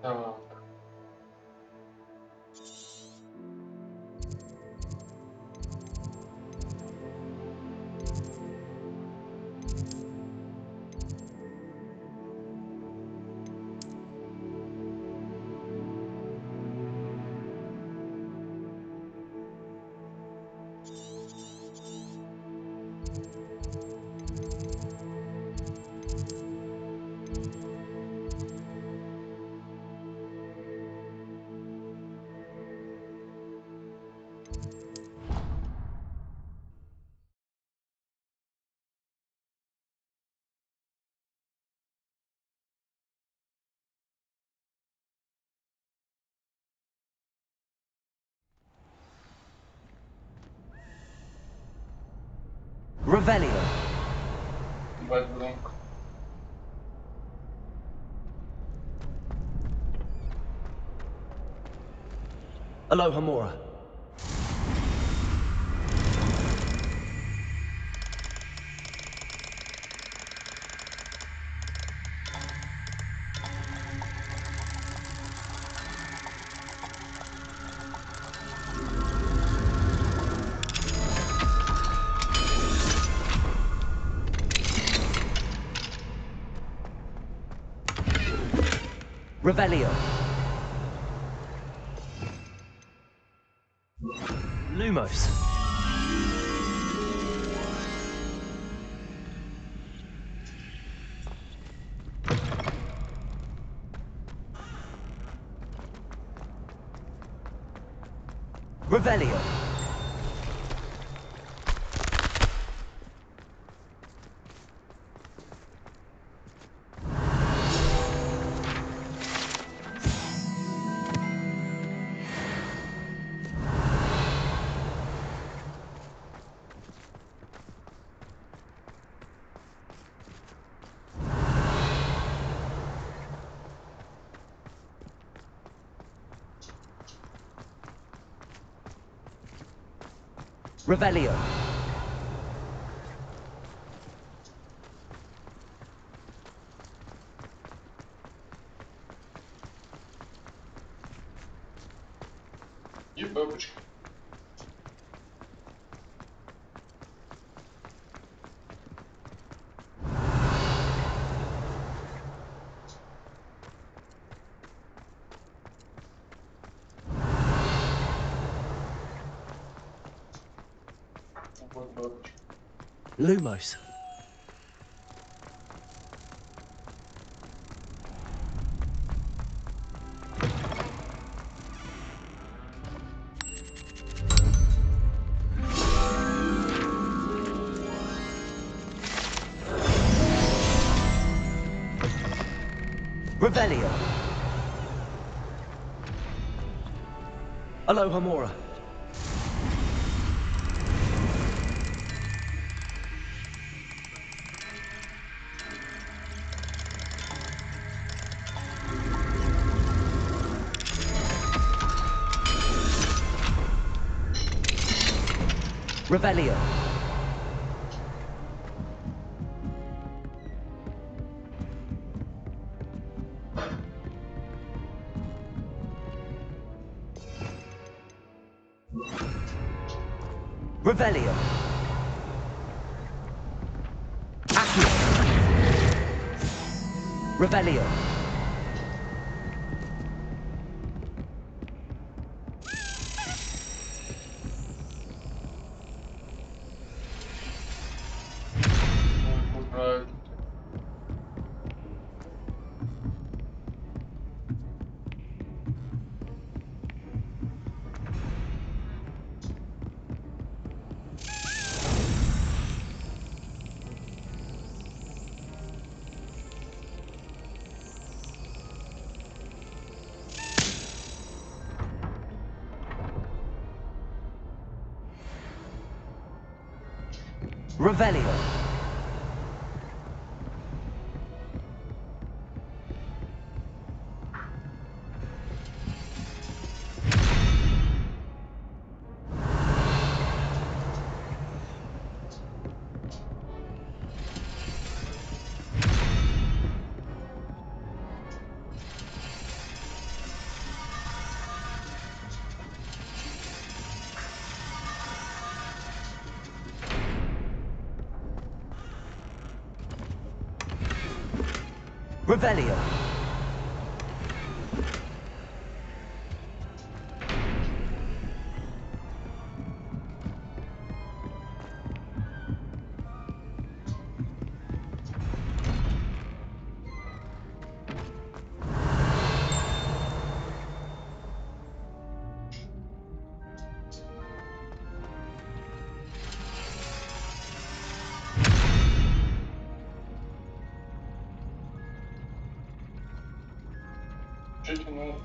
Так. Revelio. Ебать громко. Alohomora. Revelio. Lumos. Revelio. Revelio. И бабочка. Вот бабочка. Lumos. Revelio. Alohomora. Revelio. Revelio. Accio. Revelio. Куда? Revelio. Revelio. Жить надо.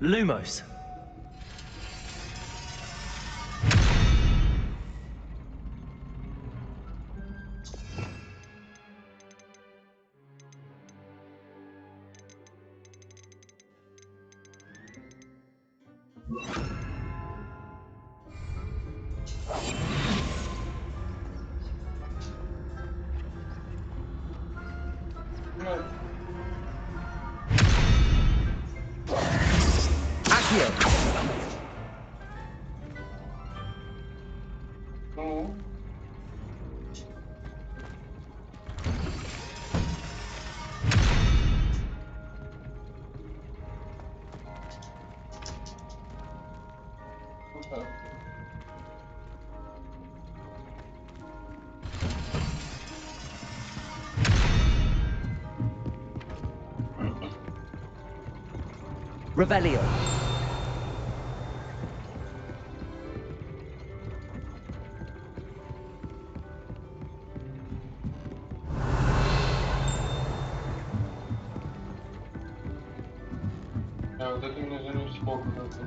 Lumos. Ну, Accio. ну. Ну так. Revelio. А вот это меня занесло куда-то.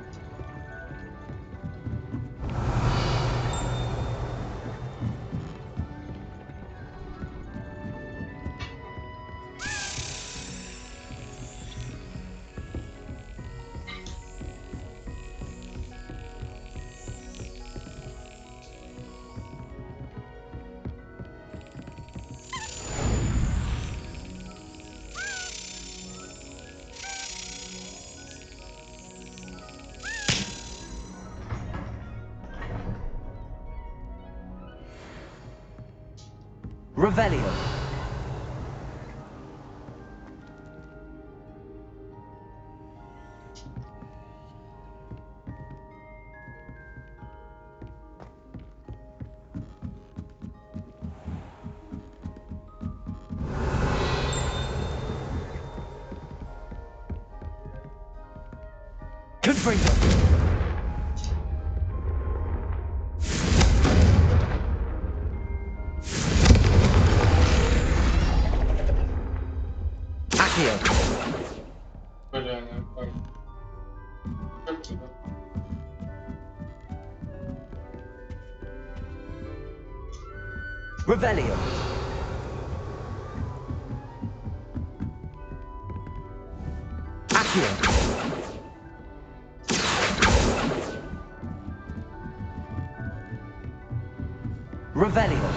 Revelio. Confringo. Accio. Бля, ну как? Как туда? Revelio. Accio. Revelio.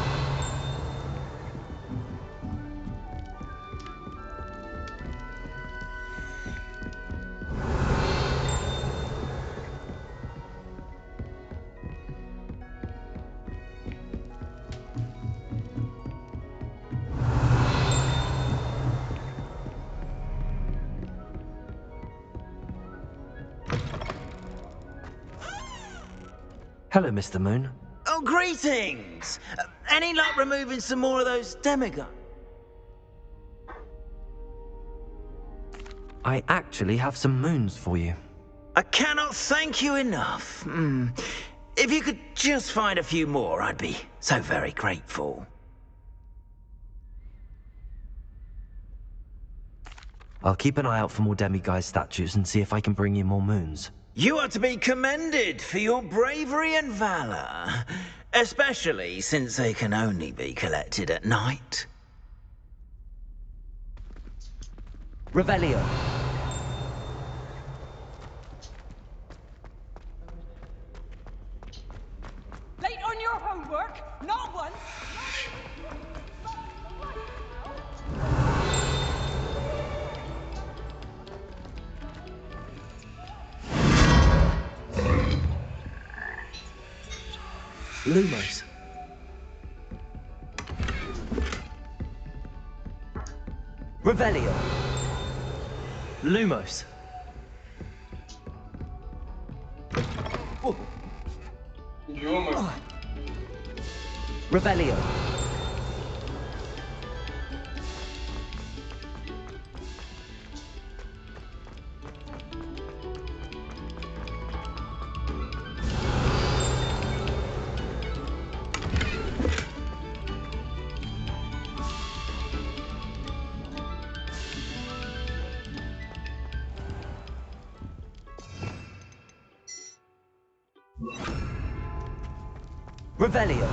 Hello, Mr. Moon. Oh, greetings! Any luck removing some more of those demigods? I actually have some moons for you. I cannot thank you enough. If you could just find a few more, I'd be so very grateful. I'll keep an eye out for more demiguise statues and see if I can bring you more moons. You are to be commended for your bravery and valor, especially since they can only be collected at night. Revelio. Late on your homework? Not once. Lumos. Revelio. Lumos. Ё-моё. Revelio. Revelio.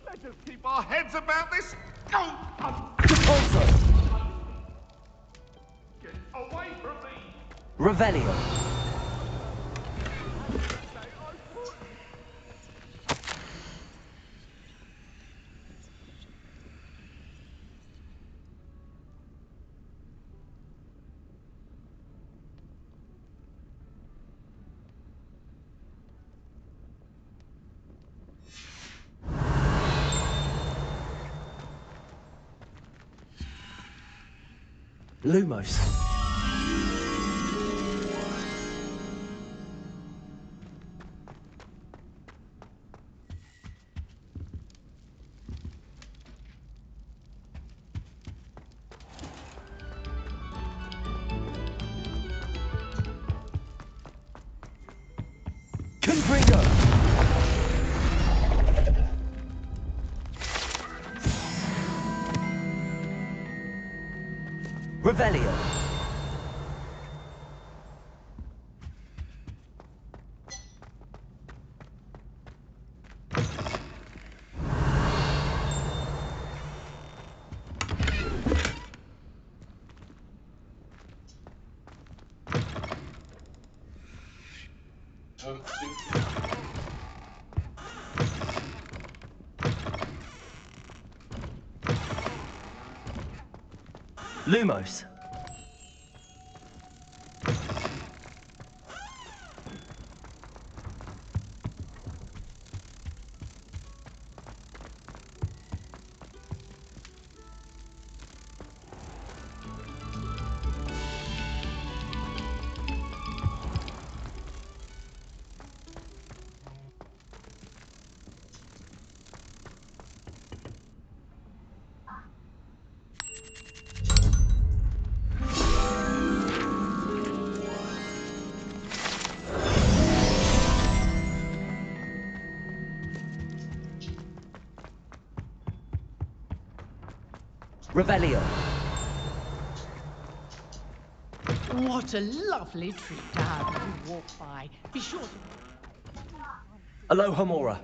Let us keep our heads about this. Go on. Repulso. Get away from me. Revelio. Lumos. Confringo. Revelio. Lumos. Revelio. What a lovely treat to have you walk by. Be sure to... Alohomora.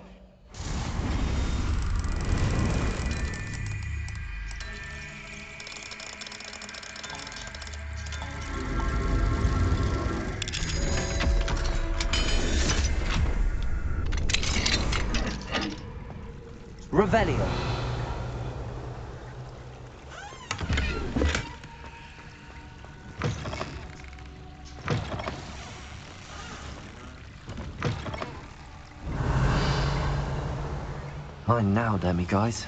Revelio. Fine now, demi-guys.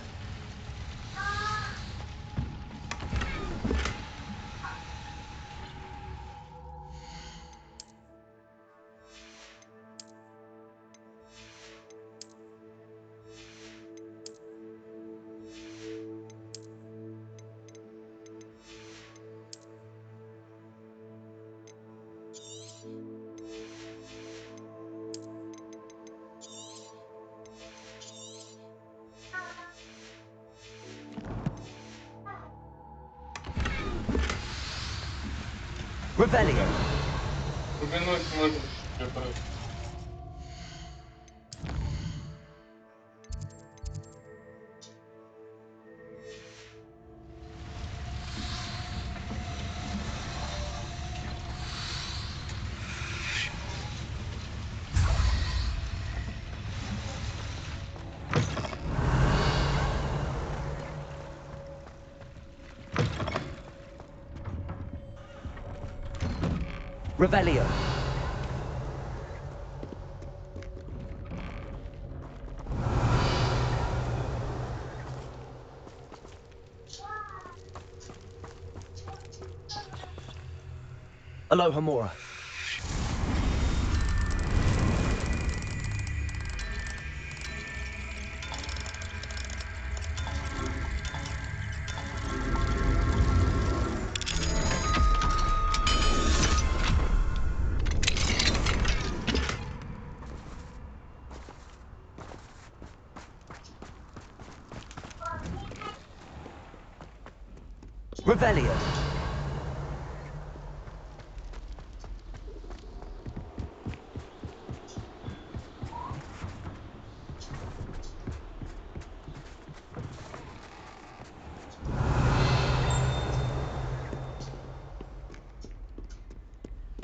Revelio. Глубиной смотришь, что-то. Revelio. Aloha Mora. Revelio.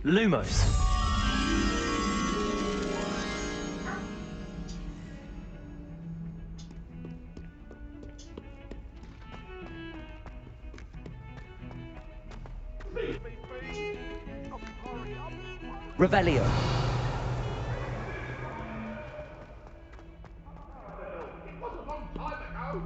Lumos. Revelio. It was a long time ago.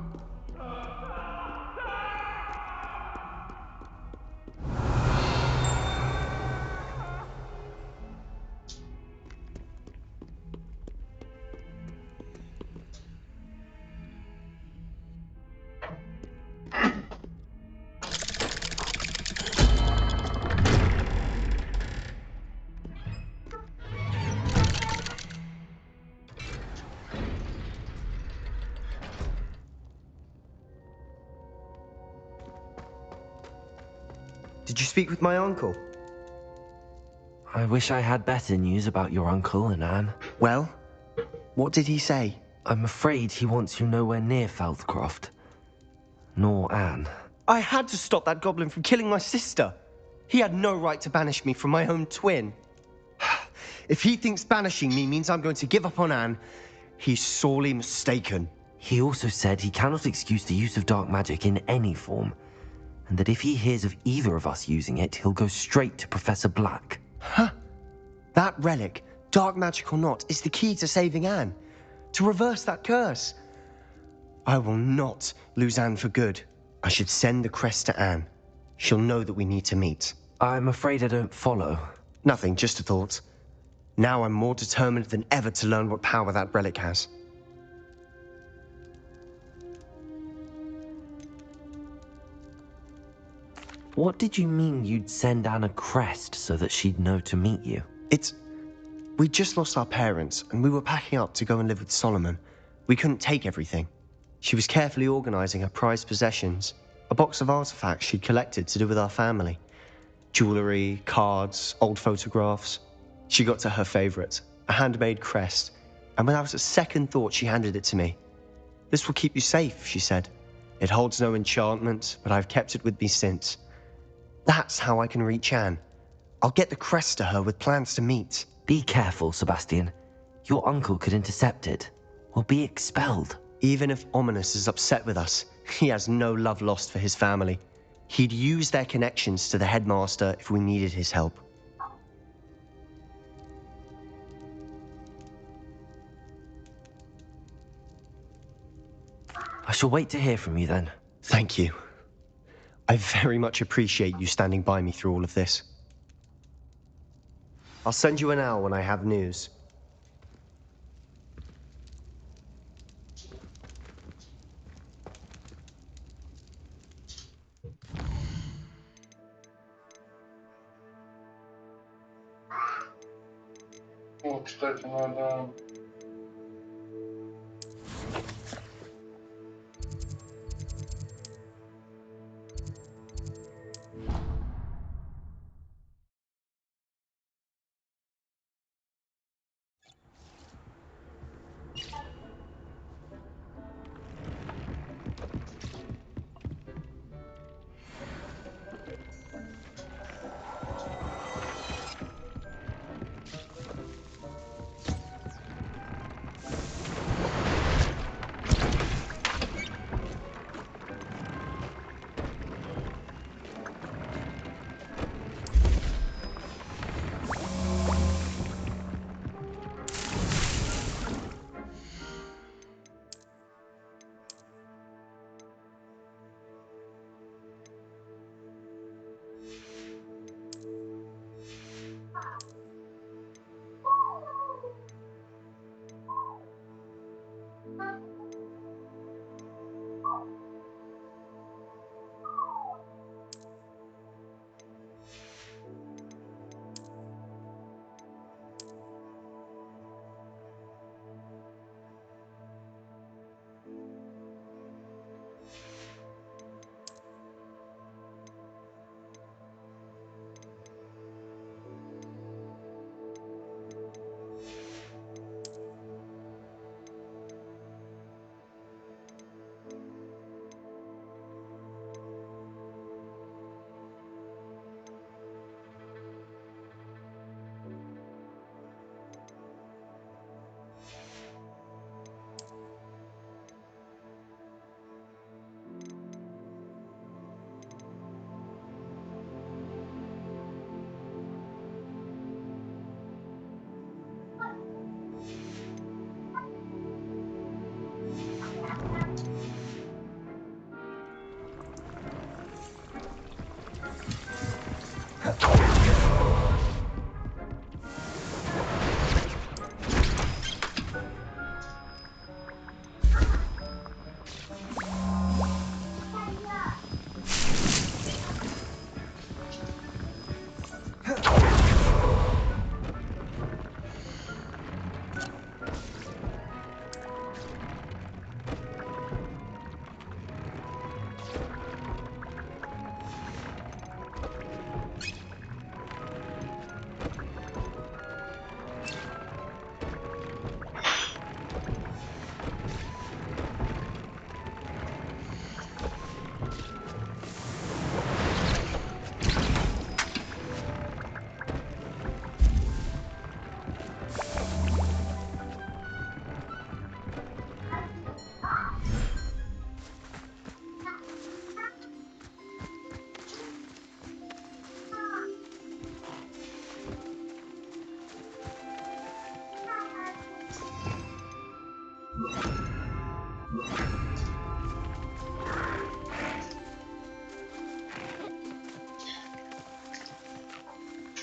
Did you speak with my uncle? I wish I had better news about your uncle and Anne. Well, what did he say? I'm afraid he wants you nowhere near Feldcroft. Nor Anne. I had to stop that goblin from killing my sister. He had no right to banish me from my own twin. If he thinks banishing me means I'm going to give up on Anne, he's sorely mistaken. He also said he cannot excuse the use of dark magic in any form, and that if he hears of either of us using it, he'll go straight to Professor Black. Huh? That relic, dark magic or not, is the key to saving Anne. To reverse that curse. I will not lose Anne for good. I should send the crest to Anne. She'll know that we need to meet. I'm afraid I don't follow. Nothing, just a thought. Now I'm more determined than ever to learn what power that relic has. What did you mean you'd send Anne a crest so that she'd know to meet you? We just lost our parents, and we were packing up to go and live with Solomon. We couldn't take everything. She was carefully organizing her prized possessions, a box of artifacts she'd collected to do with our family. Jewelry, cards, old photographs. She got to her favorite, a handmade crest, and without a second thought, she handed it to me. "This will keep you safe," she said. "It holds no enchantment, but I've kept it with me since. That's how I can reach Anne. I'll get the crest to her with plans to meet." Be careful, Sebastian. Your uncle could intercept it, or be expelled. Even if Ominous is upset with us, he has no love lost for his family. He'd use their connections to the headmaster if we needed his help. I shall wait to hear from you then. Thank you. I very much appreciate you standing by me through all of this. I'll send you an owl when I have news. О, кстати, надо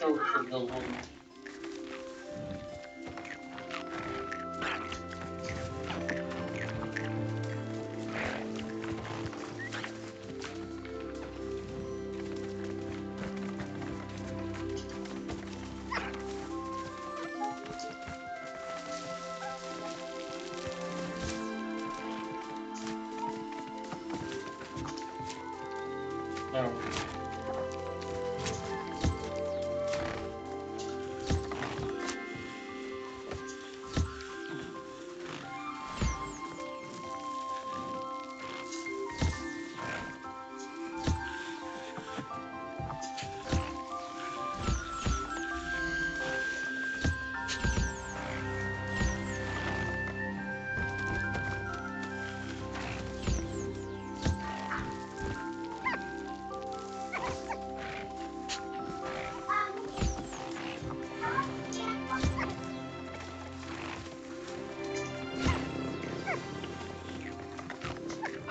чё вообще голодный? А,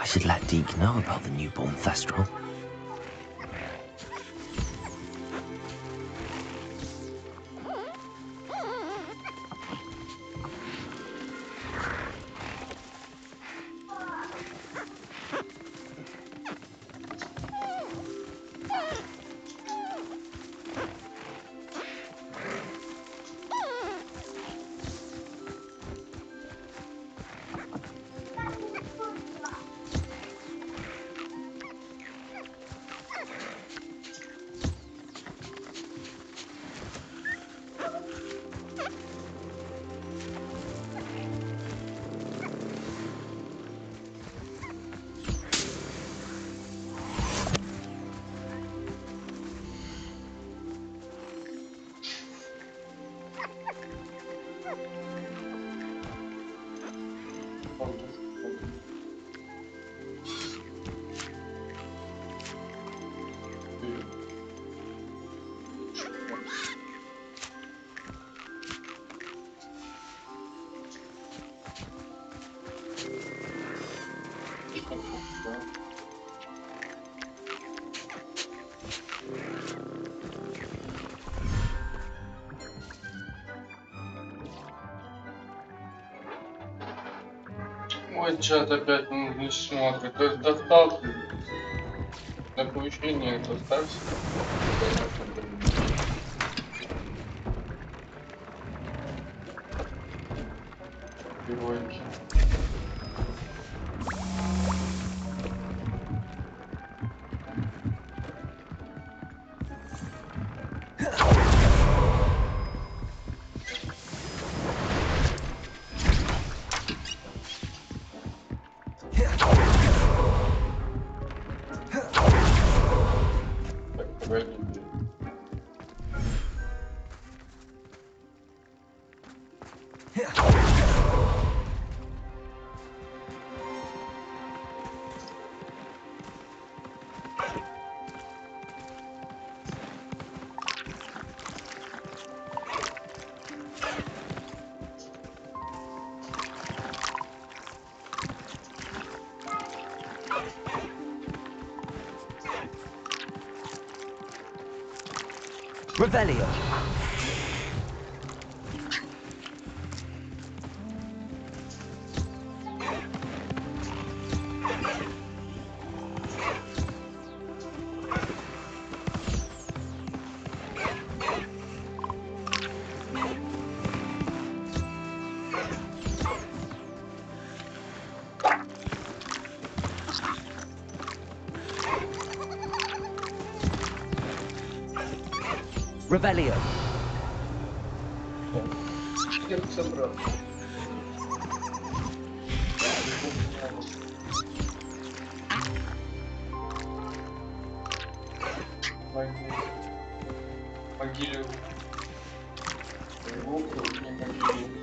I should let Deke know about the newborn Thestral. Мой чат опять не смотрит. То есть достал ты. Оповещение доставься. Героики. Так, погоди. Revelio! Revelio! Сердце, брат. Могиле. Глупо, не могиле.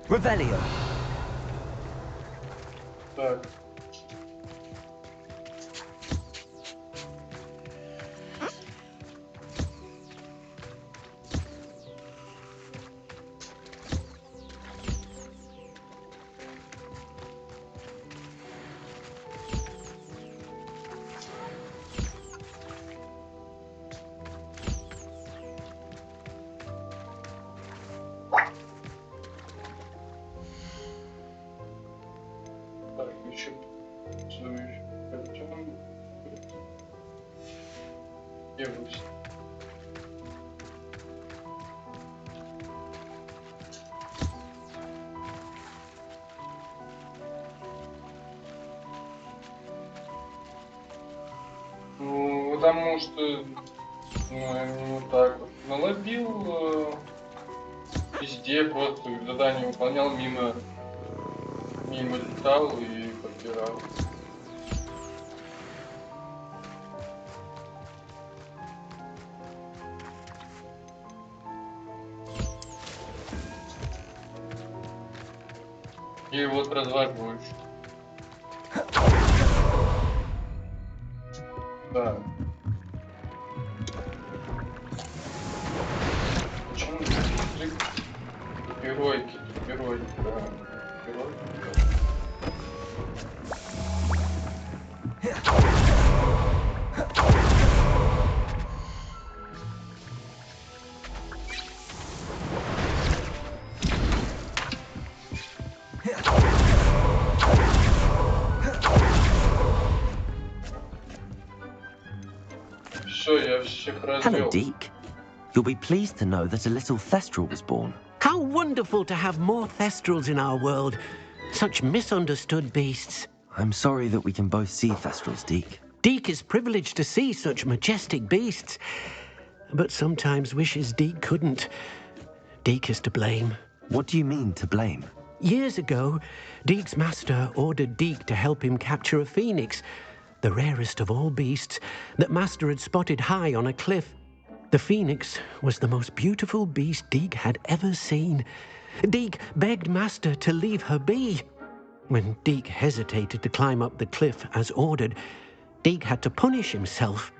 Revelio. Так. Так, еще девушка. Ну, потому что, ну, вот так вот налобил везде, просто задание выполнял, мимо летал и подбирал. И вот развожу еще. Да. Почему геройки, да. Геройки, да. Все, я всех развел. Hello, Deke. You'll be pleased to know that a little Thestral was born. How wonderful to have more Thestrals in our world. Such misunderstood beasts. I'm sorry that we can both see Thestrals, Deke. Deke is privileged to see such majestic beasts, but sometimes wishes Deke couldn't. Deke is to blame. What do you mean, to blame? Years ago, Deke's master ordered Deke to help him capture a phoenix, the rarest of all beasts that master had spotted high on a cliff. The phoenix was the most beautiful beast Deke had ever seen. Deke begged master to leave her be. When Deke hesitated to climb up the cliff as ordered, Deke had to punish himself.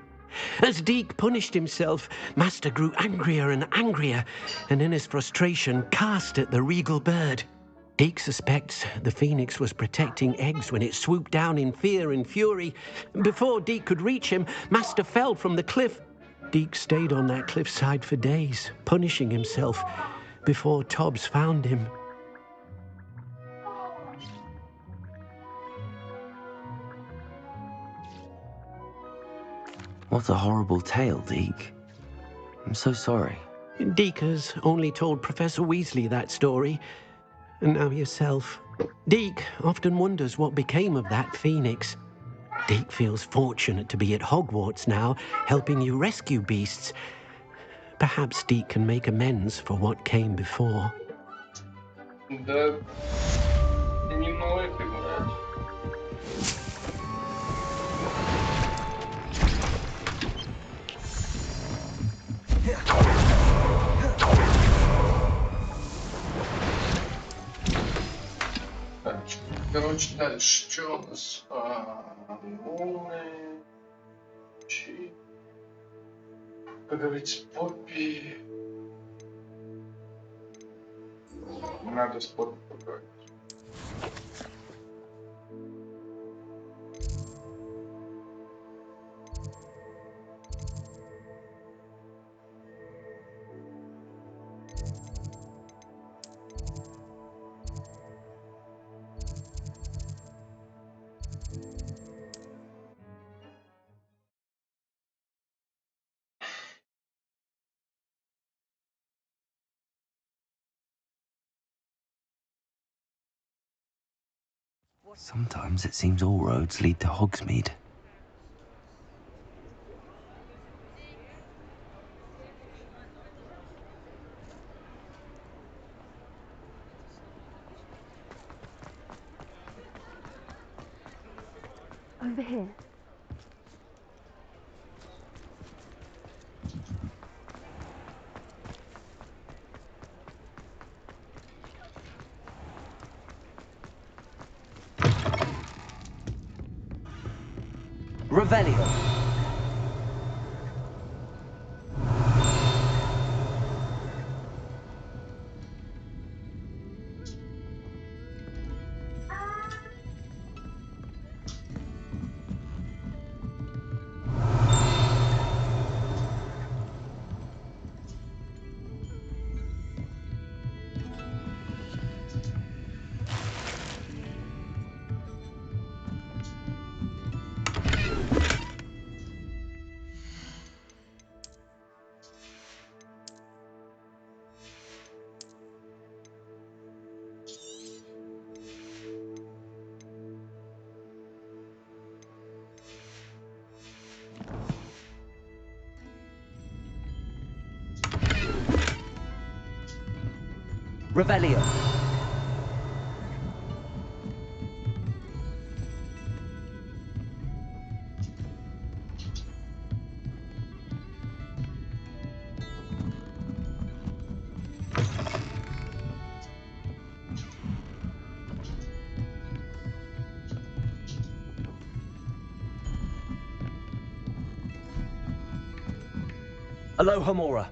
As Deke punished himself, master grew angrier and angrier, and in his frustration cast at the regal bird. Deke suspects the phoenix was protecting eggs when it swooped down in fear and fury. Before Deke could reach him, master fell from the cliff. Deke stayed on that cliffside for days, punishing himself, before Tobbs found him. What a horrible tale, Deke. I'm so sorry. Deke has only told Professor Weasley that story, and now yourself. Deke often wonders what became of that phoenix. Deke feels fortunate to be at Hogwarts now, helping you rescue beasts. Perhaps Deke can make amends for what came before. Да, не ной ты, брат. Так, короче, дальше что у нас? Волны, как говорится, Поппи. Надо с Поппи поговорить. Sometimes it seems all roads lead to Hogsmeade. Over here. Revelio. Revelio. Aloha Mora.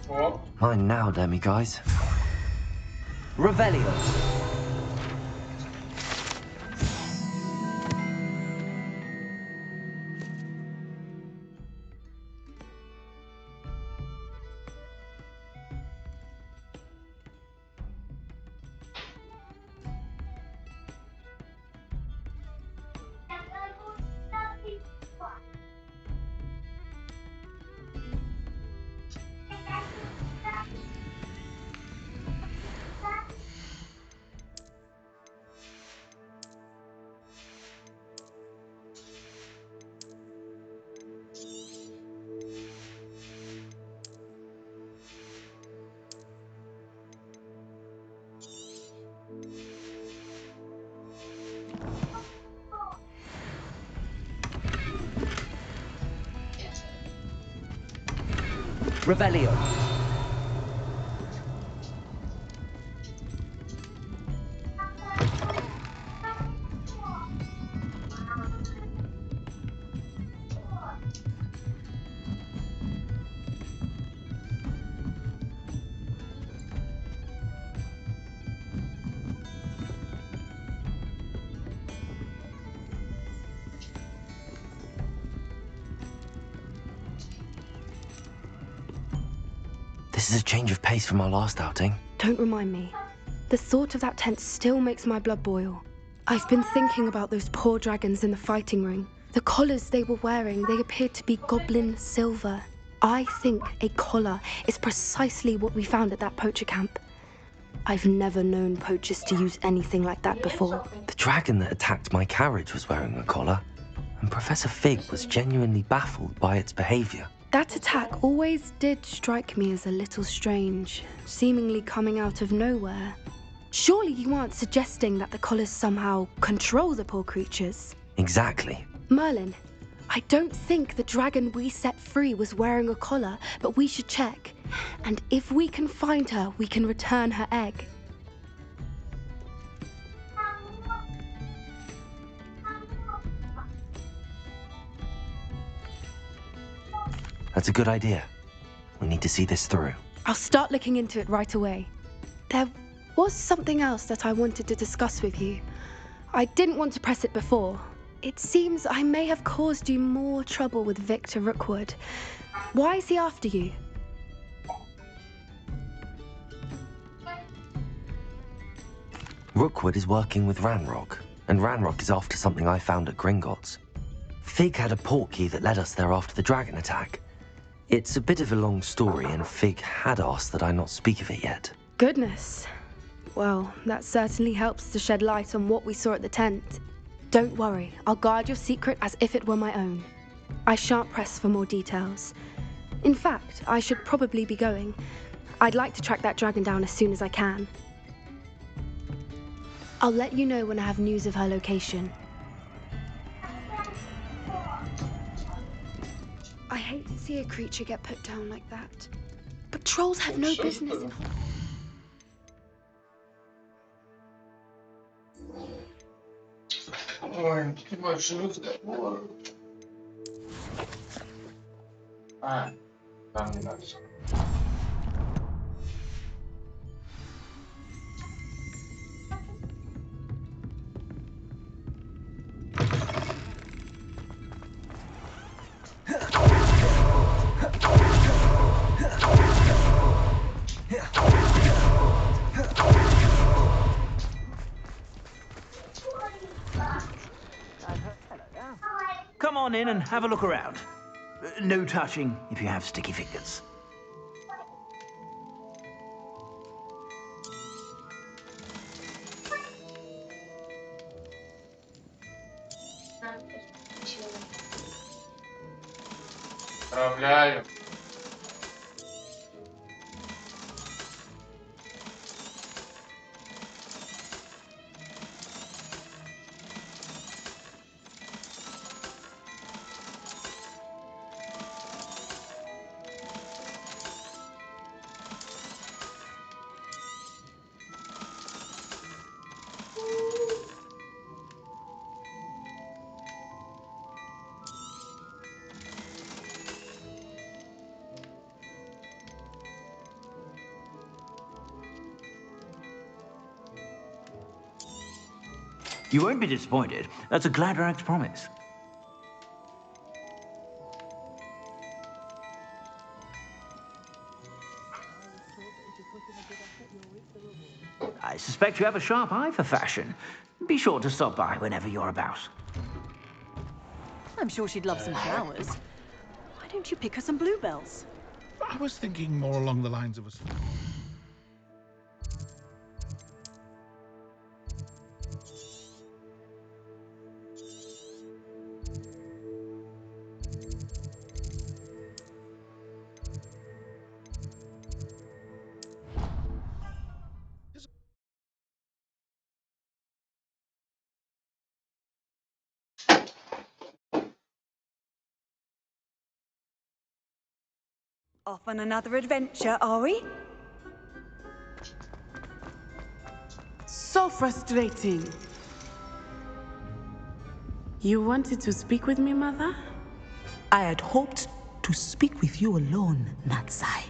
О, Mine now, demiguise. Revelio. Revelio. This is a change of pace from our last outing. Don't remind me. The thought of that tent still makes my blood boil. I've been thinking about those poor dragons in the fighting ring. The collars they were wearing, they appeared to be goblin silver. I think a collar is precisely what we found at that poacher camp. I've never known poachers to use anything like that before. The dragon that attacked my carriage was wearing a collar, and Professor Fig was genuinely baffled by its behavior. That attack always did strike me as a little strange, seemingly coming out of nowhere. Surely you aren't suggesting that the collars somehow control the poor creatures? Exactly. Merlin, I don't think the dragon we set free was wearing a collar, but we should check. And if we can find her, we can return her egg. That's a good idea. We need to see this through. I'll start looking into it right away. There was something else that I wanted to discuss with you. I didn't want to press it before. It seems I may have caused you more trouble with Victor Rookwood. Why is he after you? Rookwood is working with Ranrock, and Ranrock is after something I found at Gringotts. Fig had a portkey that led us there after the dragon attack. It's a bit of a long story, and Fig had asked that I not speak of it yet. Goodness. Well, that certainly helps to shed light on what we saw at the tent. Don't worry, I'll guard your secret as if it were my own. I shan't press for more details. In fact, I should probably be going. I'd like to track that dragon down as soon as I can. I'll let you know when I have news of her location. I hate to see a creature get put down like that. But trolls have no business in Ой, que me ajuda, amor. Ah, tá, verdade. Come on in and have a look around. No touching if you have sticky fingers. Поздравляю. You won't be disappointed. That's a Gladrag's promise. I suspect you have a sharp eye for fashion. Be sure to stop by whenever you're about. I'm sure she'd love some flowers. Why don't you pick her some bluebells? I was thinking more along the lines of a... Off on another adventure, are we? So frustrating. You wanted to speak with me, Mother? I had hoped to speak with you alone, Natsai.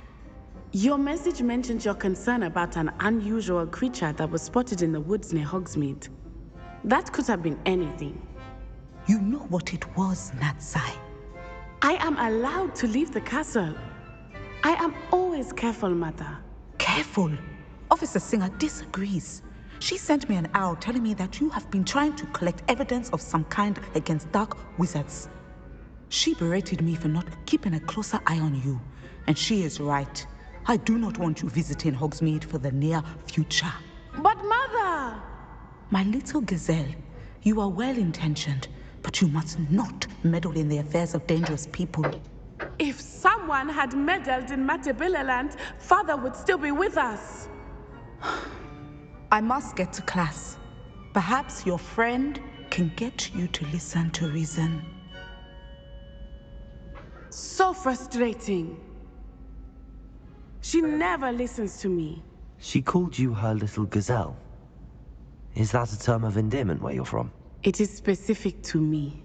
Your message mentioned your concern about an unusual creature that was spotted in the woods near Hogsmeade. That could have been anything. You know what it was, Natsai. I am allowed to leave the castle. I am always careful, Mother. Careful? Officer Singer disagrees. She sent me an owl telling me that you have been trying to collect evidence of some kind against dark wizards. She berated me for not keeping a closer eye on you. And she is right. I do not want you visiting Hogsmeade for the near future. But Mother! My little gazelle, you are well-intentioned, but you must not meddle in the affairs of dangerous people. If someone had meddled in Matabeleland, Father would still be with us. I must get to class. Perhaps your friend can get you to listen to reason. So frustrating. She never listens to me. She called you her little gazelle. Is that a term of endearment where you're from? It is specific to me.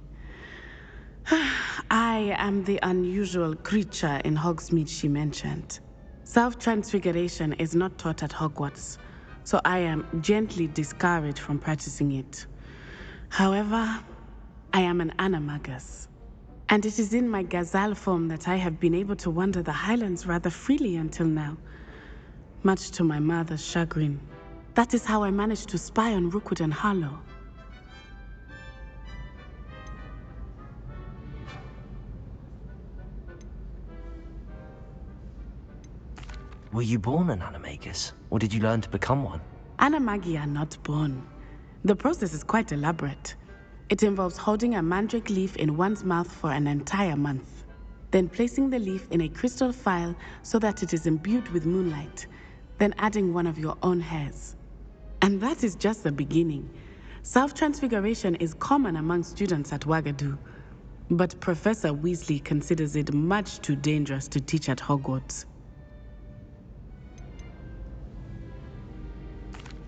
I am the unusual creature in Hogsmeade she mentioned. Self-transfiguration is not taught at Hogwarts, so I am gently discouraged from practicing it. However, I am an animagus, and it is in my gazelle form that I have been able to wander the Highlands rather freely until now, much to my mother's chagrin. That is how I managed to spy on Rookwood and Harlow. Were you born an animagus, or did you learn to become one? Animagi are not born. The process is quite elaborate. It involves holding a mandrake leaf in one's mouth for an entire month, then placing the leaf in a crystal phial so that it is imbued with moonlight, then adding one of your own hairs. And that is just the beginning. Self-transfiguration is common among students at Wagadu, but Professor Weasley considers it much too dangerous to teach at Hogwarts.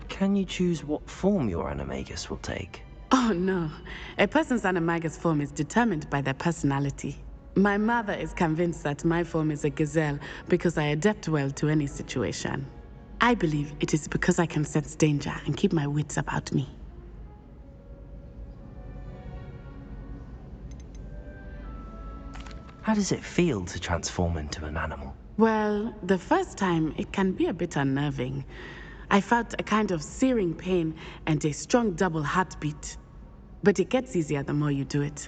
Can you choose what form your animagus will take? Oh no, a person's animagus form is determined by their personality. My mother is convinced that my form is a gazelle because I adapt well to any situation. I believe it is because I can sense danger and keep my wits about me. How does it feel to transform into an animal? Well, the first time it can be a bit unnerving. I felt a kind of searing pain and a strong double heartbeat. But it gets easier the more you do it.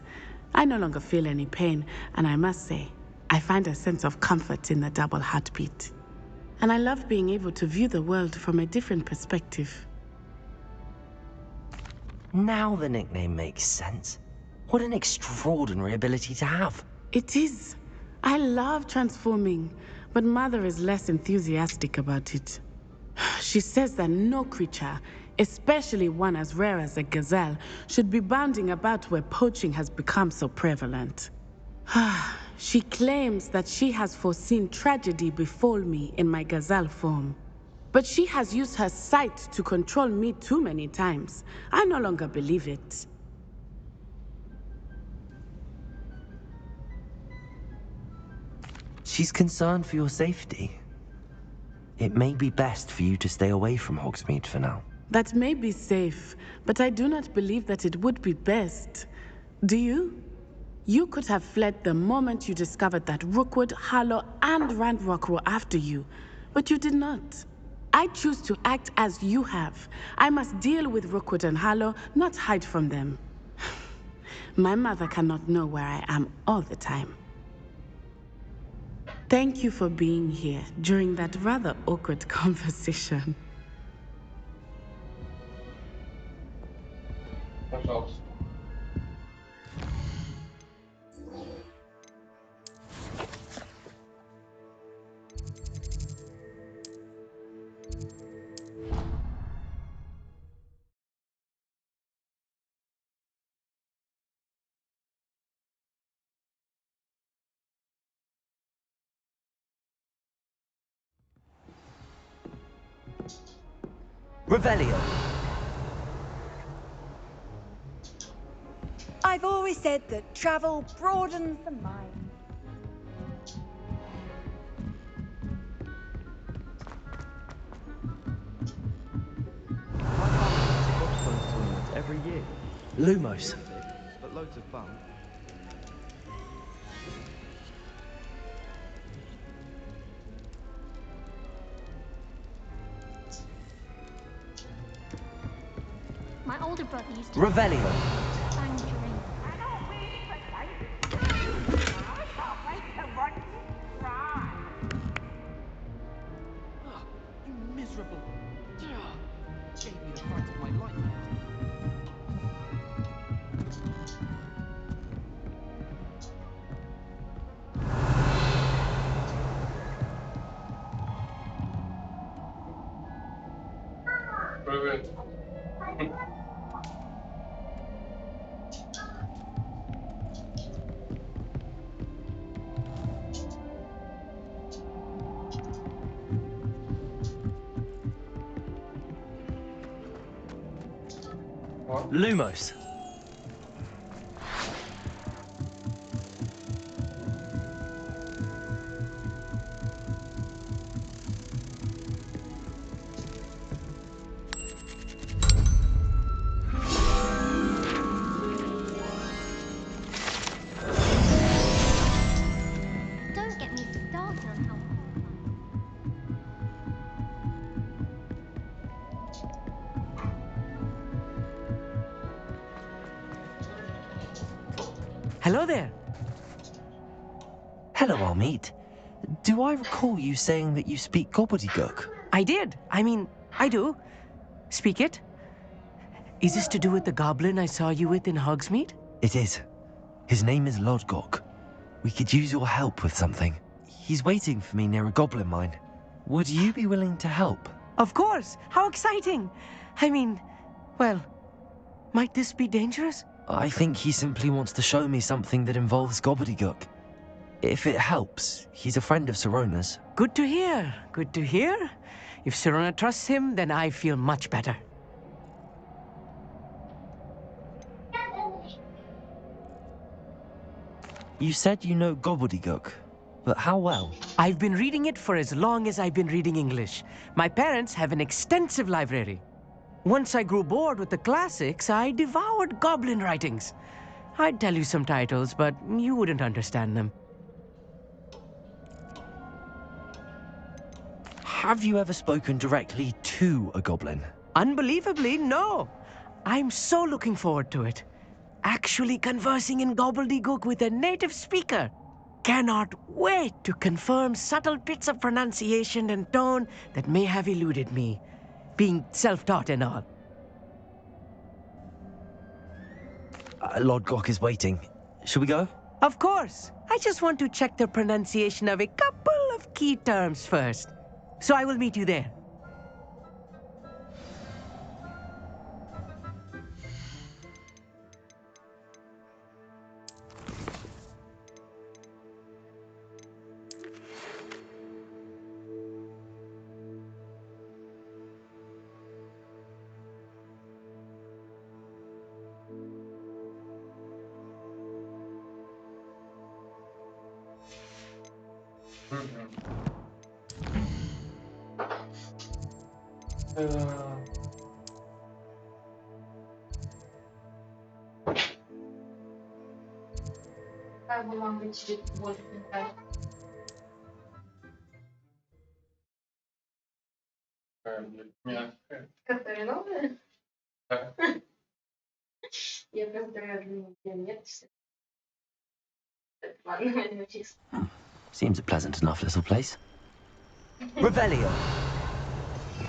I no longer feel any pain, and I must say, I find a sense of comfort in the double heartbeat. And I love being able to view the world from a different perspective. Now the nickname makes sense. What an extraordinary ability to have. It is. I love transforming, but Mother is less enthusiastic about it. She says that no creature, especially one as rare as a gazelle, should be bounding about where poaching has become so prevalent. She claims that she has foreseen tragedy befall me in my gazelle form. But she has used her sight to control me too many times. I no longer believe it. She's concerned for your safety. It may be best for you to stay away from Hogsmeade for now. That may be safe, but I do not believe that it would be best. Do you? You could have fled the moment you discovered that Rookwood, Harlow, and Ranrock were after you, but you did not. I choose to act as you have. I must deal with Rookwood and Harlow, not hide from them. My mother cannot know where I am all the time. Thank you for being here during that rather awkward conversation. That helps. Revelio! I've always said that travel broadens the mind. Every year. Lumos. But loads of fun. My older brother used to Revelio. bang during. You miserable. Gave me the fright of my life. Привет. Lumos. Don't get me started on how. Hello there. Hello, Almeet. Do I recall you saying that you speak gobbledygook? I did. I mean, I do. Speak it. Is this to do with the goblin I saw you with in Hogsmeade? It is. His name is Lodgok. We could use your help with something. He's waiting for me near a goblin mine. Would you be willing to help? Of course. How exciting. I mean, well, might this be dangerous? I think he simply wants to show me something that involves gobbledygook. If it helps, he's a friend of Sirona's. Good to hear. Good to hear. If Sirona trusts him, then I feel much better. You said you know gobbledygook, but how well? I've been reading it for as long as I've been reading English. My parents have an extensive library. Once I grew bored with the classics, I devoured goblin writings. I'd tell you some titles, but you wouldn't understand them. Have you ever spoken directly to a goblin? Unbelievably, no. I'm so looking forward to it. Actually conversing in gobbledygook with a native speaker. Cannot wait to confirm subtle bits of pronunciation and tone that may have eluded me, being self-taught and all. Lord Glock is waiting. Shall we go? Of course. I just want to check the pronunciation of a couple of key terms first. So I will meet you there. Как бы вам быть больше нравится? Которая новая? Да. Я просто нет. Ладно, чисто. Seems a pleasant enough little place. Revelio.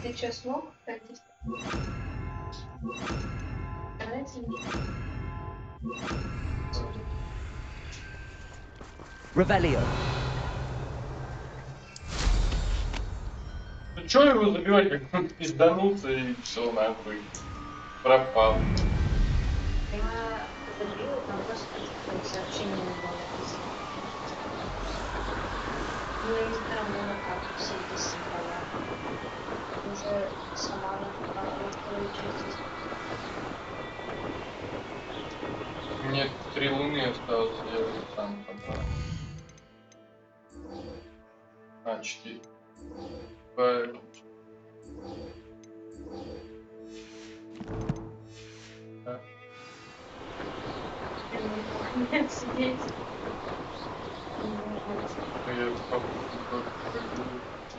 Ты что, смог? Так, здесь. Revelio. Ну чё его забивать, как он пизданулся и все нахуй. Пропал. Я забила, там просто сообщение не было написано. Ну, я не знаю, было как все это собрала. Уже сама накапала вторую часть. Мне 3 луны осталось, я уже сам собрал. 4. Да. Нет, сидеть.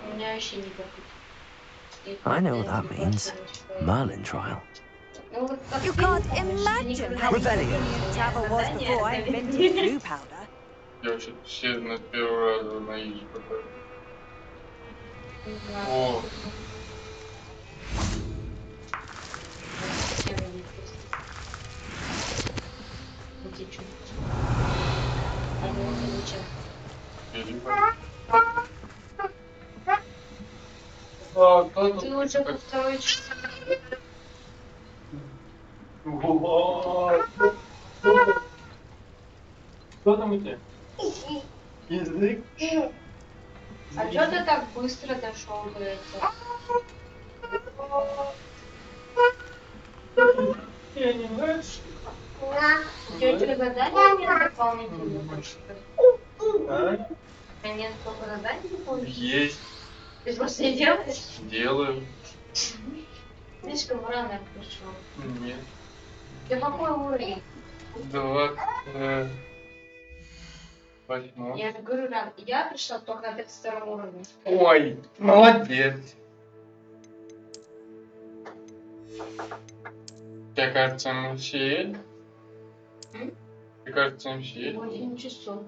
У меня вообще не попить. I know what that means. Merlin trial. You can't imagine how inconvenient travel was before I invented blue powder. Я вообще все на первый раз на изи пытаюсь. О! Ты уже во второй час. Что там у тебя? Язык? А чё ты так быстро дошел до этого? Я не знаю, что... Тебе задание нет дополнительного? А? А нет сколько заданий дополнительных? Есть. Ты просто не делаешь? Делаю. Слишком рано пришел. Нет. Ты какой уровень? 28. Я же говорю, рано. Я пришла только на 32 уровне. Ой, молодец. Тебе кажется, мы все? Тебе кажется, мы все? 8 часов.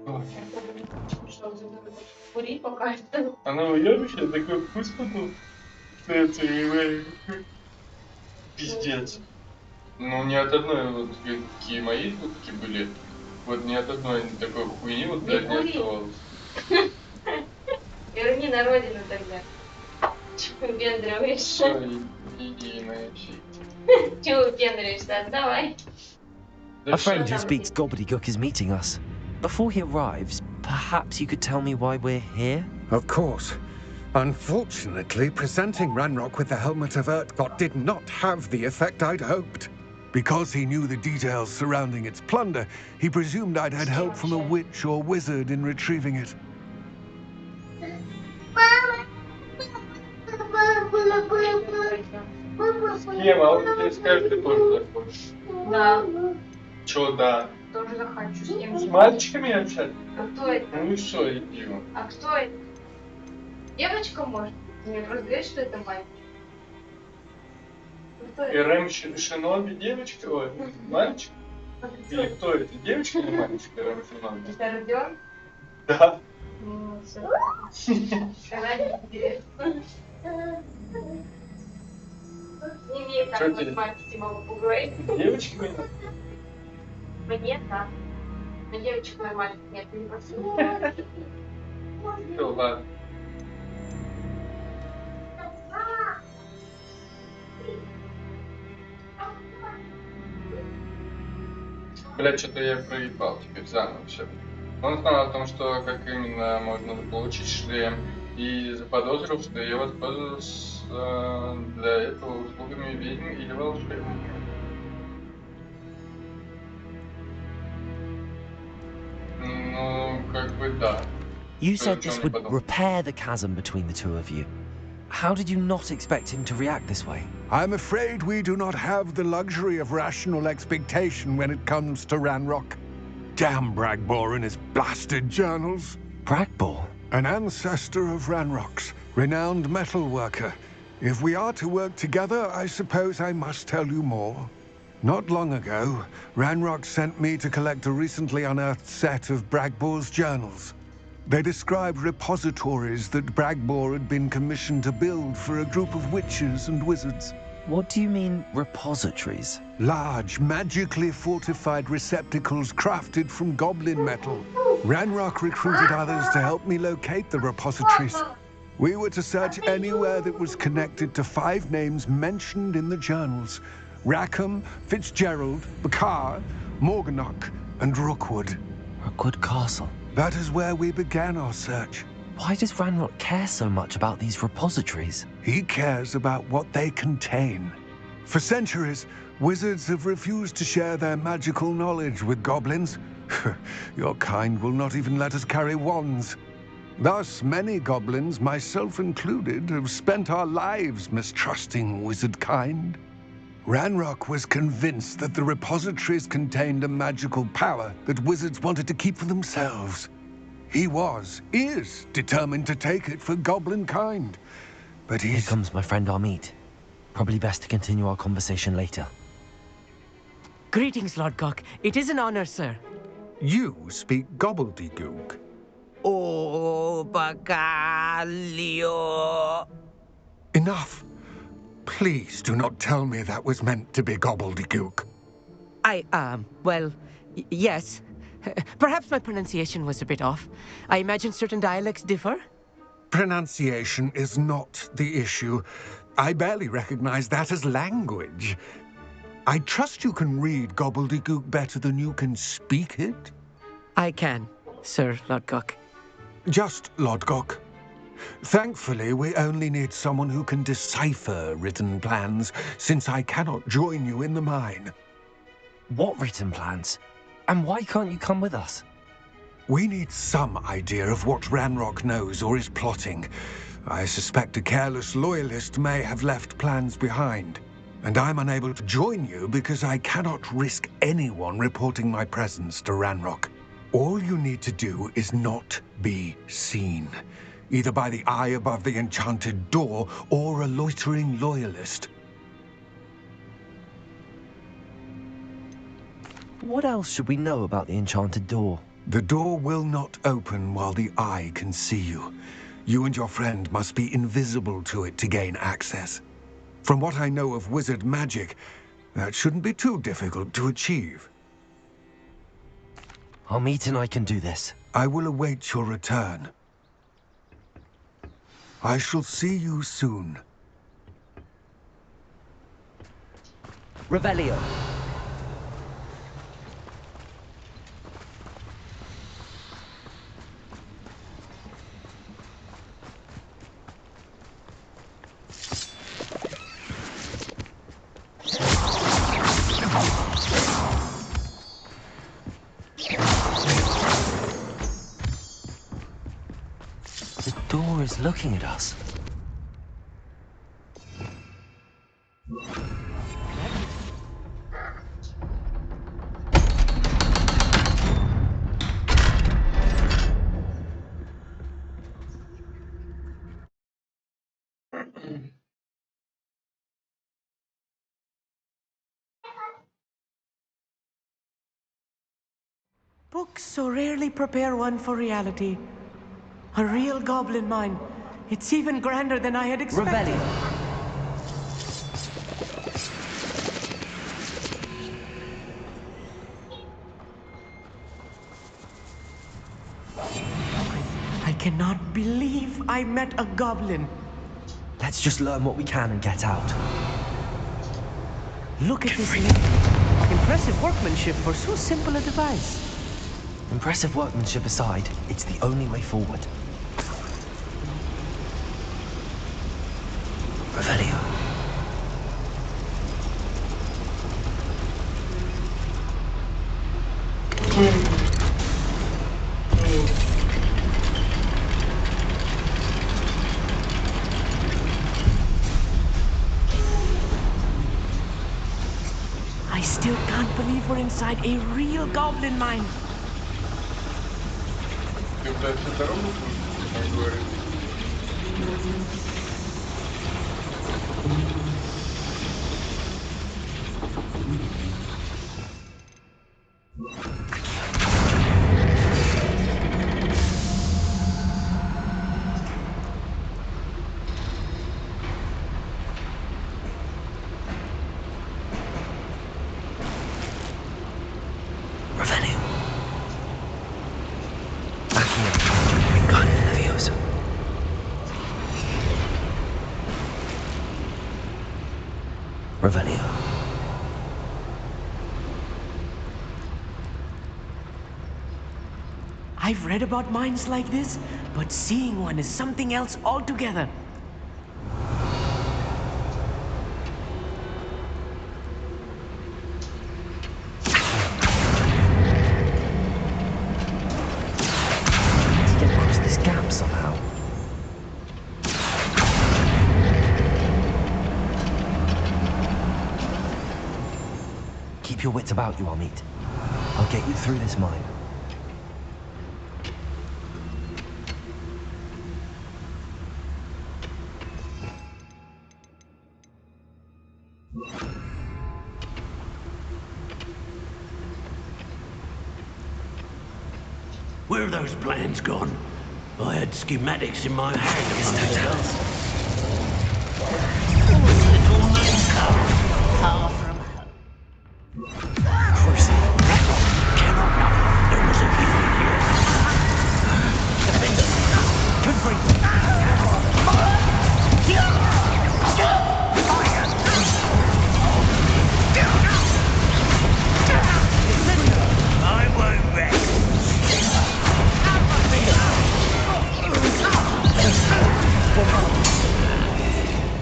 Ой. Пришел за мной курить, пока это... Она уебище, такой вкус потом. Пиздец. Ну, ни от одной, вот какие мои фотки были, вот ни от одной такой хуйни вот, блядь, не оставалось. Верни на родину тогда. Чего выпендриваешь? Что единое вообще? Чего выпендриваешься? Отдавай. A friend who speaks gobbledygook is meeting us. Before he arrives, perhaps you could tell me why we're here? Of course. Unfortunately, presenting Ranrock with the Helmet of Urtkot did not have the effect I'd hoped. Because he knew the details surrounding its plunder, he presumed I'd had help from a witch or wizard in retrieving it. Кем, а он тебе скажет, ты тоже захочешь. Да. Чё, да? Тоже захочу. С кем С же? мальчиками общаться? А кто это? Ну и что, иди вон. А кто это? Девочка, может? Ты мне просто говоришь, что это мальчик? Кто это? Рэм Шиноби девочка? Ой, мальчик? Или кто это? Девочка или мальчик? Рэм Шиноби? Это Родион? Да. Ну, всё. Сказать интересно. Не имею Чё так тебе? вот мальчики могу поговорить. Девочки меня? Мне да. На девочек нормально. Нет, не просил. Всё, ладно. Блять, что-то я проебал теперь заново все. Он знал о том, что как именно можно заполучить шлем, и заподозрил, что я воспользовался для этого услугами ведьм или волшебника. Ну, как бы да. You Что, said чё this он would подумал? repair the chasm between the two of you. How did you not expect him to react this way? I'm afraid we do not have the luxury of rational expectation when it comes to Ranrock. Damn Bragbor and his blasted journals. Bragbor? An ancestor of Ranrock's, renowned metal worker. If we are to work together, I suppose I must tell you more. Not long ago, Ranrock sent me to collect a recently unearthed set of Bragbor's journals. They described repositories that Bragbor had been commissioned to build for a group of witches and wizards. What do you mean, repositories? Large, magically fortified receptacles crafted from goblin metal. Ranrock recruited others to help me locate the repositories. We were to search anywhere that was connected to 5 names mentioned in the journals: Rackham, Fitzgerald, Bakar, Morganach, and Rookwood. Rookwood Castle. That is where we began our search. Why does Ranrock care so much about these repositories? He cares about what they contain. For centuries, wizards have refused to share their magical knowledge with goblins. Your kind will not even let us carry wands. Thus, many goblins, myself included, have spent our lives mistrusting wizard kind. Ranrock was convinced that the repositories contained a magical power that wizards wanted to keep for themselves. He is determined to take it for goblin kind. But Here comes my friend Amit. Probably best to continue our conversation later. Greetings, Lord Gok. It is an honor, sir. You speak gobbledygook. Oh, Bagalio. Enough. Please do not tell me that was meant to be gobbledygook. Well, yes. Perhaps my pronunciation was a bit off. I imagine certain dialects differ? Pronunciation is not the issue. I barely recognize that as language. I trust you can read gobbledygook better than you can speak it? I can, Sir Lodgok. Just Lodgok. Thankfully, we only need someone who can decipher written plans, since I cannot join you in the mine. What written plans? And why can't you come with us? We need some idea of what Ranrock knows or is plotting. I suspect a careless loyalist may have left plans behind. And I'm unable to join you because I cannot risk anyone reporting my presence to Ranrock. All you need to do is not be seen, either by the eye above the enchanted door or a loitering loyalist. What else should we know about the enchanted door? The door will not open while the eye can see you. You and your friend must be invisible to it to gain access. From what I know of wizard magic, that shouldn't be too difficult to achieve. Amit and I can do this. I will await your return. I shall see you soon. Revelio. The door is looking at us. Books so rarely prepare one for reality. A real goblin mine. It's even grander than I had expected. Revelio. I cannot believe I met a goblin. Let's just learn what we can and get out. Look at this lift. Impressive workmanship for so simple a device. Impressive workmanship aside, it's the only way forward. Revelio. I still can't believe we're inside a real goblin mine. Ты, блядь, всю дорогу будешь, как говорится? Revelio. Leviosa. Revelio. I've read about mines like this, but seeing one is something else altogether. Let's get across this gap somehow. Keep your wits about you, Amit. I'll get you through this mine. Where are those plans gone? I had schematics in my hand a moment ago. Little mooncar, far from home. Mercy, cannot know there was a human here. Defenders, good I won't rest.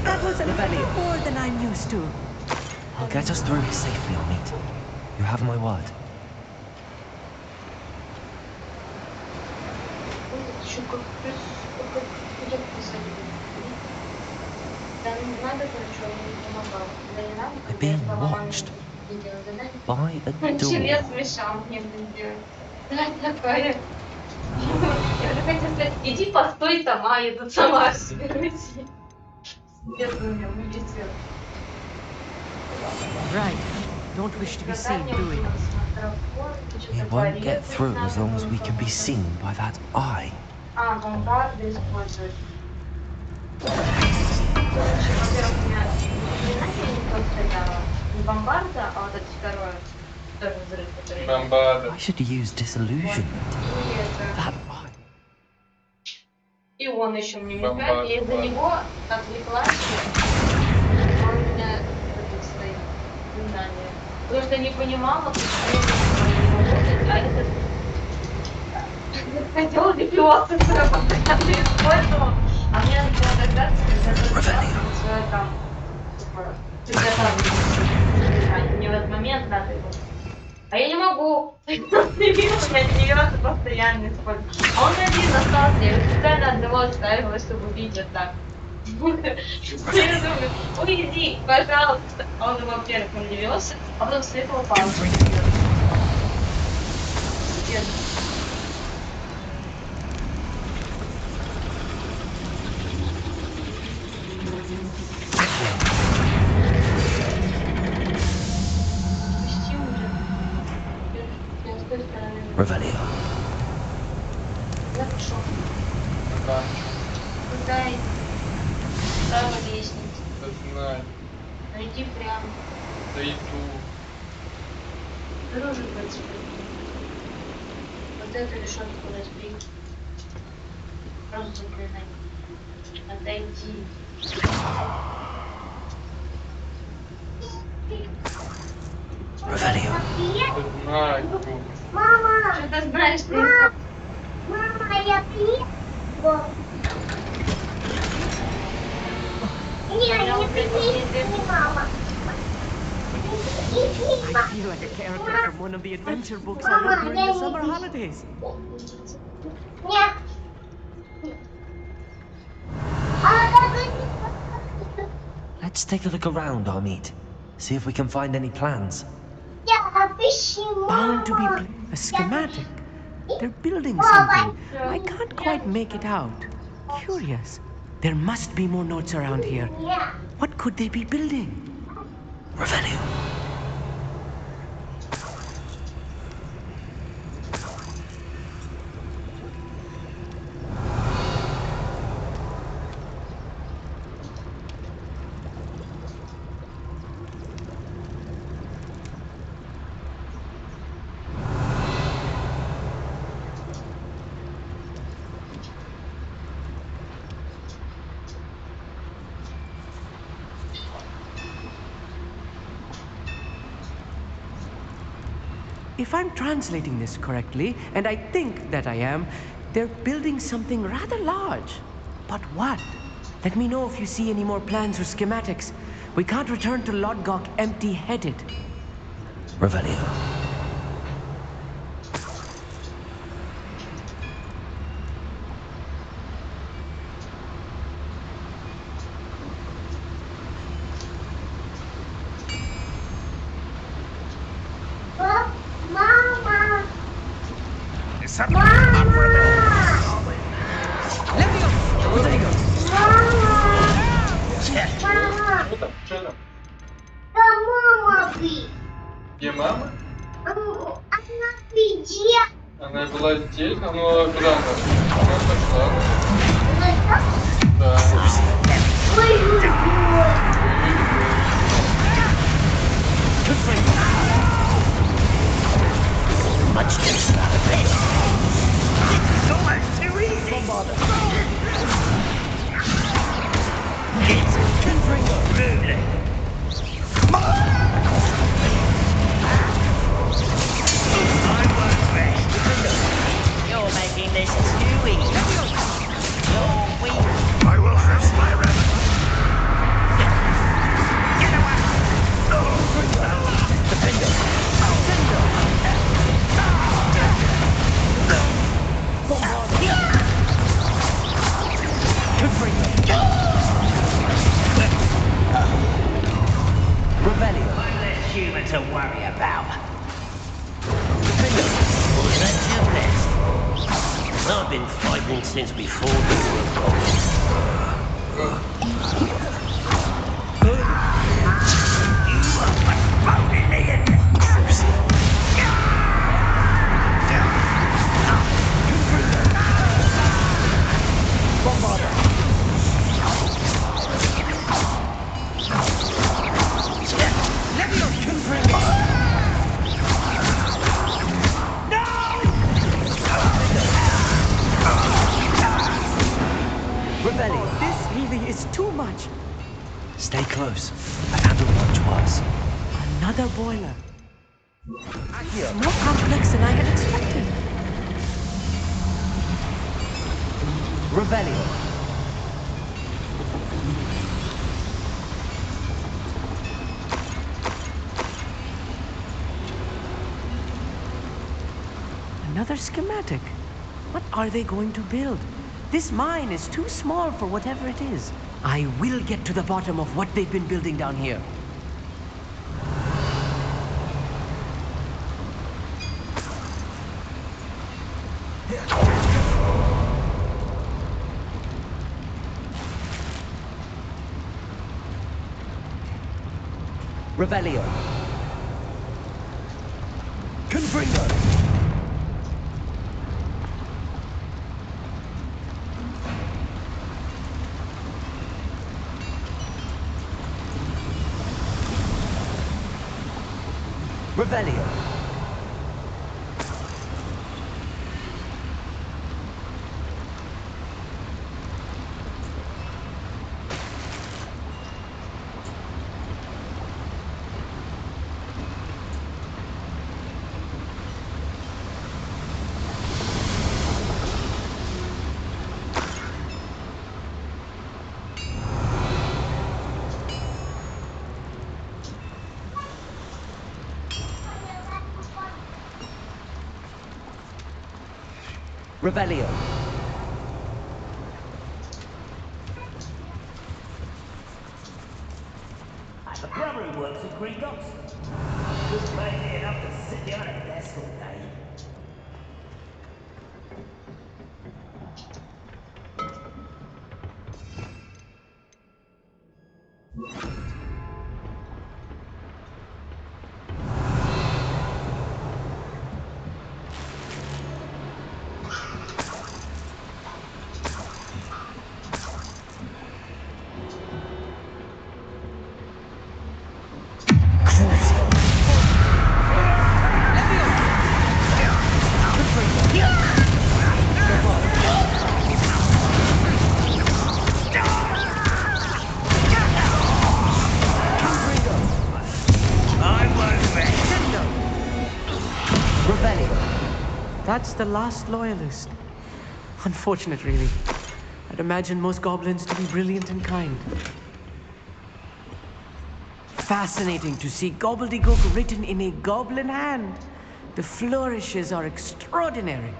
That was more than I'm used to. I'll get us through safely, Amit. You have my word. Еще как идет писать. Да не надо, короче, он не помогал. Да не надо, когда я давала маме видео задание. By a Челес door. мешал мне это сделать. Да, такая. Я уже хотела сказать, иди постой сама, я тут сама разберусь. Без меня вылетел. Right. Don't wish to be seen doing it. We won't get through as long as we can be seen by that eye. А, бомбарды использовать. Короче, во-первых, у меня иначе не то стояло. Не бомбарда, а вот это второе. Тоже взрыв, который... Бомбада. I should use disillusionment. И это... That eye. И он еще мне мешает, и из-за него отвлеклась, он меня это свои знания. Потому что не понимала, почему не работает, а этот хотел лепёток постоянно использовал, а мне надо было дождаться, когда свое там, типа, приготовление. Мне в этот момент надо его. А я не могу. Ты видел, у меня тренируется постоянно использовать. А он один остался, я его специально одного оставила, чтобы убить вот так. Я думаю, уйди, пожалуйста. А он, во-первых, он не велся, а потом слепал палку. Revelio. Я пошел. Куда идти? Право лестница. Да знаю. Найди прямо. Да иду. Дружи, подстрой. Вот эту решетку разбей. Просто заклинай. Отойди. Revelio. Знаю. Мама! Что ты знаешь? Мама, я приехала. Мама. I feel like a character from one of the adventure books I read during the summer holidays. Let's take a look around, Amit. See if we can find any plans. Bound to be a schematic. They're building something. I can't quite make it out. Curious. There must be more notes around here. What could they be building? Revelio. If I'm translating this correctly, and I think that I am, they're building something rather large. But what? Let me know if you see any more plans or schematics. We can't return to Lodgok empty-headed. Revelio. Что там? Мама, Где мама? она где? Она была здесь, но куда она пошла? Она пошла. Да. Much just out of this. It's almost too easy. It's rudely. You're making this too easy. You're weak. I will have my remedy. Get away. Revelio. I'm less human to worry about. Was that your best? I've been fighting since before you were born. You are but bone in the end. much. Stay close. I've handled much worse. Another boiler. More complex than I had expected. Revelio. Another schematic. What are they going to build? This mine is too small for whatever it is. I will get to the bottom of what they've been building down here. Revelio. Confringo. Revelio. Revelio. I have a brother who works at Gringotts. Couldn't pay me enough to sit behind a desk all day. That's the last loyalist. Unfortunate, really. I'd imagine most goblins to be brilliant and kind. Fascinating to see gobbledygook written in a goblin hand. The flourishes are extraordinary.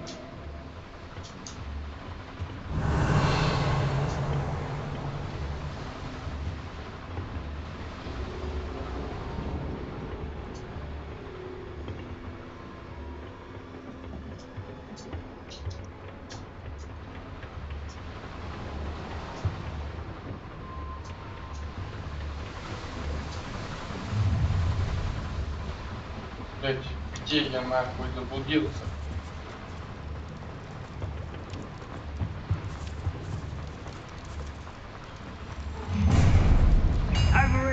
Блять, где я нахуй заблудился?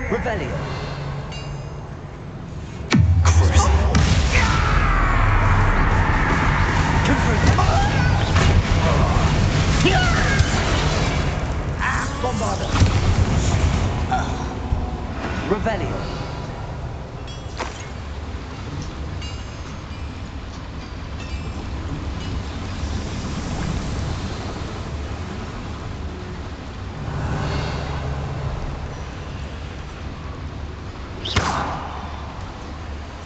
Revelio. Bombarda. Revelio.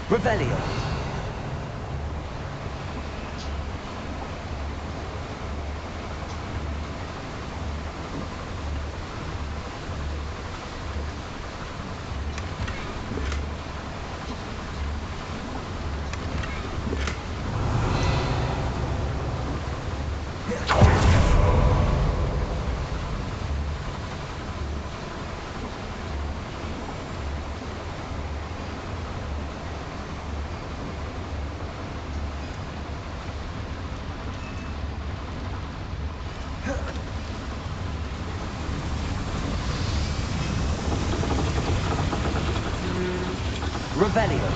Revelio. Revelio.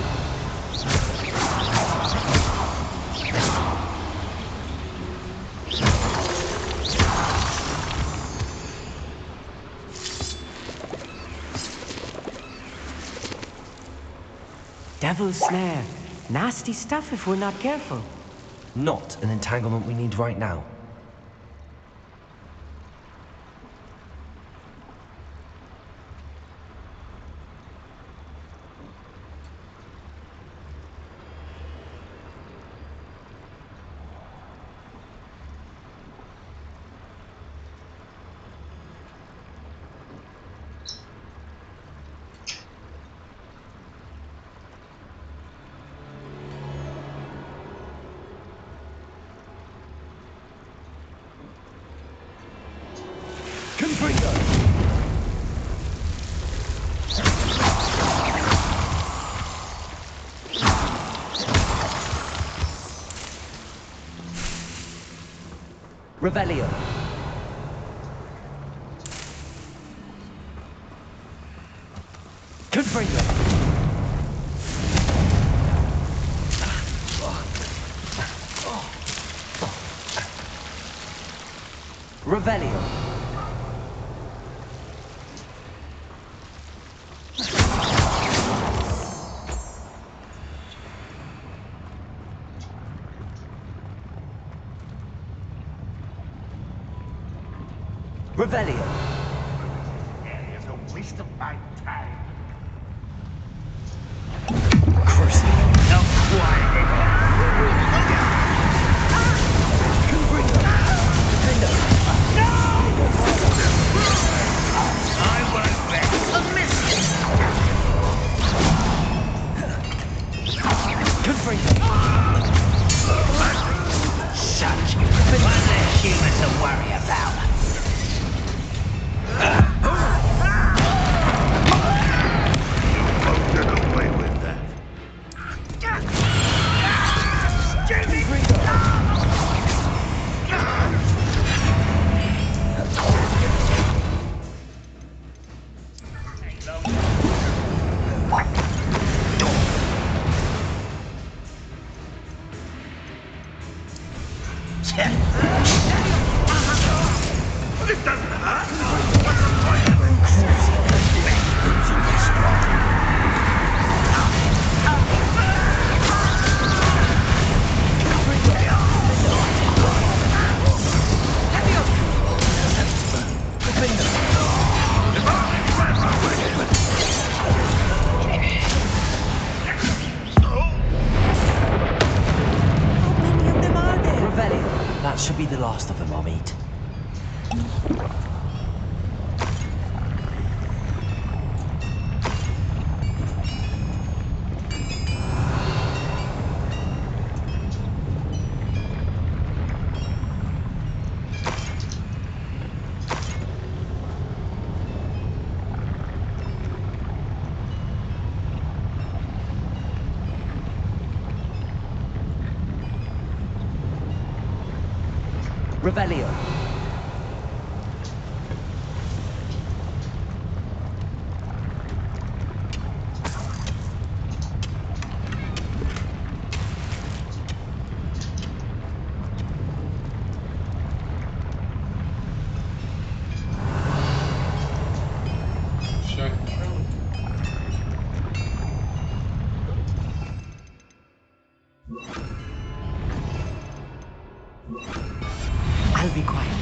Devil's snare. Nasty stuff if we're not careful. Not an entanglement we need right now. Revelio. Confringo. Revelio. Revelio. It's a waste of my time. Cruci. No quiet. Confringo. Defendo. No! I won't bet a miss. Confringo. Such one less human to worry about. Get away with that. This doesn't hurt. What's the point? Revelio. That should be the last of them I'll meet. Revelio. I'll be quiet.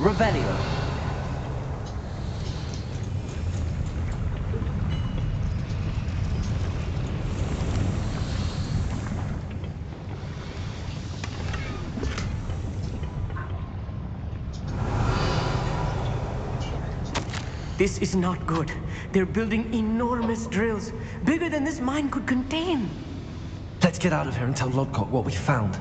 Revelio. This is not good. They're building enormous drills, bigger than this mine could contain. Let's get out of here and tell Lodcock what we found.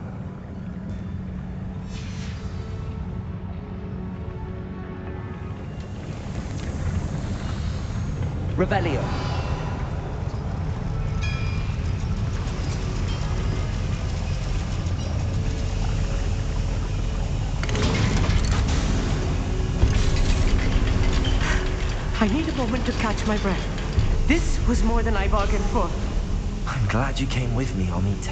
Revelio. I need a moment to catch my breath. This was more than I bargained for. I'm glad you came with me, Amit.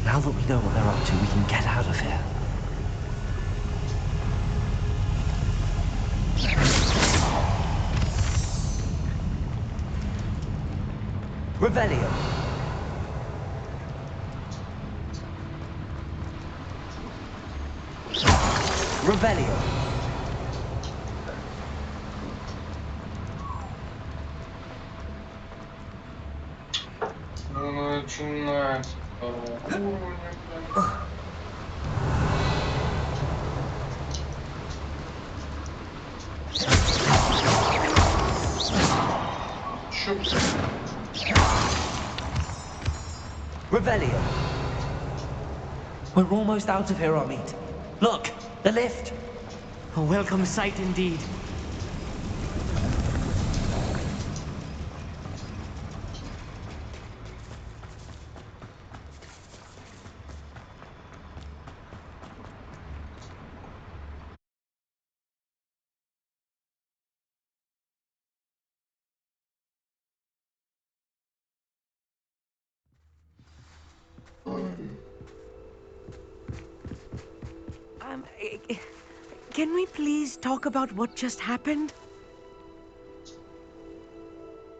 Now that we know what they're up to, we can get out of here. Revelio. Revelio. Ну, начинается второго уровня, блин. Чё? Revelio. We're almost out of here, Amit. Look, the lift. A welcome sight indeed. Can we please talk about what just happened?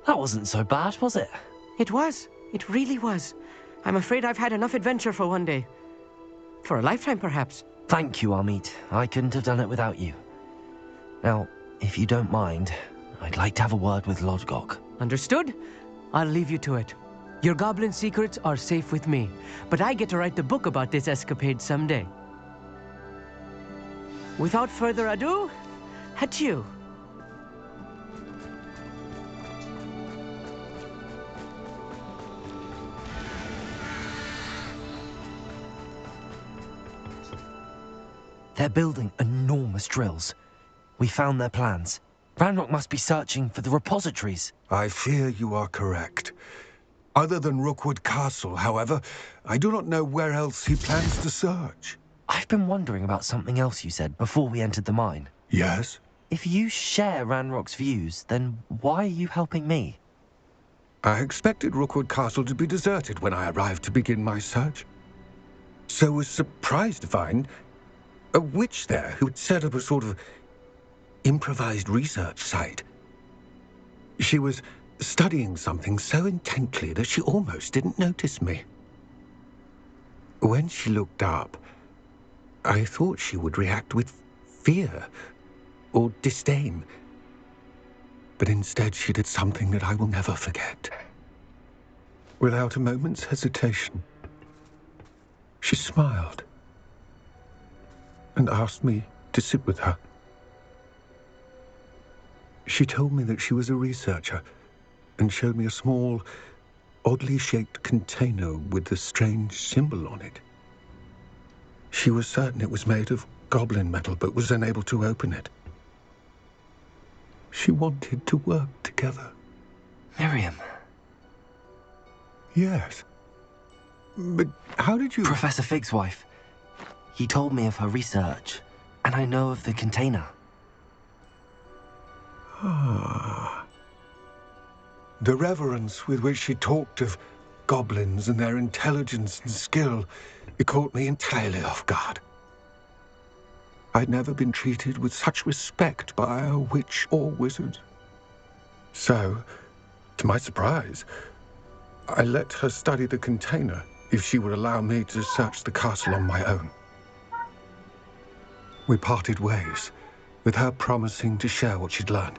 That wasn't so bad, was it? It was. It really was. I'm afraid I've had enough adventure for one day. For a lifetime, perhaps. Thank you, Amit. I couldn't have done it without you. Now, if you don't mind, I'd like to have a word with Lodgok. Understood? I'll leave you to it. Your goblin secrets are safe with me, but I get to write the book about this escapade someday. Without further ado, adieu. They're building enormous drills. We found their plans. Ranrock must be searching for the repositories. I fear you are correct. Other than Rookwood Castle, however, I do not know where else he plans to search. I've been wondering about something else you said before we entered the mine. Yes? If you share Ranrock's views, then why are you helping me? I expected Rookwood Castle to be deserted when I arrived to begin my search. So was surprised to find a witch there who had set up a sort of improvised research site. She was studying something so intently that she almost didn't notice me. When she looked up, I thought she would react with fear or disdain. But instead she did something that I will never forget. Without a moment's hesitation, she smiled and asked me to sit with her. She told me that she was a researcher and showed me a small, oddly shaped container with a strange symbol on it. She was certain it was made of goblin metal, but was unable to open it. She wanted to work together. Miriam. Yes. But how did you... Professor Fig's wife. He told me of her research, and I know of the container. Ah. The reverence with which she talked of goblins and their intelligence and skill, it caught me entirely off guard. I'd never been treated with such respect by a witch or wizard. So, to my surprise, I let her study the container if she would allow me to search the castle on my own. We parted ways, with her promising to share what she'd learned.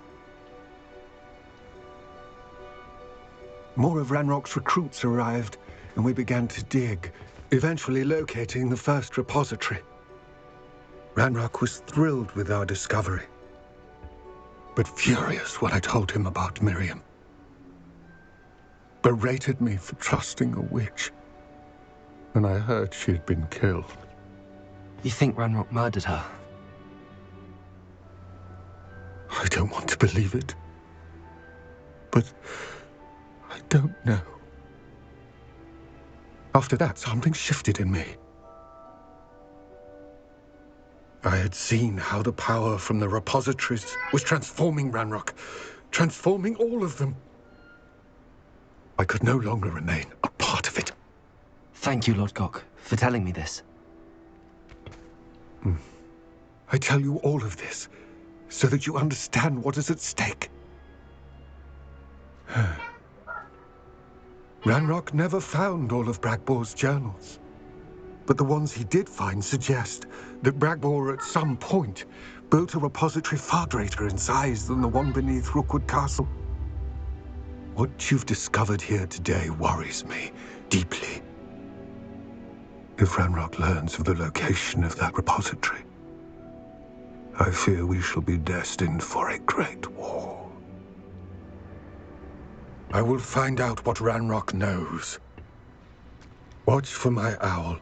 More of Ranrock's recruits arrived, and we began to dig, eventually locating the first repository. Ranrock was thrilled with our discovery, but furious when I told him about Miriam. Berated me for trusting a witch, and I heard she had been killed. You think Ranrock murdered her? I don't want to believe it, But I don't know. After that, something shifted in me. I had seen how the power from the repositories was transforming Ranrock, transforming all of them. I could no longer remain a part of it. Thank you, Lord Gok, for telling me this. I tell you all of this so that you understand what is at stake. Ranrock never found all of Bragbor's journals. But the ones he did find suggest that Bragbor at some point built a repository far greater in size than the one beneath Rookwood Castle. What you've discovered here today worries me deeply. If Ranrock learns of the location of that repository, I fear we shall be destined for a great war. I will find out what Ranrock knows. Watch for my owl.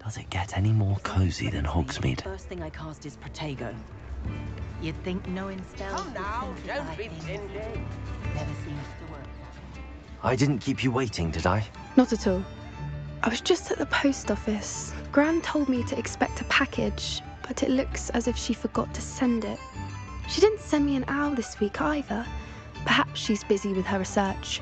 Does it get any more cozy than Hogsmeade? First thing I cast is Protego. You'd think knowing spells would simplify things. Never seems to work. I didn't keep you waiting, did I? Not at all. I was just at the post office. Gran told me to expect a package, but it looks as if she forgot to send it. She didn't send me an owl this week either. Perhaps she's busy with her research.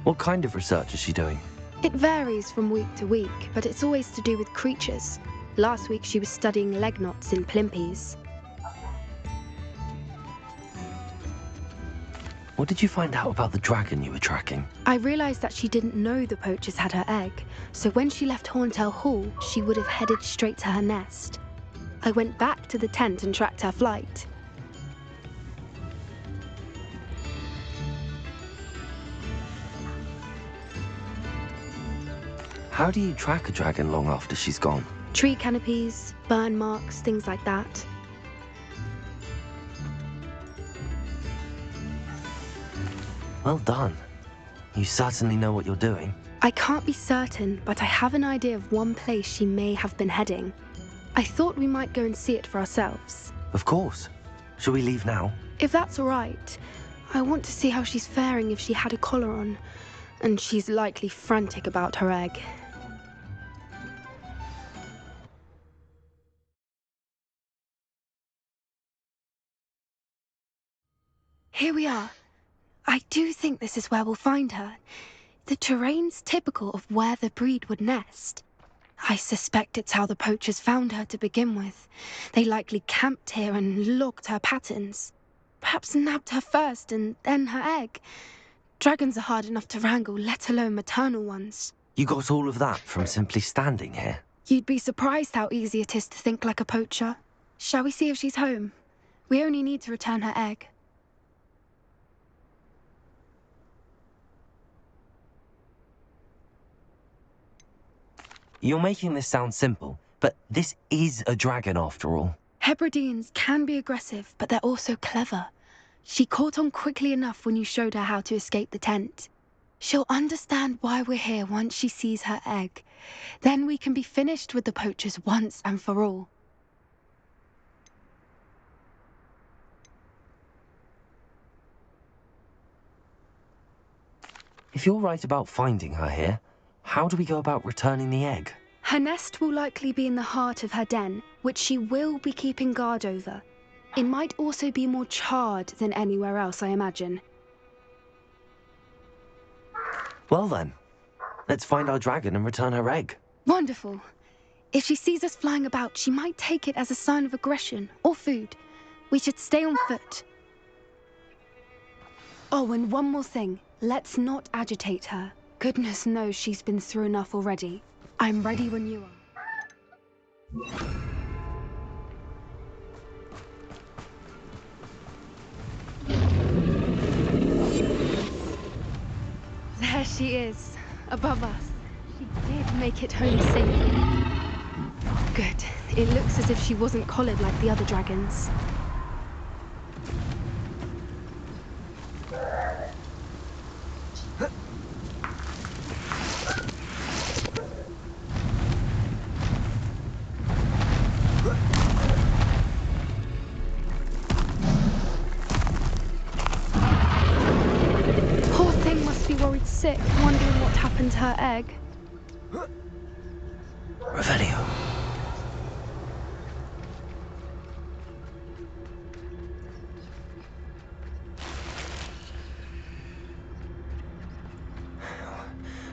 What kind of research is she doing? It varies from week to week, but it's always to do with creatures. Last week she was studying leg knots in plimpies. What did you find out about the dragon you were tracking? I realised that she didn't know the poachers had her egg, so when she left Horntail Hall, she would have headed straight to her nest. I went back to the tent and tracked her flight. How do you track a dragon long after she's gone? Tree canopies, burn marks, things like that. Well done. You certainly know what you're doing. I can't be certain, but I have an idea of one place she may have been heading. I thought we might go and see it for ourselves. Of course. Shall we leave now? If that's all right. I want to see how she's faring if she had a collar on. And she's likely frantic about her egg. Here we are. I do think this is where we'll find her. The terrain's typical of where the breed would nest. I suspect it's how the poachers found her to begin with. They likely camped here and logged her patterns. Perhaps nabbed her first and then her egg. Dragons are hard enough to wrangle, let alone maternal ones. You got all of that from simply standing here? You'd be surprised how easy it is to think like a poacher. Shall we see if she's home? We only need to return her egg. You're making this sound simple, but this is a dragon after all. Hebrideans can be aggressive, but they're also clever. She caught on quickly enough when you showed her how to escape the tent. She'll understand why we're here once she sees her egg. Then we can be finished with the poachers once and for all. If you're right about finding her here, how do we go about returning the egg? Her nest will likely be in the heart of her den, which she will be keeping guard over. It might also be more charred than anywhere else, I imagine. Well then, let's find our dragon and return her egg. Wonderful. If she sees us flying about, she might take it as a sign of aggression or food. We should stay on foot. Oh, and one more thing. Let's not agitate her. Goodness knows she's been through enough already. I'm ready when you are. There she is, above us. She did make it home safely. Good. It looks as if she wasn't collared like the other dragons. Poor thing must be worried sick, wondering what happened to her egg. Revelio.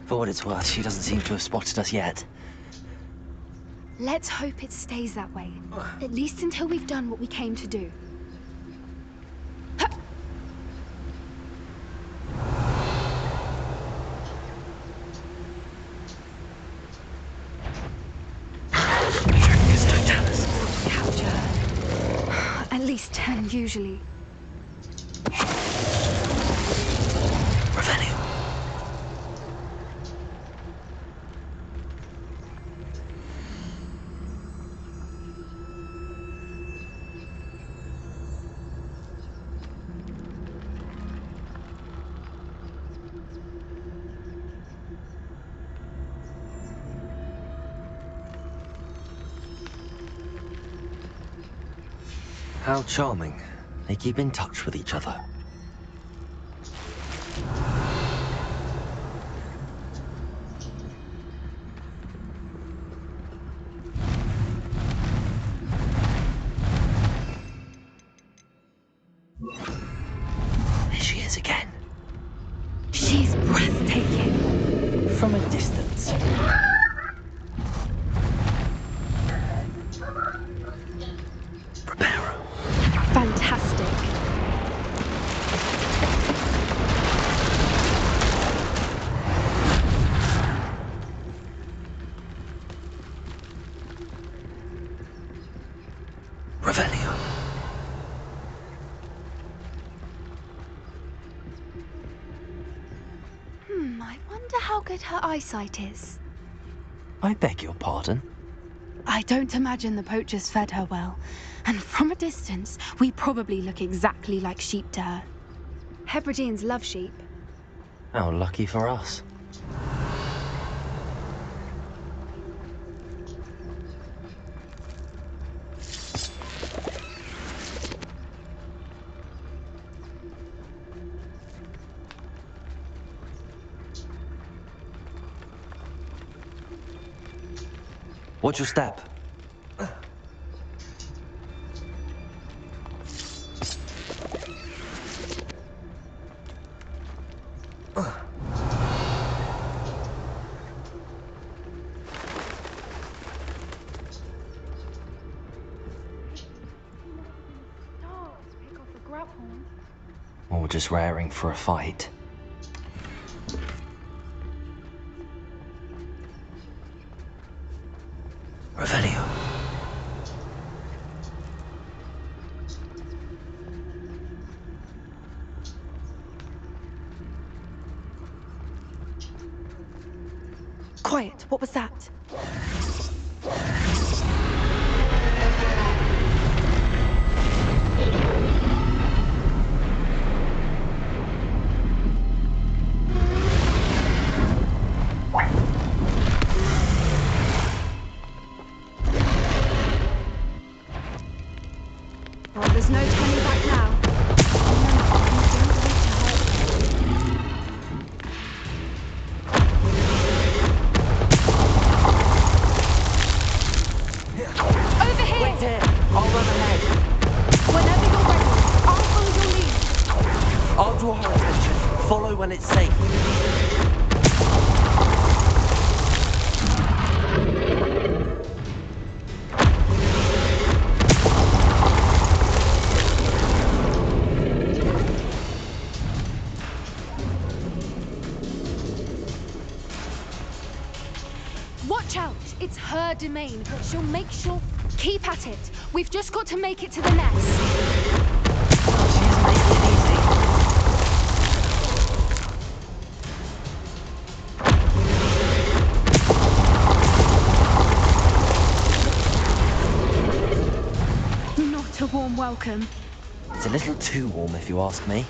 For what it's worth, she doesn't seem to have spotted us yet. Let's hope it stays that way. At least until we've done what we came to do. Capture her. At least 10, usually. Revelio. How charming. They keep in touch with each other. There she is again. She's breathtaking. From a distance. Fantastic. Revelio. I wonder how good her eyesight is. I beg your pardon? I don't imagine the poachers fed her well. And from a distance, we probably look exactly like sheep to her. Hebrideans love sheep. How lucky for us. Watch your step. Or just raring for a fight. Revelio. Quiet, what was that? Well, there's no turning back now. switch. Follow when it's safe. Watch out! It's her domain, but she'll make sure... Keep at it. We've just got to make it to the nest. She's making it easy. Not a warm welcome. It's a little too warm, if you ask me.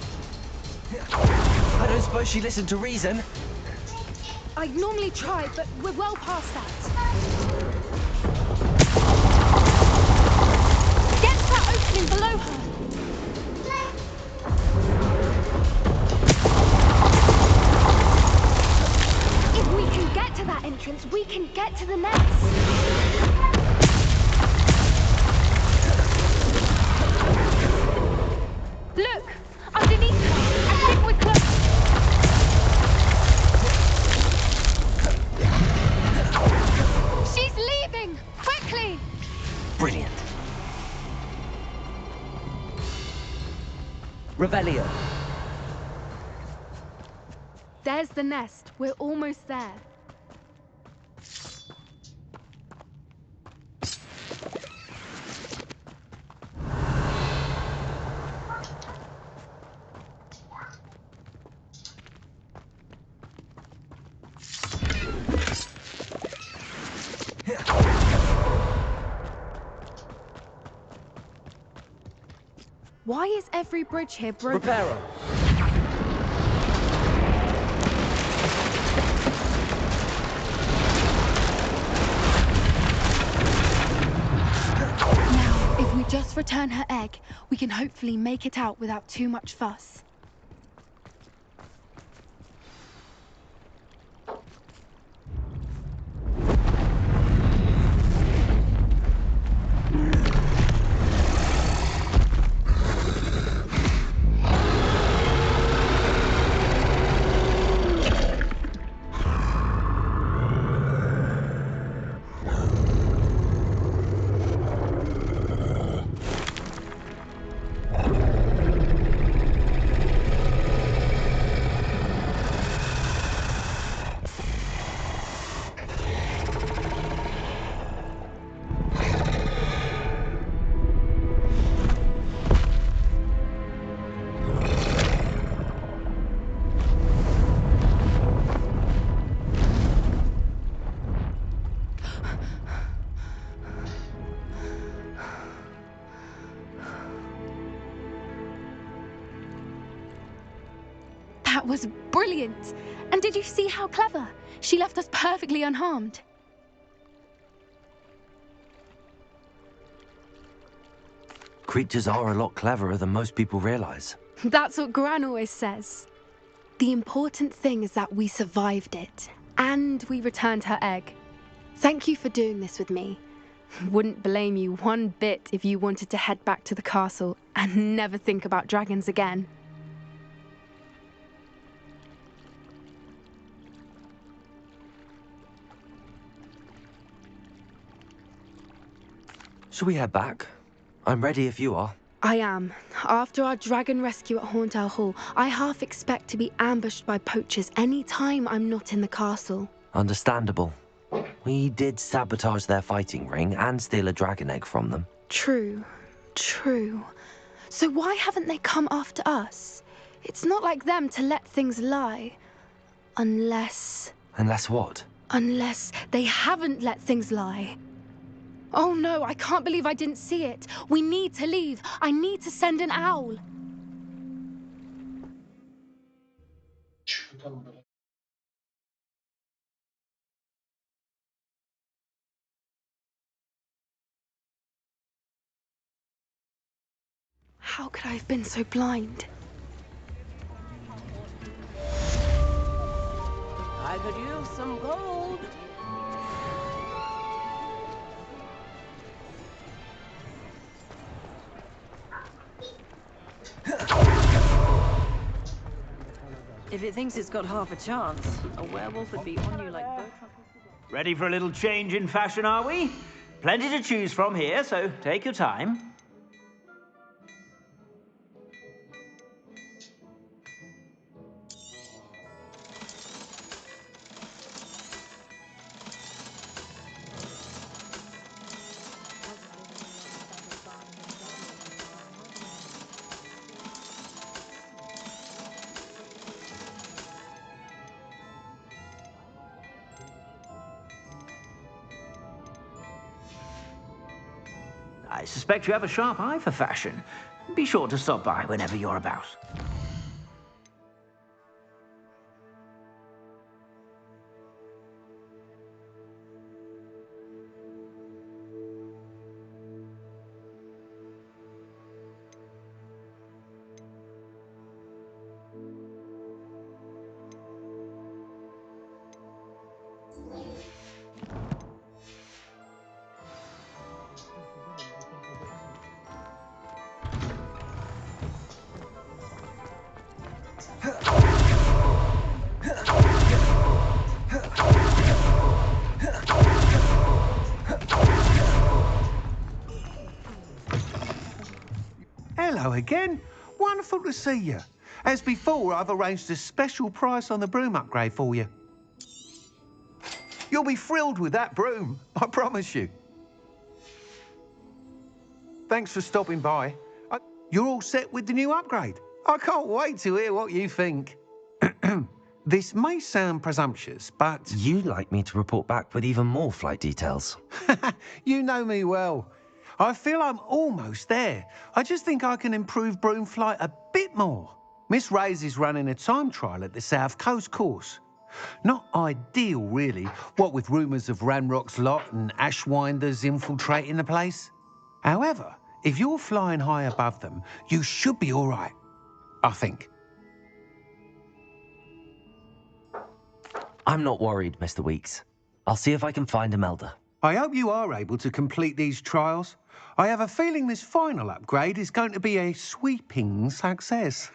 I don't suppose she listened to reason. I'd normally try, but we're well past that. Get to that opening below her. If we can get to that entrance, we can get to the nest. Look! Underneath her! I think we're close! She's leaving! Quickly! Brilliant. Revelio. There's the nest. We're almost there. Why is every bridge here broken? Reparo. Now, if we just return her egg, we can hopefully make it out without too much fuss. That was brilliant! And did you see how clever? She left us perfectly unharmed. Creatures are a lot cleverer than most people realize. That's what Gran always says. The important thing is that we survived it, and we returned her egg. Thank you for doing this with me. Wouldn't blame you one bit if you wanted to head back to the castle and never think about dragons again. Shall we head back? I'm ready if you are. I am. After our dragon rescue at Hauntow Hall, I half expect to be ambushed by poachers any time I'm not in the castle. Understandable. We did sabotage their fighting ring and steal a dragon egg from them. True. True. So why haven't they come after us? It's not like them to let things lie. Unless... Unless what? Unless they haven't let things lie. Oh no, I can't believe I didn't see it. We need to leave. I need to send an owl. How could I have been so blind? I could use some gold. If it thinks it's got half a chance, a werewolf would be on you like boat truckers. Ready for a little change in fashion, are we? Plenty to choose from here, so take your time. I suspect you have a sharp eye for fashion. Be sure to stop by whenever you're about. Hello again. Wonderful to see you. As before, I've arranged a special price on the broom upgrade for you. You'll be thrilled with that broom, I promise you. Thanks for stopping by. You're all set with the new upgrade. I can't wait to hear what you think. This may sound presumptuous, but... You'd like me to report back with even more flight details. You know me well. I feel I'm almost there. I just think I can improve broom flight a bit more. Miss Ray's is running a time trial at the South Coast course. Not ideal, really, what with rumours of Ranrock's lot and Ashwinders infiltrating the place. However, if you're flying high above them, you should be all right, I think. I'm not worried, Mr. Weeks. I'll see if I can find Imelda. I hope you are able to complete these trials. I have a feeling this final upgrade is going to be a sweeping success.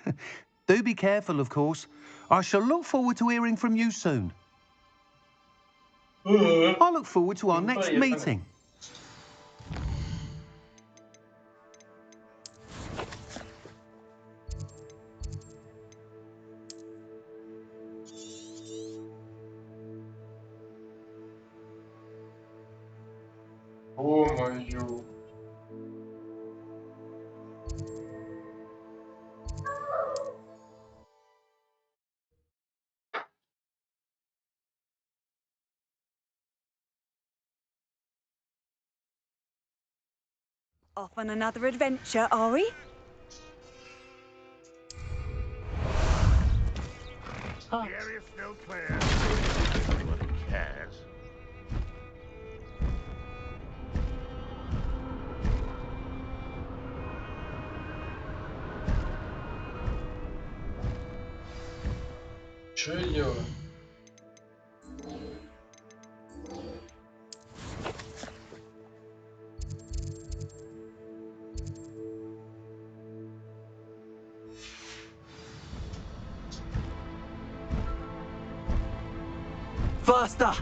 Do be careful, of course. I shall look forward to hearing from you soon. I look forward to our next meeting. Ё-моё. Off on another adventure, are we? The area's still clear. Nobody cares. Что я делаю? Faster!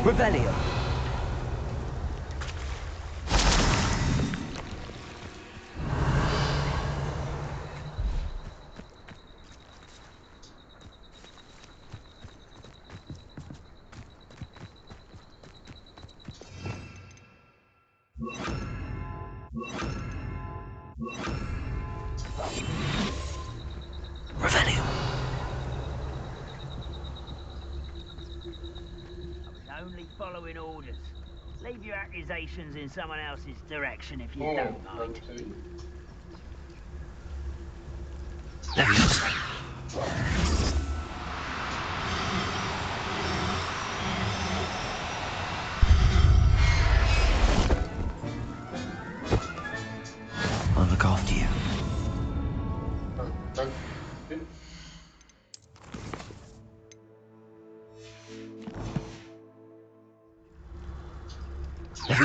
Revelio. Revelio. Only following orders. Leave your accusations in someone else's direction if you don't mind. I'll look after you. See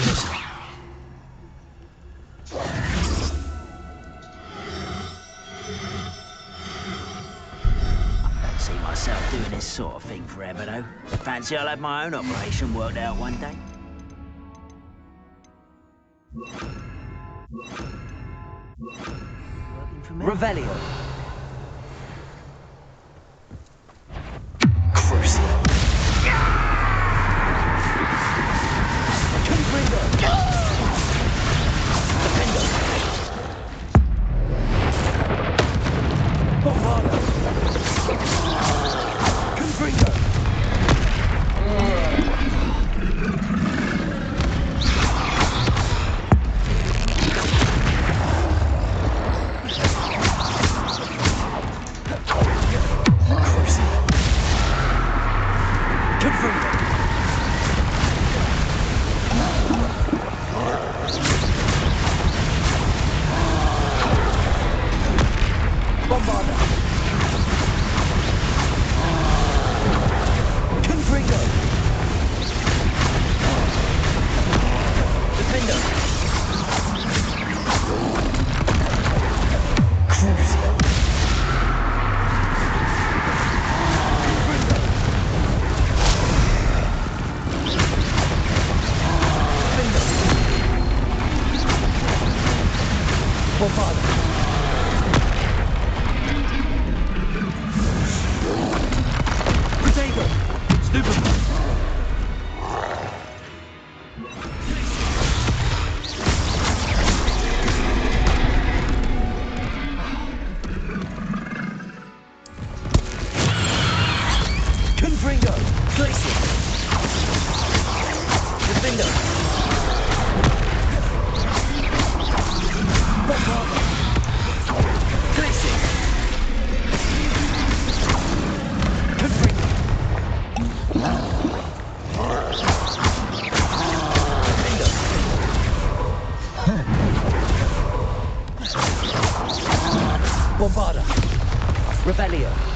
myself doing this sort of thing forever, though. Fancy I'll have my own operation worked out one day. Working for me? Revelio. Bombarda. Revelio.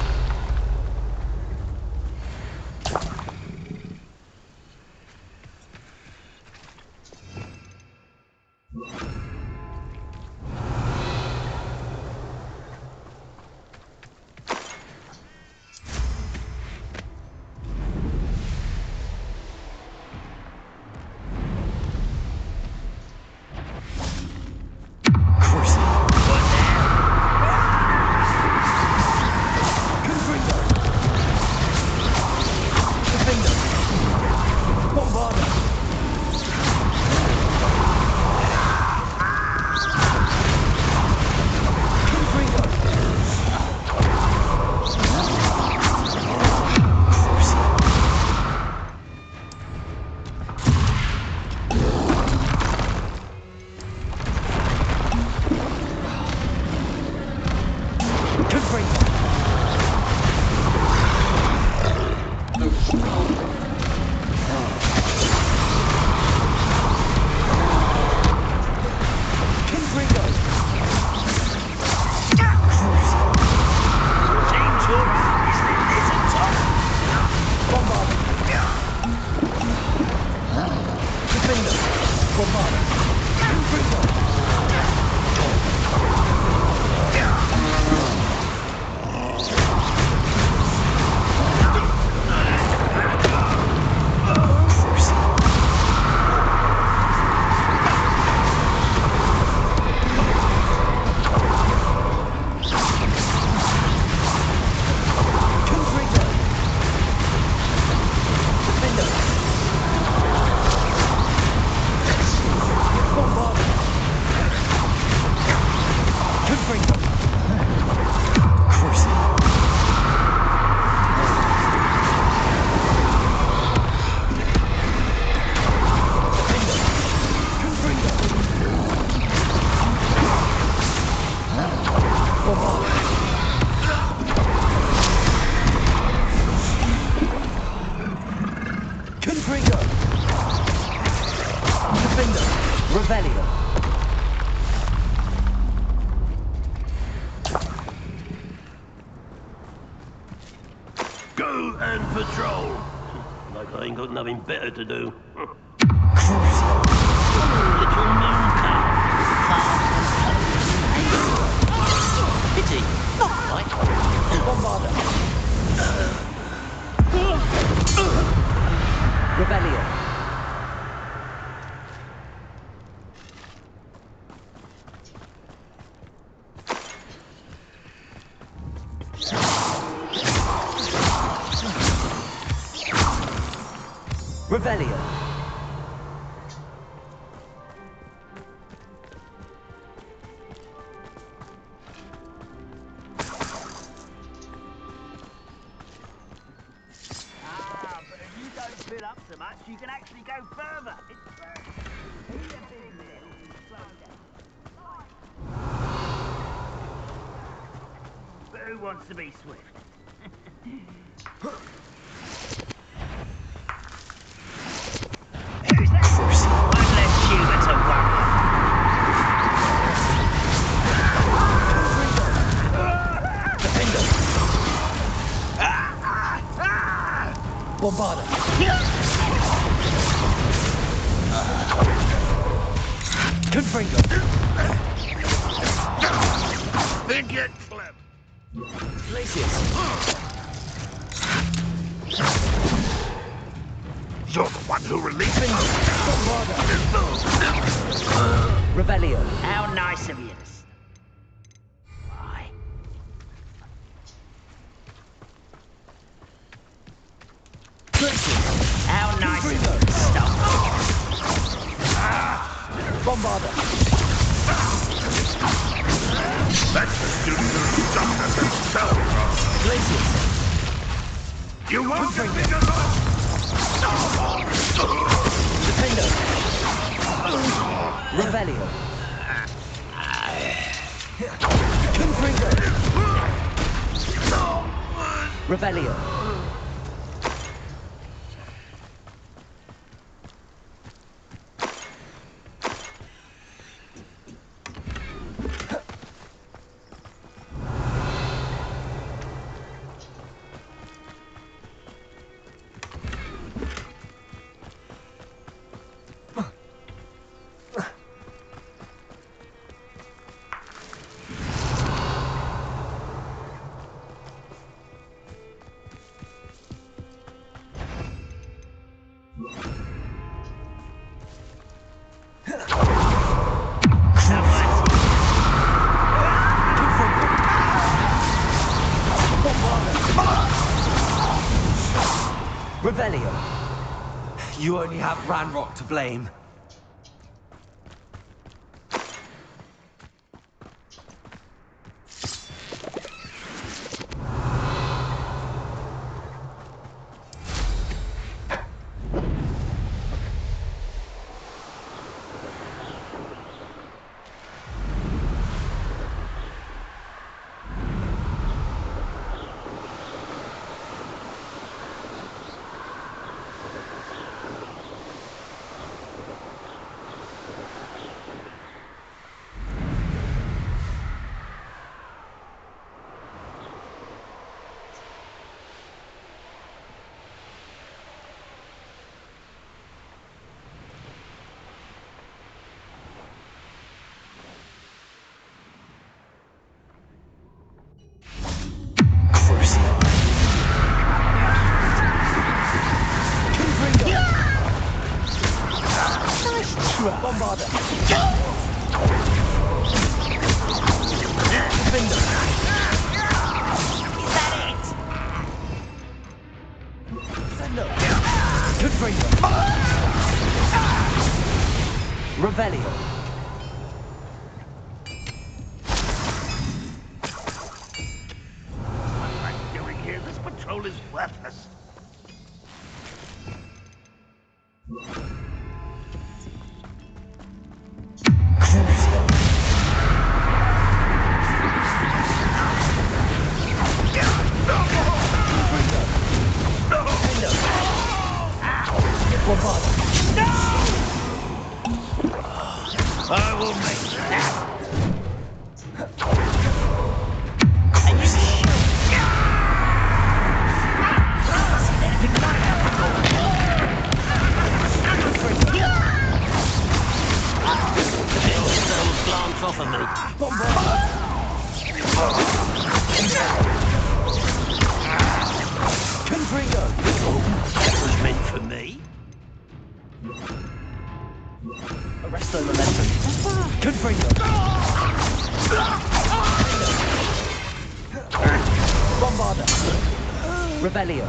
Confringo! Defender! Revelio! Go and patrol. Like I ain't got nothing better to do. Little moon calf. Pity. Not quite. Bombarder. Revelio. Revelio. But if you don't fill up so much, you can actually go further. It's be a big little slow down. But who wants to be swift? Who's that? One less human to worry. Bombarder. Confringo. Think it clever. Glacius. You're the one who released me. Revelio. How nice of you to How nice of you to stop. Bombarder. That's the student who stopped us himself. Glacius. You won't get me alone. Defender. Revelio. Confringo. Revelio. Revelio. You only have Ranrock to blame. Bombarder. Defender. Is that it? Defender. Confringo. Revelio. What am I doing here? This patrol is worthless. I will make that. Glance off of me. Confringo. That was meant for me. Arresto momentum. Confringo. Bombarda. Rebellio.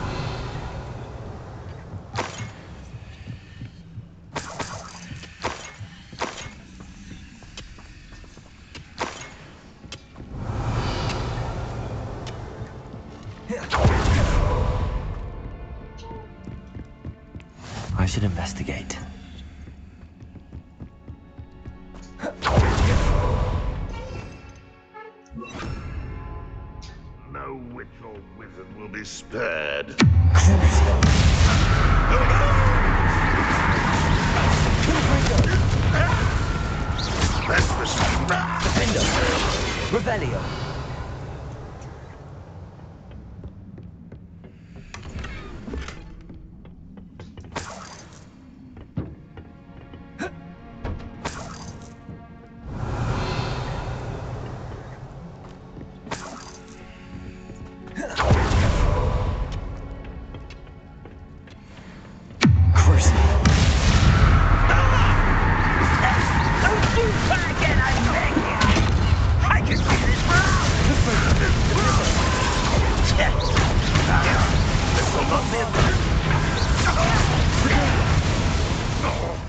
I should investigate. No witch or wizard will be spared. Defender. Rebellio.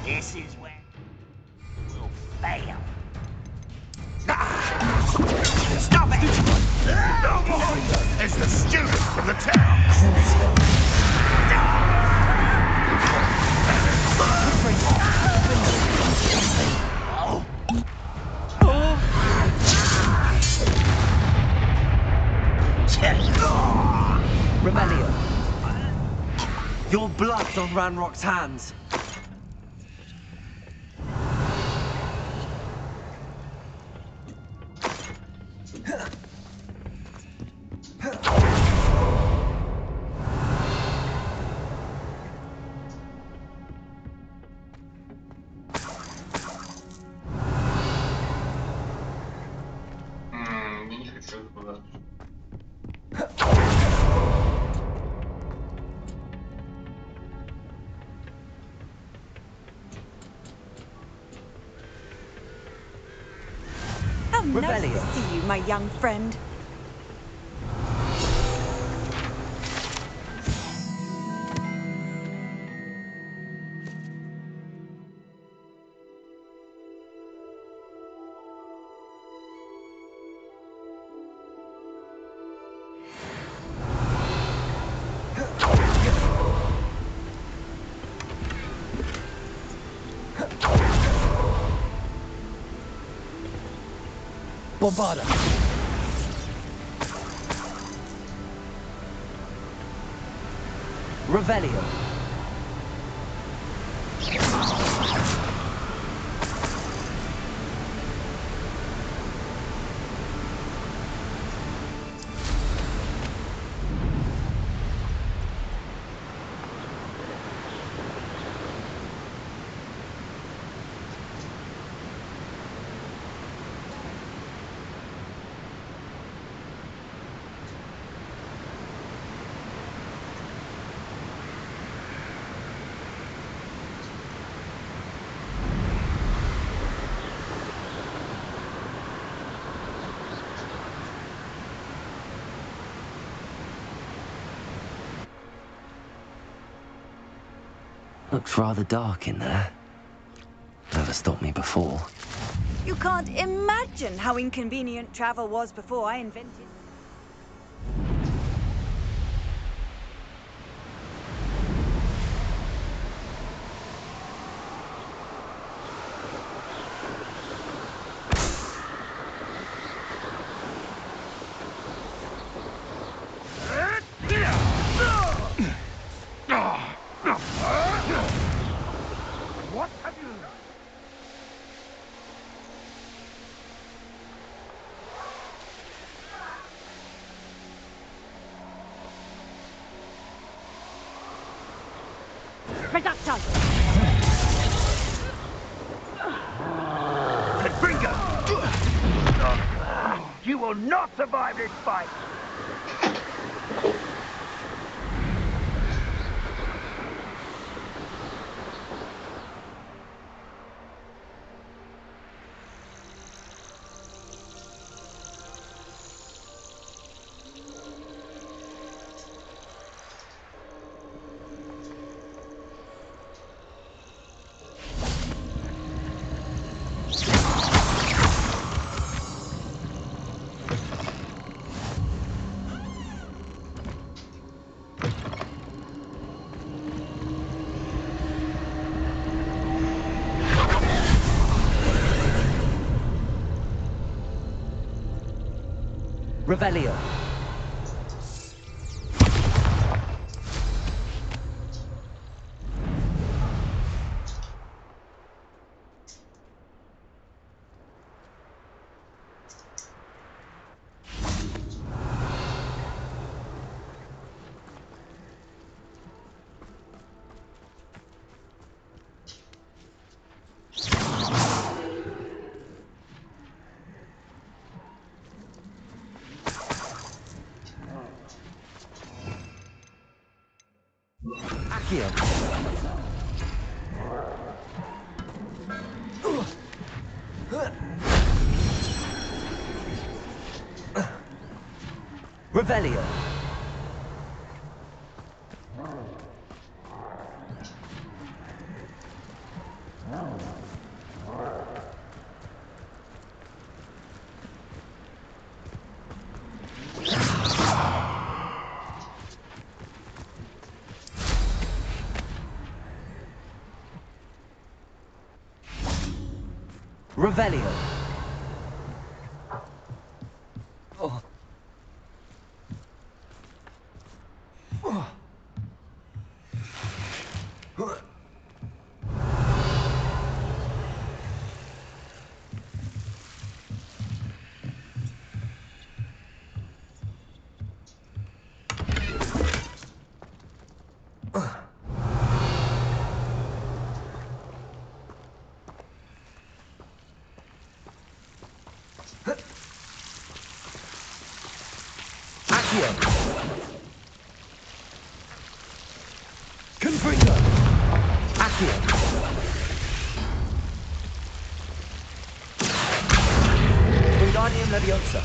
This is where we'll fail. Stop it! No more! It's the student from the town! Rebellio. Your blood's on Ranrock's hands. Я не хочу туда. How nice to see you, my young friend. Bombarda. Rebellio. Looks rather dark in there. Never stopped me before. You can't imagine how inconvenient travel was before I invented... What have you... Reducto! Confringo! You will not survive this fight! Revelio. Accio. Revelio. Revelio. Oh. Oh. Accio. Confringo. Accio. Wingardium Leviosa.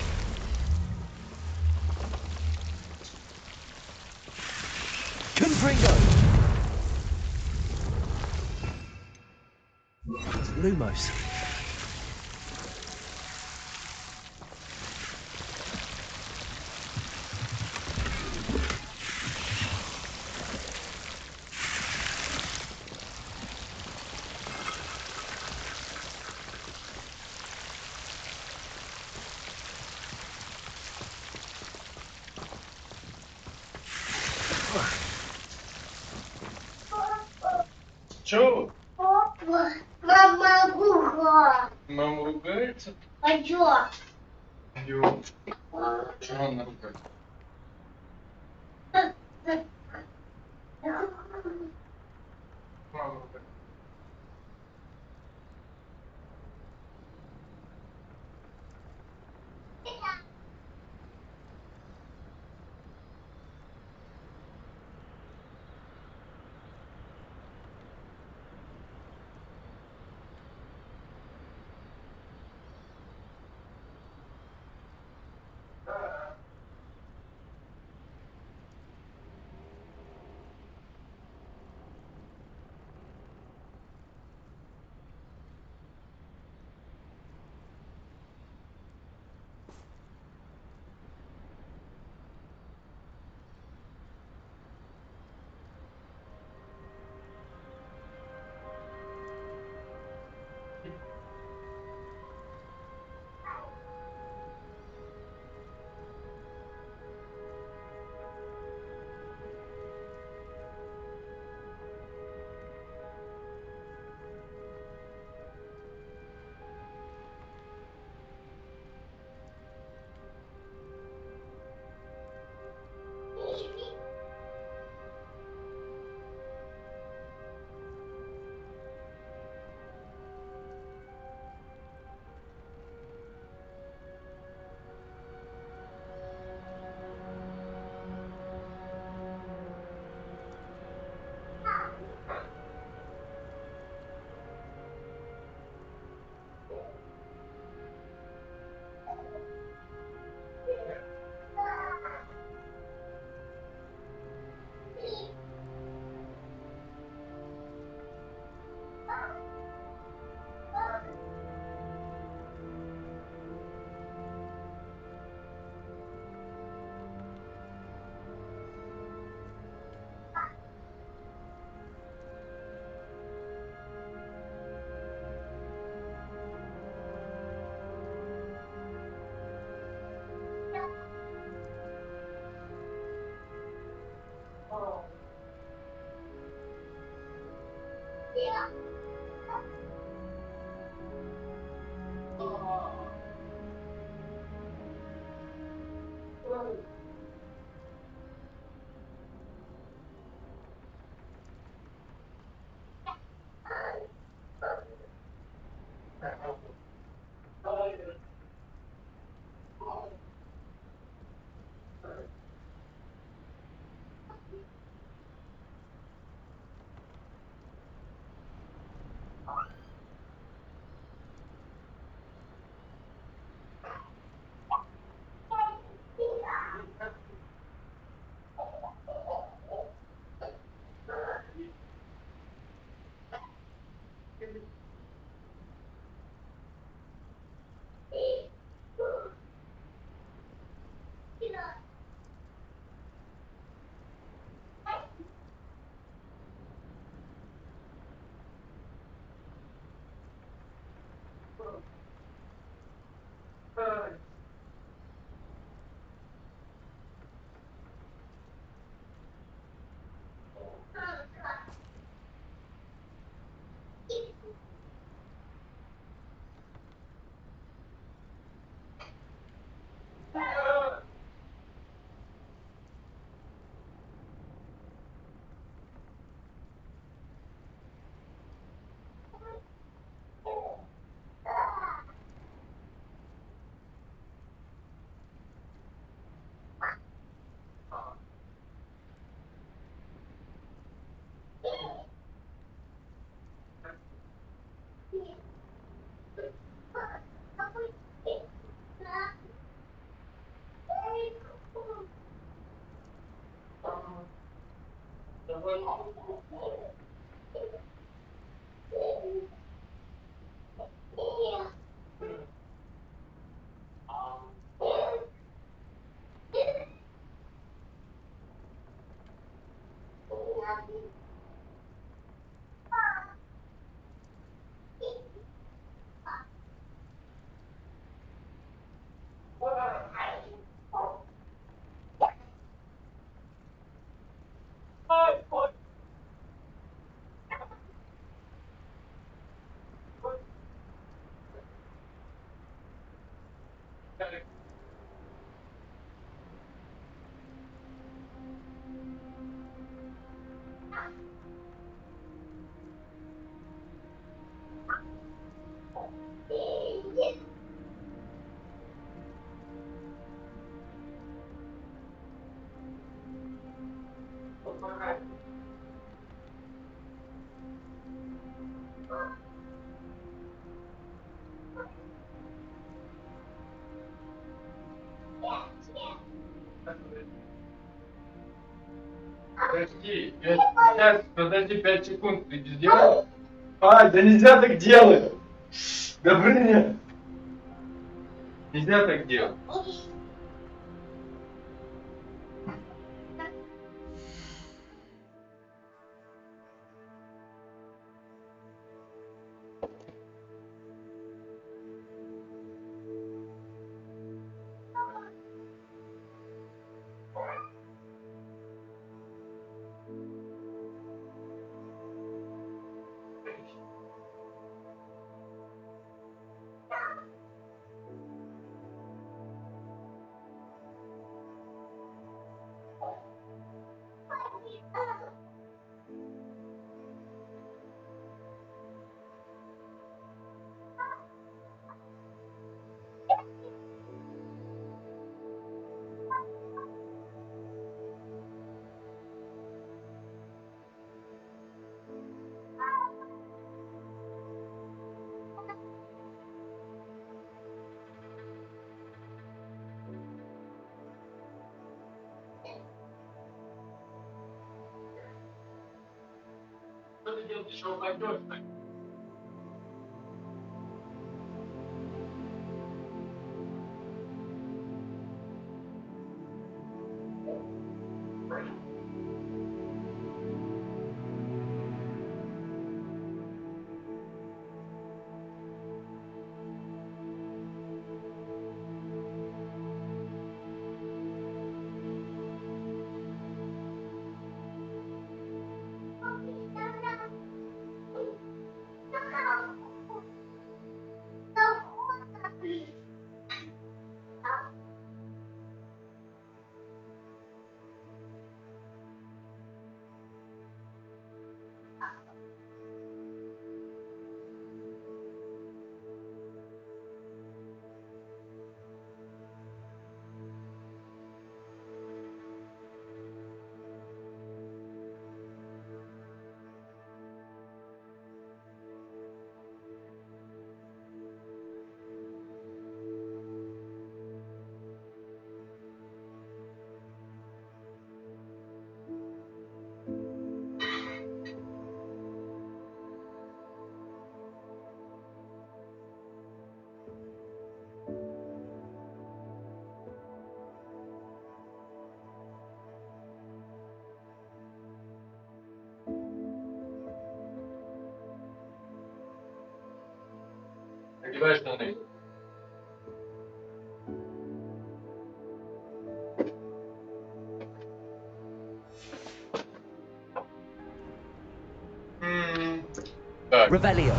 Confringo. Lumos. Чё? Папа, мама ругает. Мама ругается? А чё? Ё. Чего она ругает? Мама ругает. Подожди, сейчас, подожди 5 секунд, ты сделал? А, да нельзя так делать! Добрыня! Нельзя так делать. Что ты делаешь, еще упадешь-то? Одевай штаны. Так. Revelio.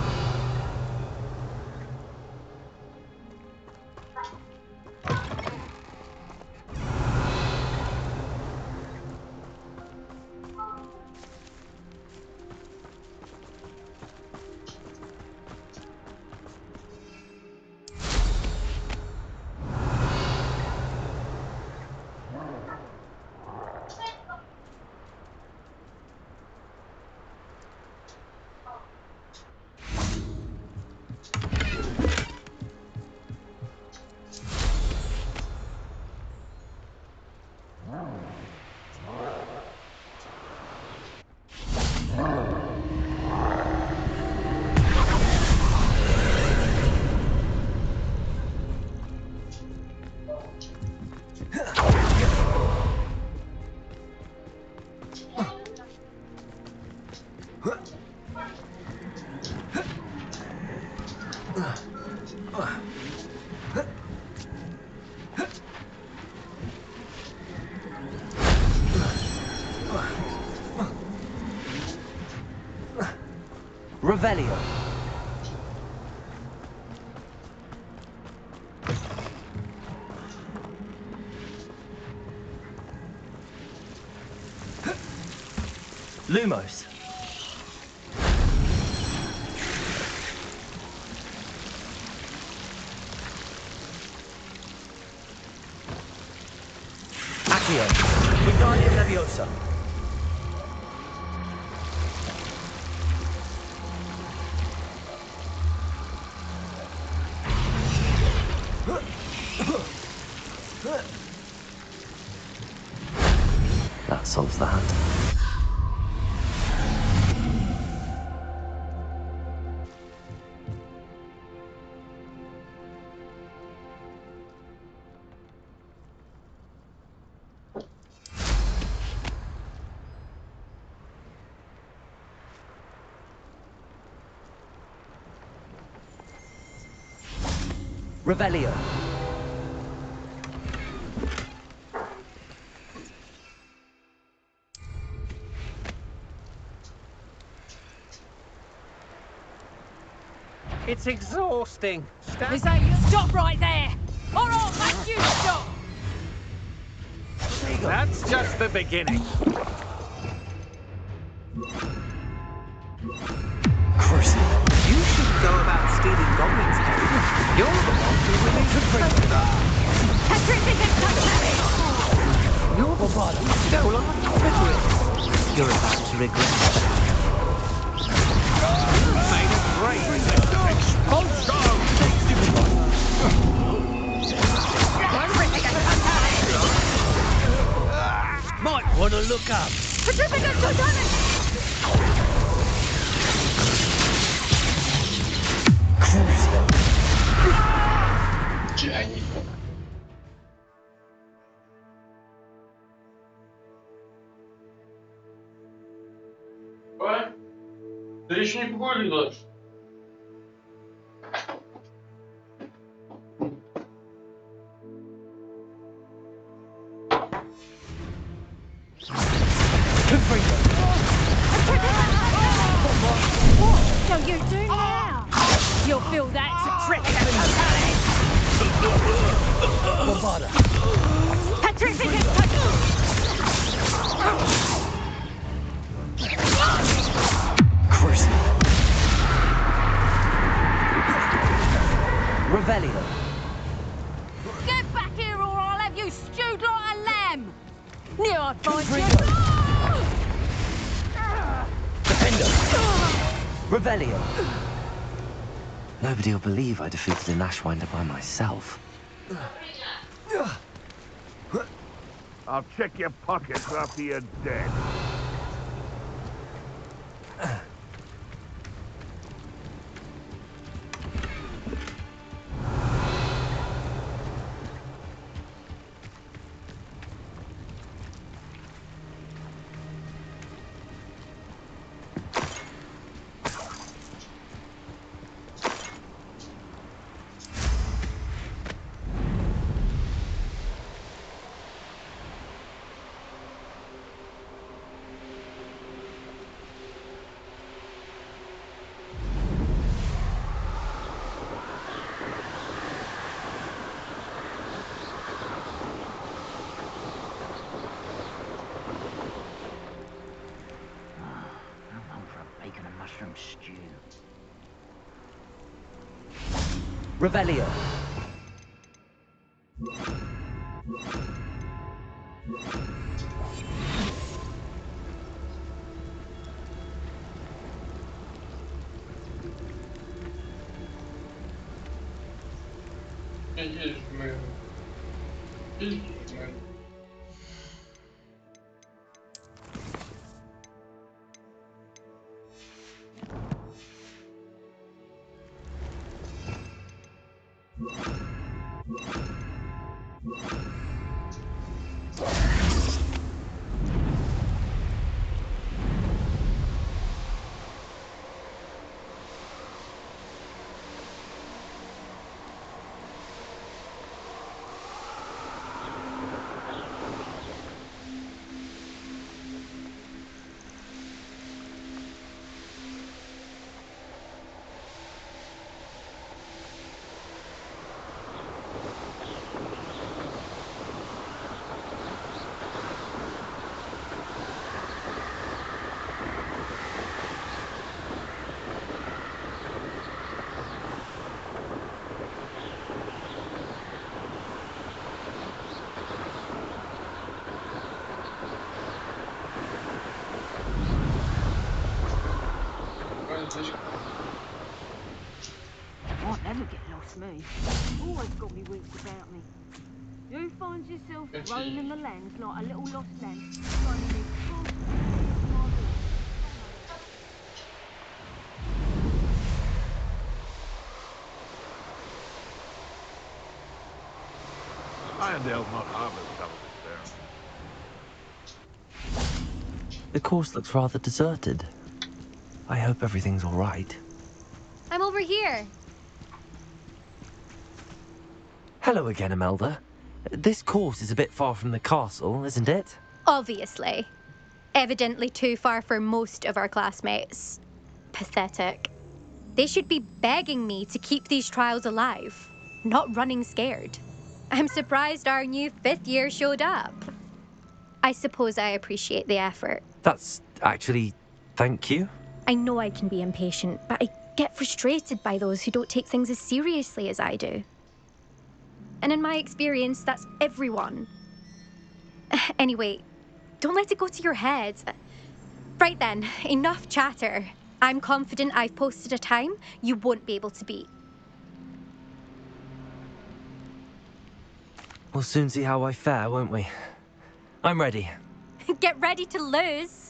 Revelio. Lumos. Accio. Wingardium Leviosa. That solves that. Revelio. It's exhausting. Is that you? Stop right there! Or I'll make you stop! That's just the beginning. Curse. You shouldn't go about stealing goblins' heads. You're the one who will need to bring it up. You're the one who stole our secrets. You're about to regret it. You made a great mistake. Expulse them! Might want to look up. Джани. Ой, ты еще не погуляешь. What shall you do now? You'll feel that's a trick of Bombarda. Petrificus Curse. Revelio. Get back here or I'll have you stewed like a lamb! Knew I'd find you! Defender. Revelio. Nobody will believe I defeated an Ashwinder by myself. I'll check your pockets after you're dead. stew. Revelio. Есть мы. Есть мы. I'll never get lost, me. Always got me wits about me. You find yourself roaming the lands like a little lost lamb, trying to live Irondale's not half as tough as there. The course looks rather deserted. I hope everything's all right. I'm over here. Hello again, Imelda. This course is a bit far from the castle, isn't it? Obviously. Evidently too far for most of our classmates. Pathetic. They should be begging me to keep these trials alive, not running scared. I'm surprised our new 5th year showed up. I suppose I appreciate the effort. That's actually... thank you. I know I can be impatient, but I get frustrated by those who don't take things as seriously as I do. And in my experience, that's everyone. Anyway, don't let it go to your head. Right then, enough chatter. I'm confident I've posted a time you won't be able to beat. We'll soon see how I fare, won't we? I'm ready. Get ready to lose.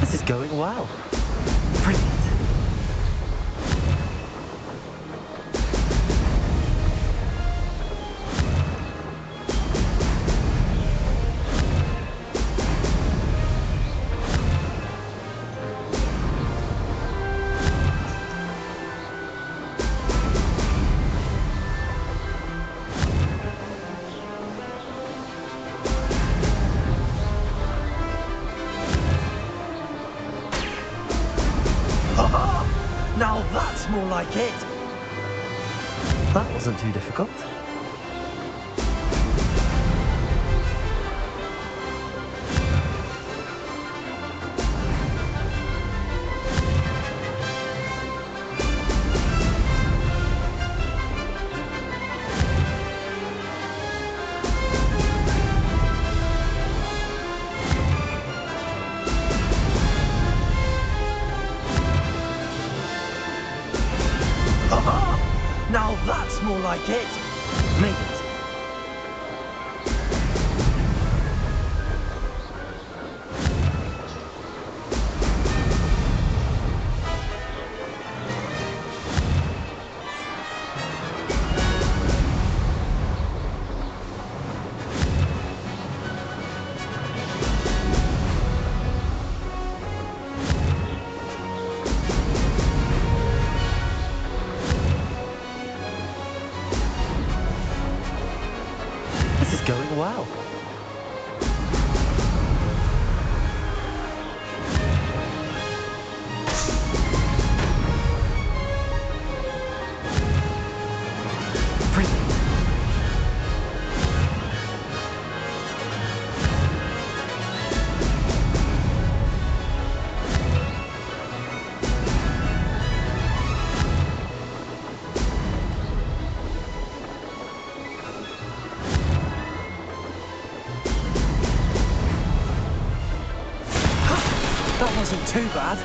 This is going well. Brilliant. Now that's more like it. That wasn't too difficult. Now that's more like it. Made it. This is going well. too bad.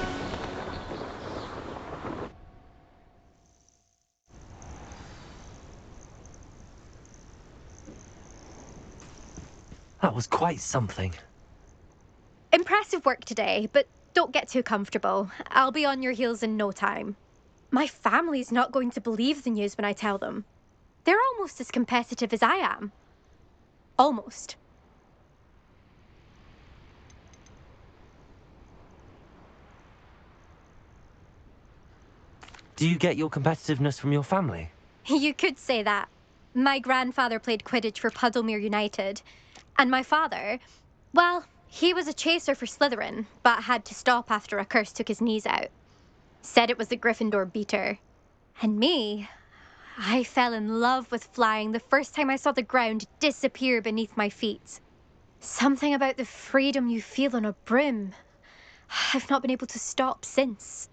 That was quite something. Impressive work today, but don't get too comfortable. I'll be on your heels in no time. My family's not going to believe the news when I tell them. They're almost as competitive as I am. Almost. Do you get your competitiveness from your family? You could say that. My grandfather played Quidditch for Puddlemere United. And my father, well, he was a chaser for Slytherin, but had to stop after a curse took his knees out. Said it was the Gryffindor beater. And me, I fell in love with flying the first time I saw the ground disappear beneath my feet. Something about the freedom you feel on a broom. I've not been able to stop since.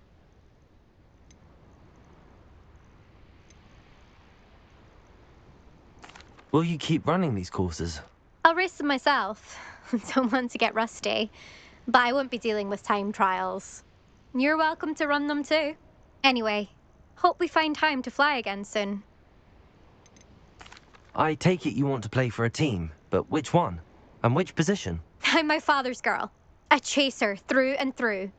Will you keep running these courses? I'll race them myself. Don't want to get rusty. But I won't be dealing with time trials. You're welcome to run them too. Anyway, hope we find time to fly again soon. I take it you want to play for a team, but which one? And which position? I'm my father's girl. A chaser through and through.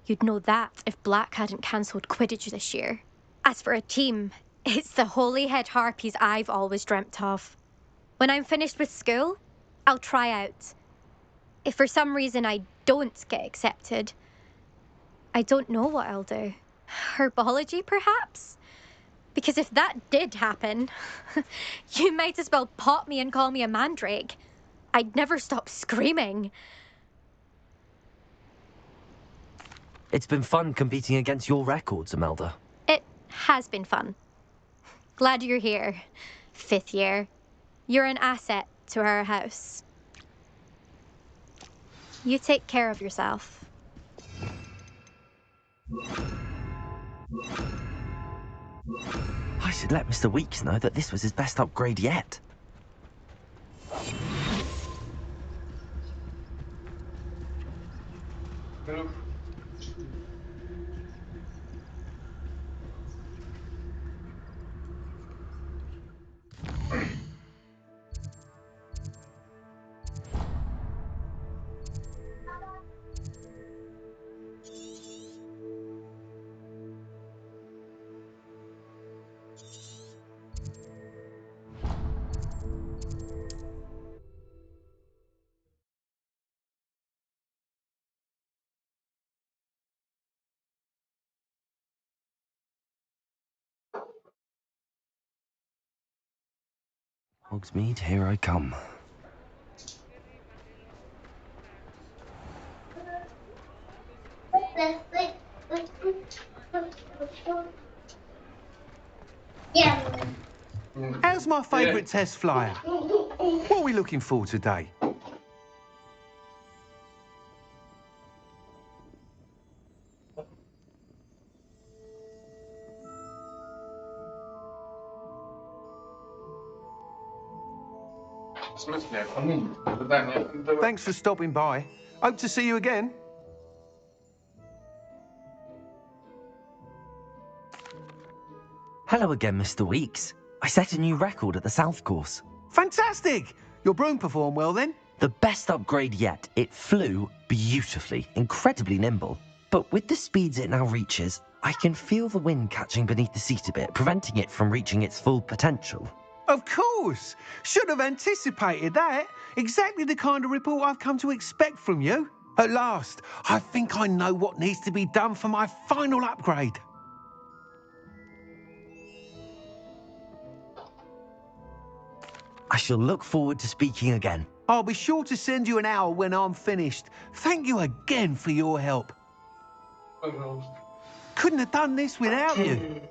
You'd know that if Black hadn't cancelled Quidditch this year. As for a team, it's the Holyhead Harpies I've always dreamt of. When I'm finished with school, I'll try out. If for some reason I don't get accepted, I don't know what I'll do. Herbology, perhaps? Because if that did happen, you might as well pop me and call me a mandrake. I'd never stop screaming. It's been fun competing against your records, Imelda. It has been fun. Glad you're here. 5th year. You're an asset to our house. You take care of yourself. I should let Mr. Weeks know that this was his best upgrade yet. Hogsmeade, here I come. How's my favourite test flyer? What are we looking for today? В смысле, задание. Thanks for stopping by. Hope to see you again. Hello again, Mr. Weeks. I set a new record at the South Course. Fantastic! Your broom performed well then? The best upgrade yet. It flew beautifully, incredibly nimble. But with the speeds it now reaches, I can feel the wind catching beneath the seat a bit, preventing it from reaching its full potential. Of course! Should have anticipated that. Exactly the kind of report I've come to expect from you. At last, I think I know what needs to be done for my final upgrade. I shall look forward to speaking again. I'll be sure to send you an owl when I'm finished. Thank you again for your help. Couldn't have done this without you.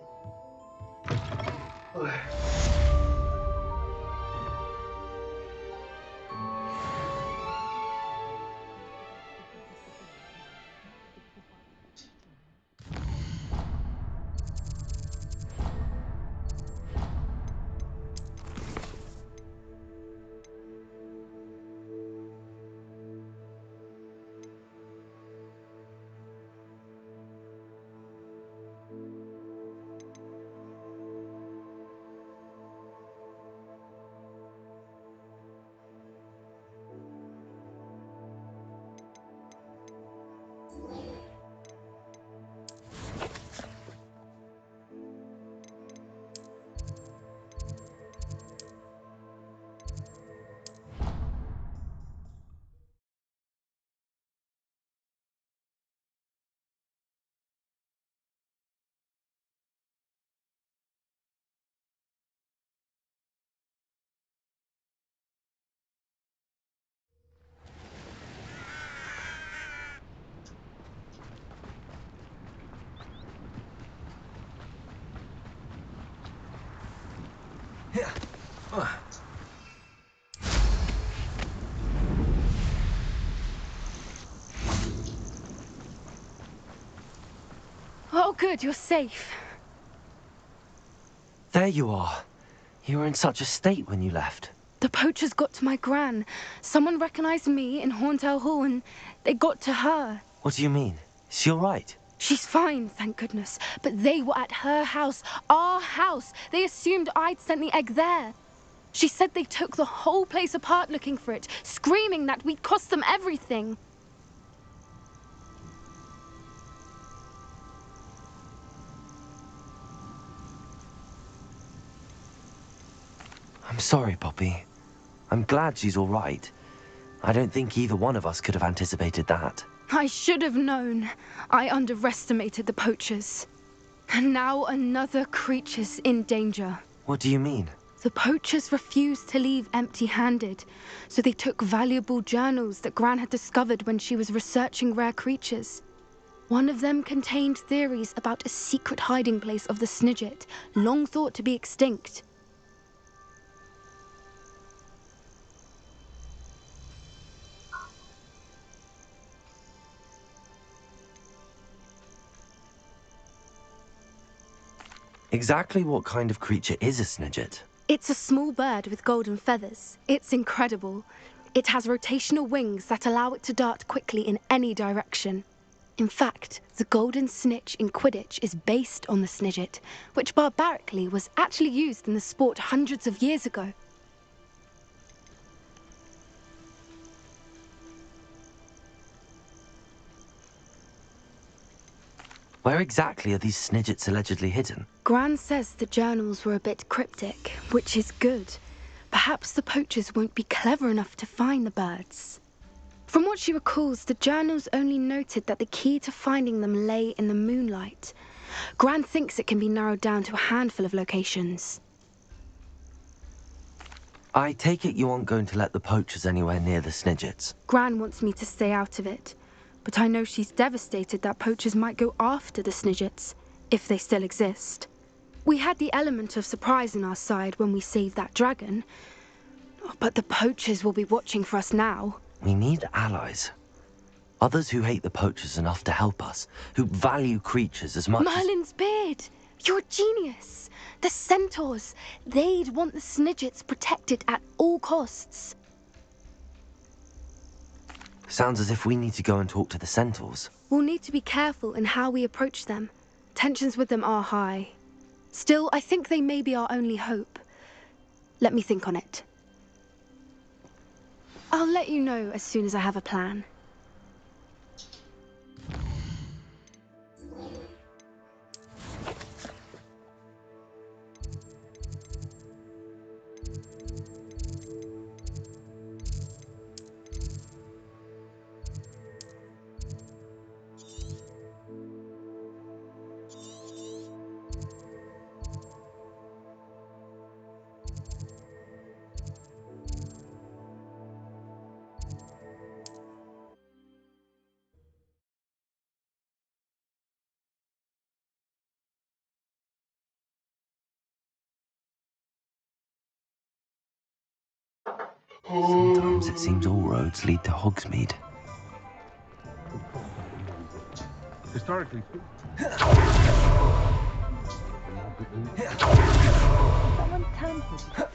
Oh, good, you're safe. There you are. You were in such a state when you left. The poachers got to my gran. Someone recognized me in Horntail Hall and they got to her. What do you mean? Is she all right? She's fine, thank goodness. But they were at her house, our house. They assumed I'd sent the egg there. She said they took the whole place apart looking for it, screaming that we'd cost them everything. I'm sorry, Poppy. I'm glad she's all right. I don't think either one of us could have anticipated that. I should have known. I underestimated the poachers. And now another creature's in danger. What do you mean? The poachers refused to leave empty-handed, so they took valuable journals that Gran had discovered when she was researching rare creatures. One of them contained theories about a secret hiding place of the Snidget, long thought to be extinct. Exactly what kind of creature is a Snidget? It's a small bird with golden feathers. It's incredible. It has rotational wings that allow it to dart quickly in any direction. In fact, the golden snitch in Quidditch is based on the Snidget, which barbarically was actually used in the sport hundreds of years ago. Where exactly are these Snidgets allegedly hidden? Gran says the journals were a bit cryptic, which is good. Perhaps the poachers won't be clever enough to find the birds. From what she recalls, the journals only noted that the key to finding them lay in the moonlight. Gran thinks it can be narrowed down to a handful of locations. I take it you aren't going to let the poachers anywhere near the Snidgets. Gran wants me to stay out of it, but I know she's devastated that poachers might go after the Snidgets, if they still exist. We had the element of surprise on our side when we saved that dragon, but the poachers will be watching for us now. We need allies. Others who hate the poachers enough to help us, who value creatures as much Merlin's beard! You're a genius! The centaurs! They'd want the Snidgets protected at all costs. Sounds as if we need to go and talk to the centaurs. We'll need to be careful in how we approach them. Tensions with them are high. Still, I think they may be our only hope. Let me think on it. I'll let you know as soon as I have a plan. Sometimes it seems all roads lead to Hogsmeade. Historically. Someone tampered.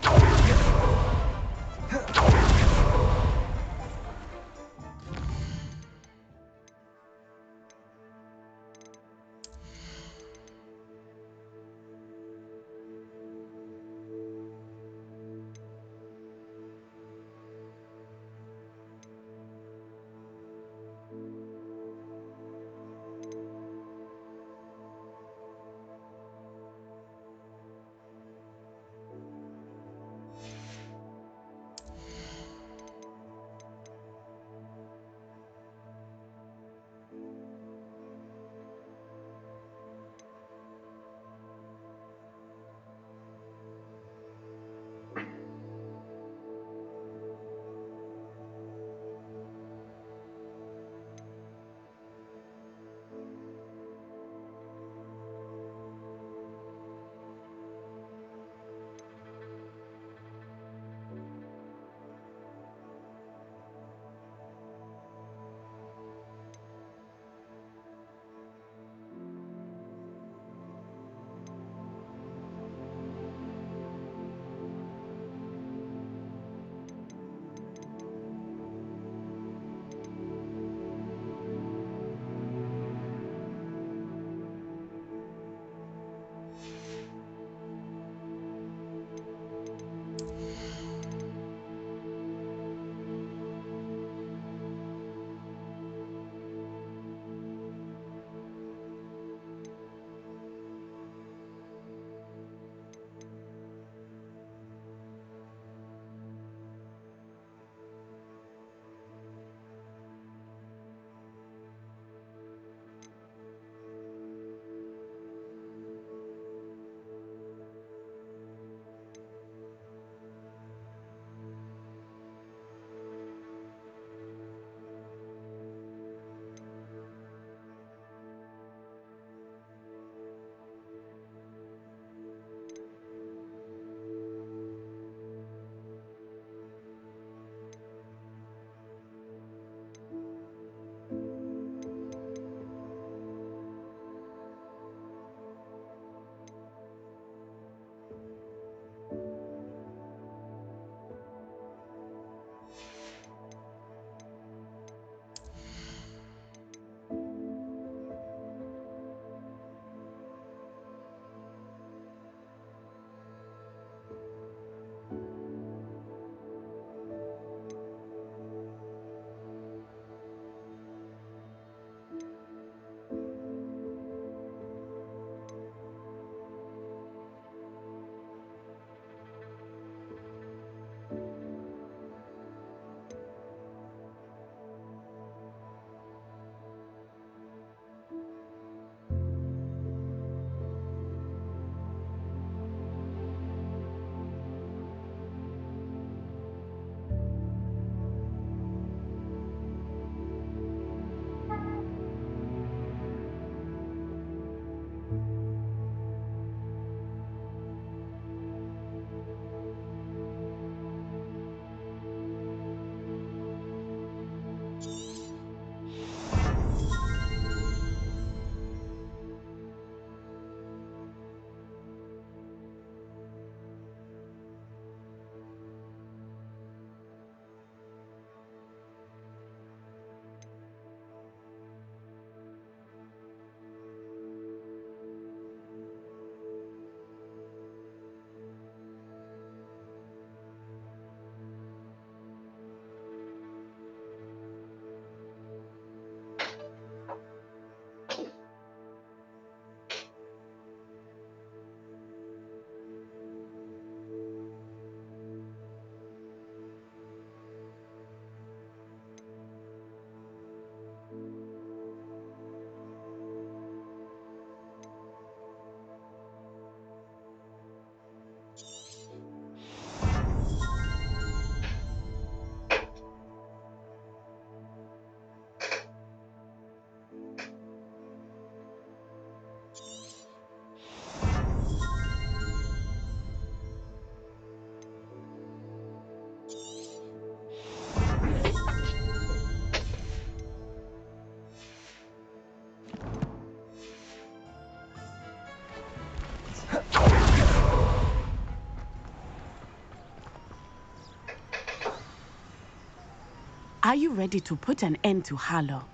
Are you ready to put an end to Harlow?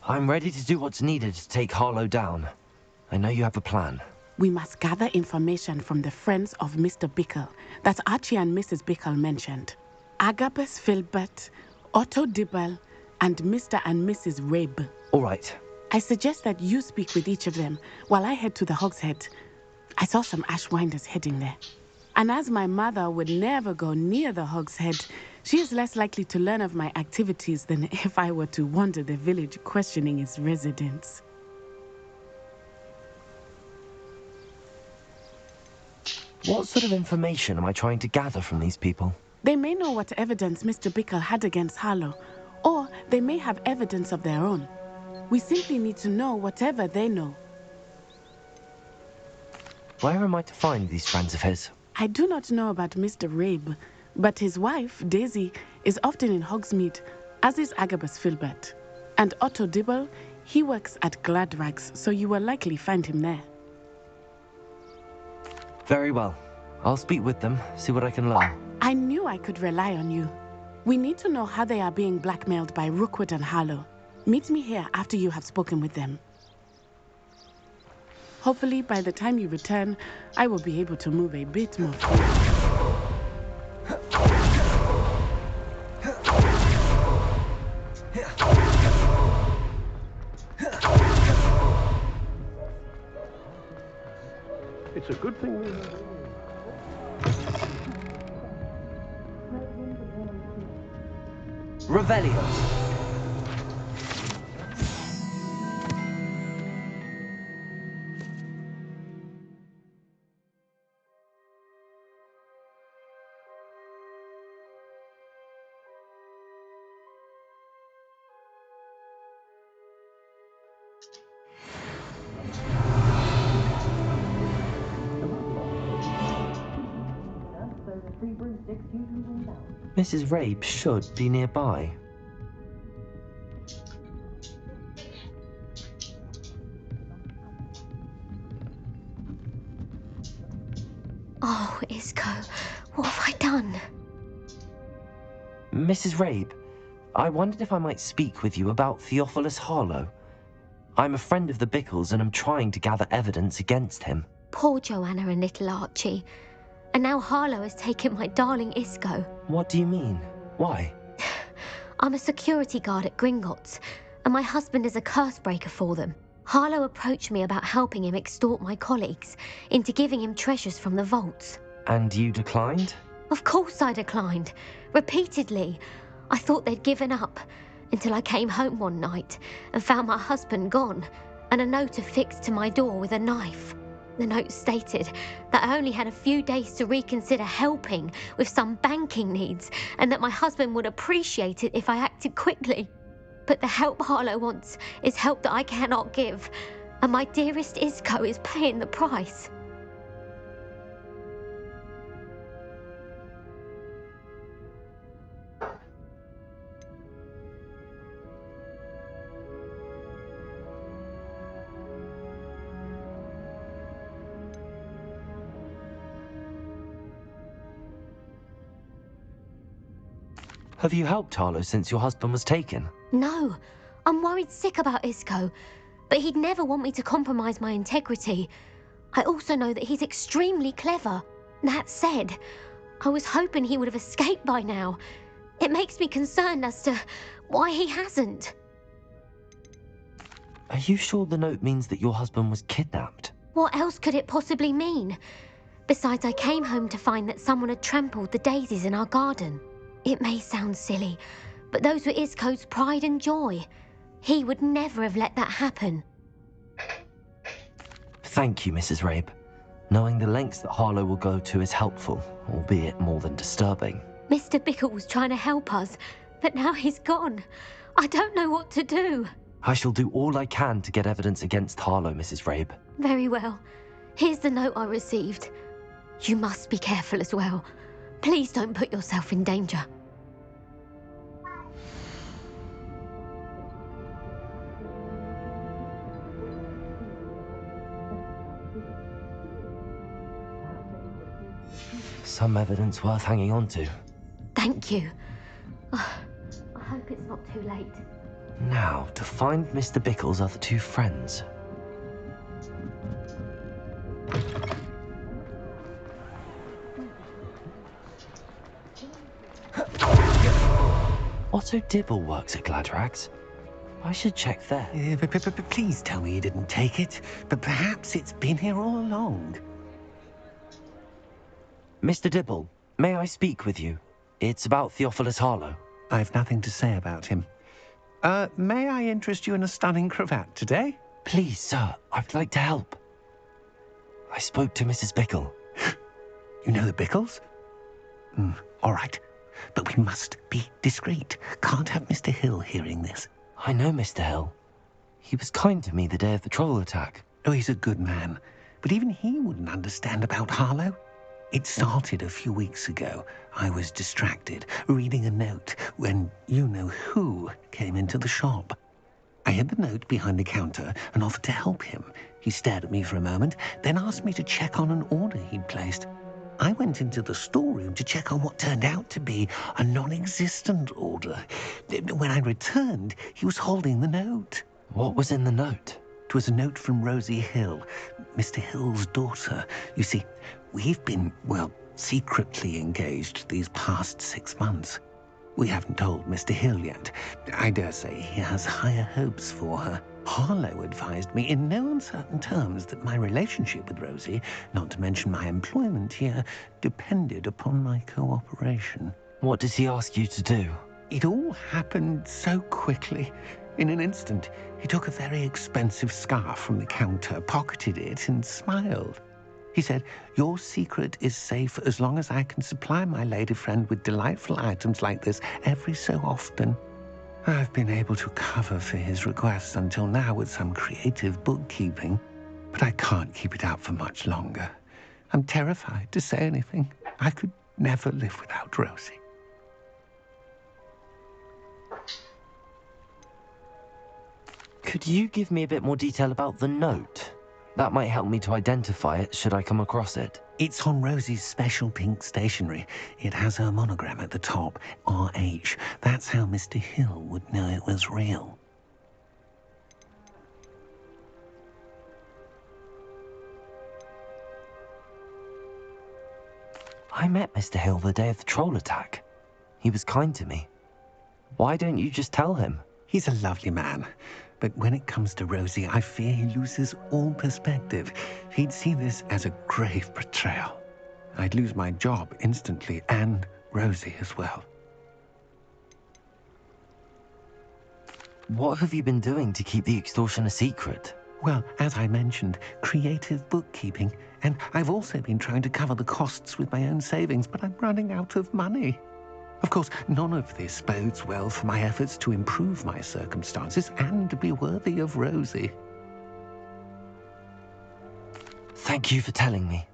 I'm ready to do what's needed to take Harlow down. I know you have a plan. We must gather information from the friends of Mr. Bickle that Archie and Mrs. Bickle mentioned. Agabus Filbert, Otto Dibble, and Mr. and Mrs. Rabe. All right. I suggest that you speak with each of them while I head to the Hogshead. I saw some Ashwinders heading there. And as my mother would never go near the Hogshead, she is less likely to learn of my activities than if I were to wander the village questioning its residents. What sort of information am I trying to gather from these people? They may know what evidence Mr. Bickle had against Harlow, or they may have evidence of their own. We simply need to know whatever they know. Where am I to find these friends of his? I do not know about Mr. Rabe, but his wife, Daisy, is often in Hogsmeade, as is Agabus Filbert. And Otto Dibble, he works at Gladrags, so you will likely find him there. Very well. I'll speak with them, see what I can learn. I knew I could rely on you. We need to know how they are being blackmailed by Rookwood and Harlow. Meet me here after you have spoken with them. Hopefully, by the time you return, I will be able to move a bit more freely. It's a good thing we Revelio. Mrs. Rabe should be nearby. Oh, Isco, what have I done? Mrs. Rabe, I wondered if I might speak with you about Theophilus Harlow. I'm a friend of the Bickles and I'm trying to gather evidence against him. Poor Joanna and little Archie. And now Harlow has taken my darling Isco. What do you mean? Why? I'm a security guard at Gringotts, and my husband is a curse breaker for them. Harlow approached me about helping him extort my colleagues into giving him treasures from the vaults. And you declined? Of course I declined. Repeatedly. I thought they'd given up, until I came home one night and found my husband gone, and a note affixed to my door with a knife. The note stated that I only had a few days to reconsider helping with some banking needs, and that my husband would appreciate it if I acted quickly. But the help Harlow wants is help that I cannot give, and my dearest Isco is paying the price. Have you helped Harlow since your husband was taken? No, I'm worried sick about Isco, but he'd never want me to compromise my integrity. I also know that he's extremely clever. That said, I was hoping he would have escaped by now. It makes me concerned as to why he hasn't. Are you sure the note means that your husband was kidnapped? What else could it possibly mean? Besides, I came home to find that someone had trampled the daisies in our garden. It may sound silly, but those were Isco's pride and joy. He would never have let that happen. Thank you, Mrs. Rabe. Knowing the lengths that Harlow will go to is helpful, albeit more than disturbing. Mr. Bickle was trying to help us, but now he's gone. I don't know what to do. I shall do all I can to get evidence against Harlow, Mrs. Rabe. Very well. Here's the note I received. You must be careful as well. Please don't put yourself in danger. Some evidence worth hanging on to. Thank you. I hope it's not too late. Now, to find Mr. Bickle's other two friends. Otto Dibble works at Gladrags. I should check there. Please tell me you didn't take it. But perhaps it's been here all along. Mr. Dibble, may I speak with you? It's about Theophilus Harlow. I've nothing to say about him. May I interest you in a stunning cravat today? Please, sir, I'd like to help. I spoke to Mrs. Bickle. You know the Bickles? All right. But we must be discreet. Can't have Mr. Hill hearing this. I know Mr. Hill. He was kind to me the day of the troll attack. Oh, he's a good man. But even he wouldn't understand about Harlow. It started a few weeks ago. I was distracted, reading a note, when you-know-who came into the shop. I hid the note behind the counter and offered to help him. He stared at me for a moment, then asked me to check on an order he'd placed. I went into the storeroom to check on what turned out to be a non-existent order. When I returned, he was holding the note. What was in the note? It was a note from Rosie Hill, Mr. Hill's daughter. You see, we've been, well, secretly engaged these past 6 months. We haven't told Mr. Hill yet. I dare say he has higher hopes for her. Harlow advised me in no uncertain terms that my relationship with Rosie, not to mention my employment here, depended upon my cooperation. What does he ask you to do? It all happened so quickly. In an instant, he took a very expensive scarf from the counter, pocketed it, and smiled. He said, "Your secret is safe as long as I can supply my lady friend with delightful items like this every so often." I've been able to cover for his requests until now with some creative bookkeeping, but I can't keep it up for much longer. I'm terrified to say anything. I could never live without Rosie. Could you give me a bit more detail about the note? That might help me to identify it should I come across it. It's on Rosie's special pink stationery. It has her monogram at the top, RH. That's how Mr. Hill would know it was real. I met Mr. Hill the day of the troll attack. He was kind to me. Why don't you just tell him? He's a lovely man. But when it comes to Rosie, I fear he loses all perspective. He'd see this as a grave betrayal. I'd lose my job instantly, and Rosie as well. What have you been doing to keep the extortion a secret? Well, as I mentioned, creative bookkeeping. And I've also been trying to cover the costs with my own savings, but I'm running out of money. Of course, none of this bodes well for my efforts to improve my circumstances and to be worthy of Rosie. Thank you for telling me.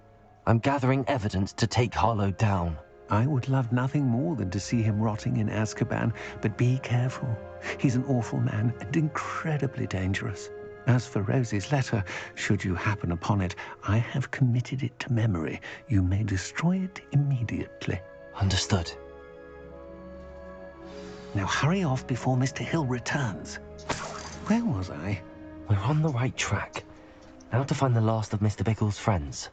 I'm gathering evidence to take Harlow down. I would love nothing more than to see him rotting in Azkaban, but be careful. He's an awful man and incredibly dangerous. As for Rosie's letter, should you happen upon it, I have committed it to memory. You may destroy it immediately. Understood. Now hurry off before Mr. Hill returns. Where was I? We're on the right track. Now to find the last of Mr. Bickle's friends.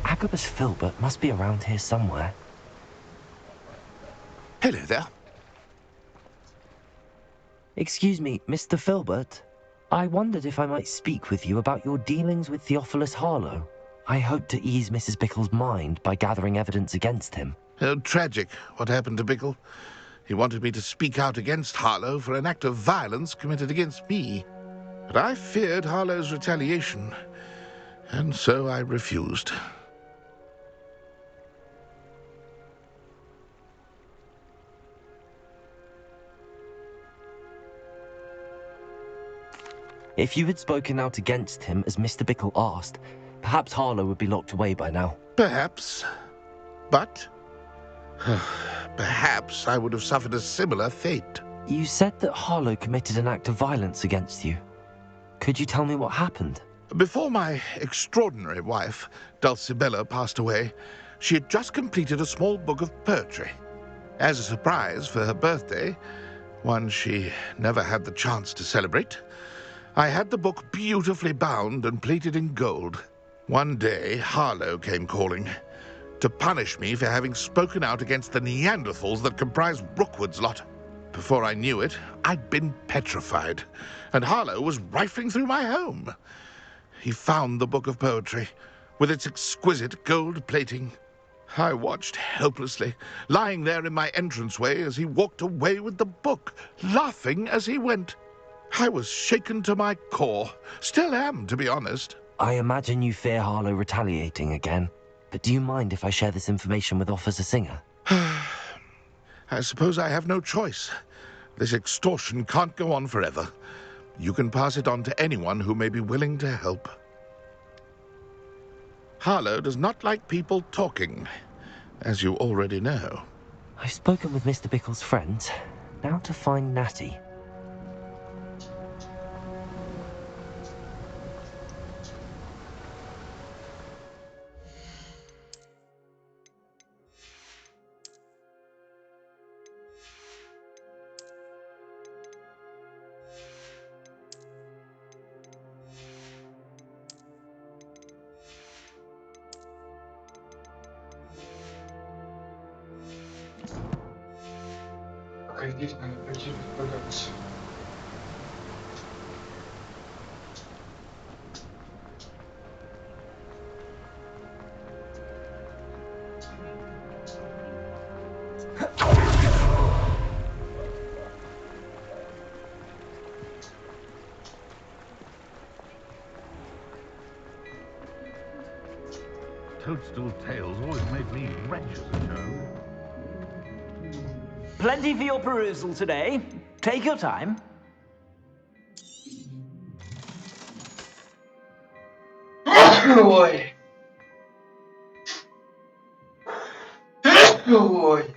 Agabus Filbert must be around here somewhere. Hello there. Excuse me, Mr. Filbert. I wondered if I might speak with you about your dealings with Theophilus Harlow. I hope to ease Mrs. Bickle's mind by gathering evidence against him. Oh, tragic what happened to Bickle. He wanted me to speak out against Harlow for an act of violence committed against me. But I feared Harlow's retaliation, and so I refused. If you had spoken out against him as Mr. Bickle asked, perhaps Harlow would be locked away by now. Perhaps. But perhaps I would have suffered a similar fate. You said that Harlow committed an act of violence against you. Could you tell me what happened? Before my extraordinary wife, Dulcibella, passed away, she had just completed a small book of poetry. As a surprise for her birthday, one she never had the chance to celebrate, I had the book beautifully bound and plated in gold. One day, Harlow came calling to punish me for having spoken out against the Neanderthals that comprise Rookwood's lot. Before I knew it, I'd been petrified, and Harlow was rifling through my home. He found the book of poetry, with its exquisite gold plating. I watched helplessly, lying there in my entranceway as he walked away with the book, laughing as he went. I was shaken to my core. Still am, to be honest. I imagine you fear Harlow retaliating again, but do you mind if I share this information with Officer Singer? I suppose I have no choice. This extortion can't go on forever. You can pass it on to anyone who may be willing to help. Harlow does not like people talking, as you already know. I've spoken with Mr. Bickle's friend. Now to find Natty. Пока здесь надо пойти располагаться. Toadstool tales always made me wretched as a toad. Plenty for your perusal today. Take your time. Ой. Ой.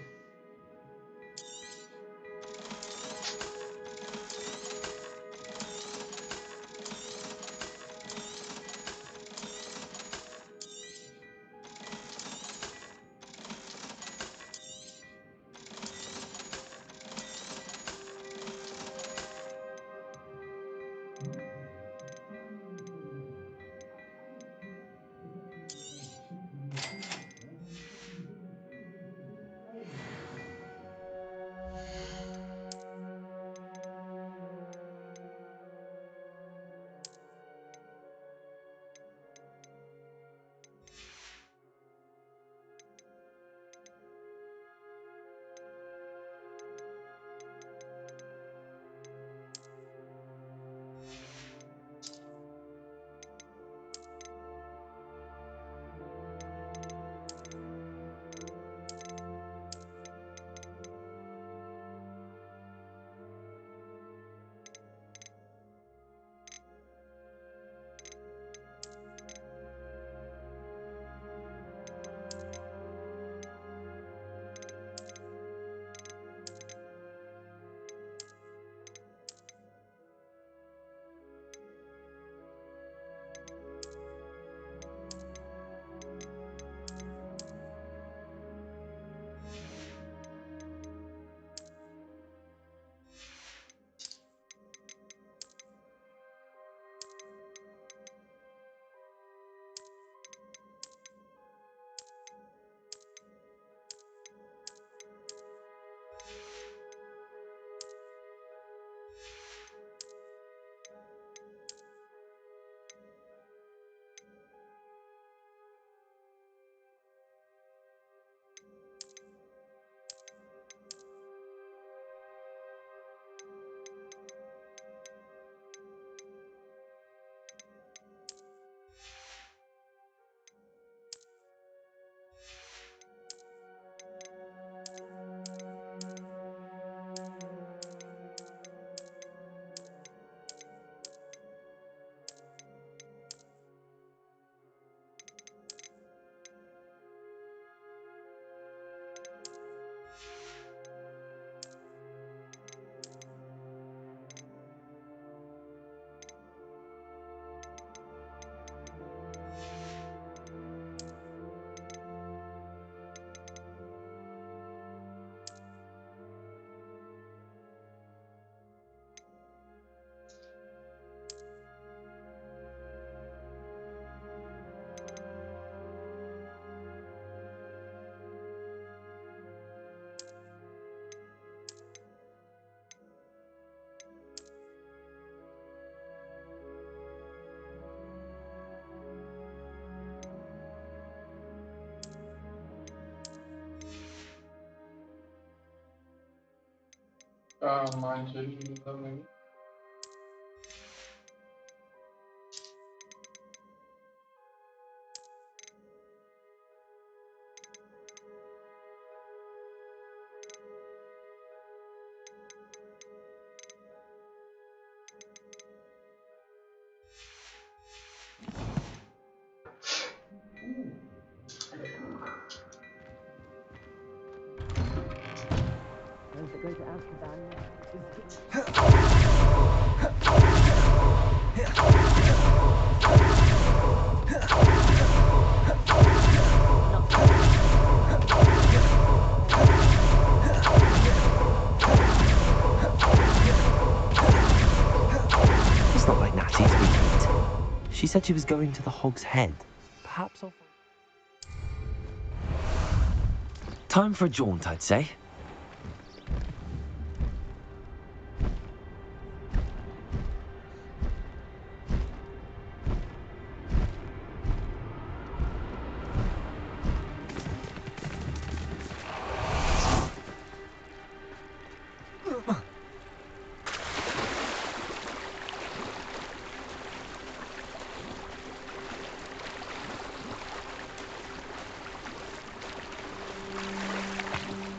Мантию даны. It's not like Natty to be late. She said she was going to the Hog's Head. Perhaps I'll find... Time for a jaunt, I'd say.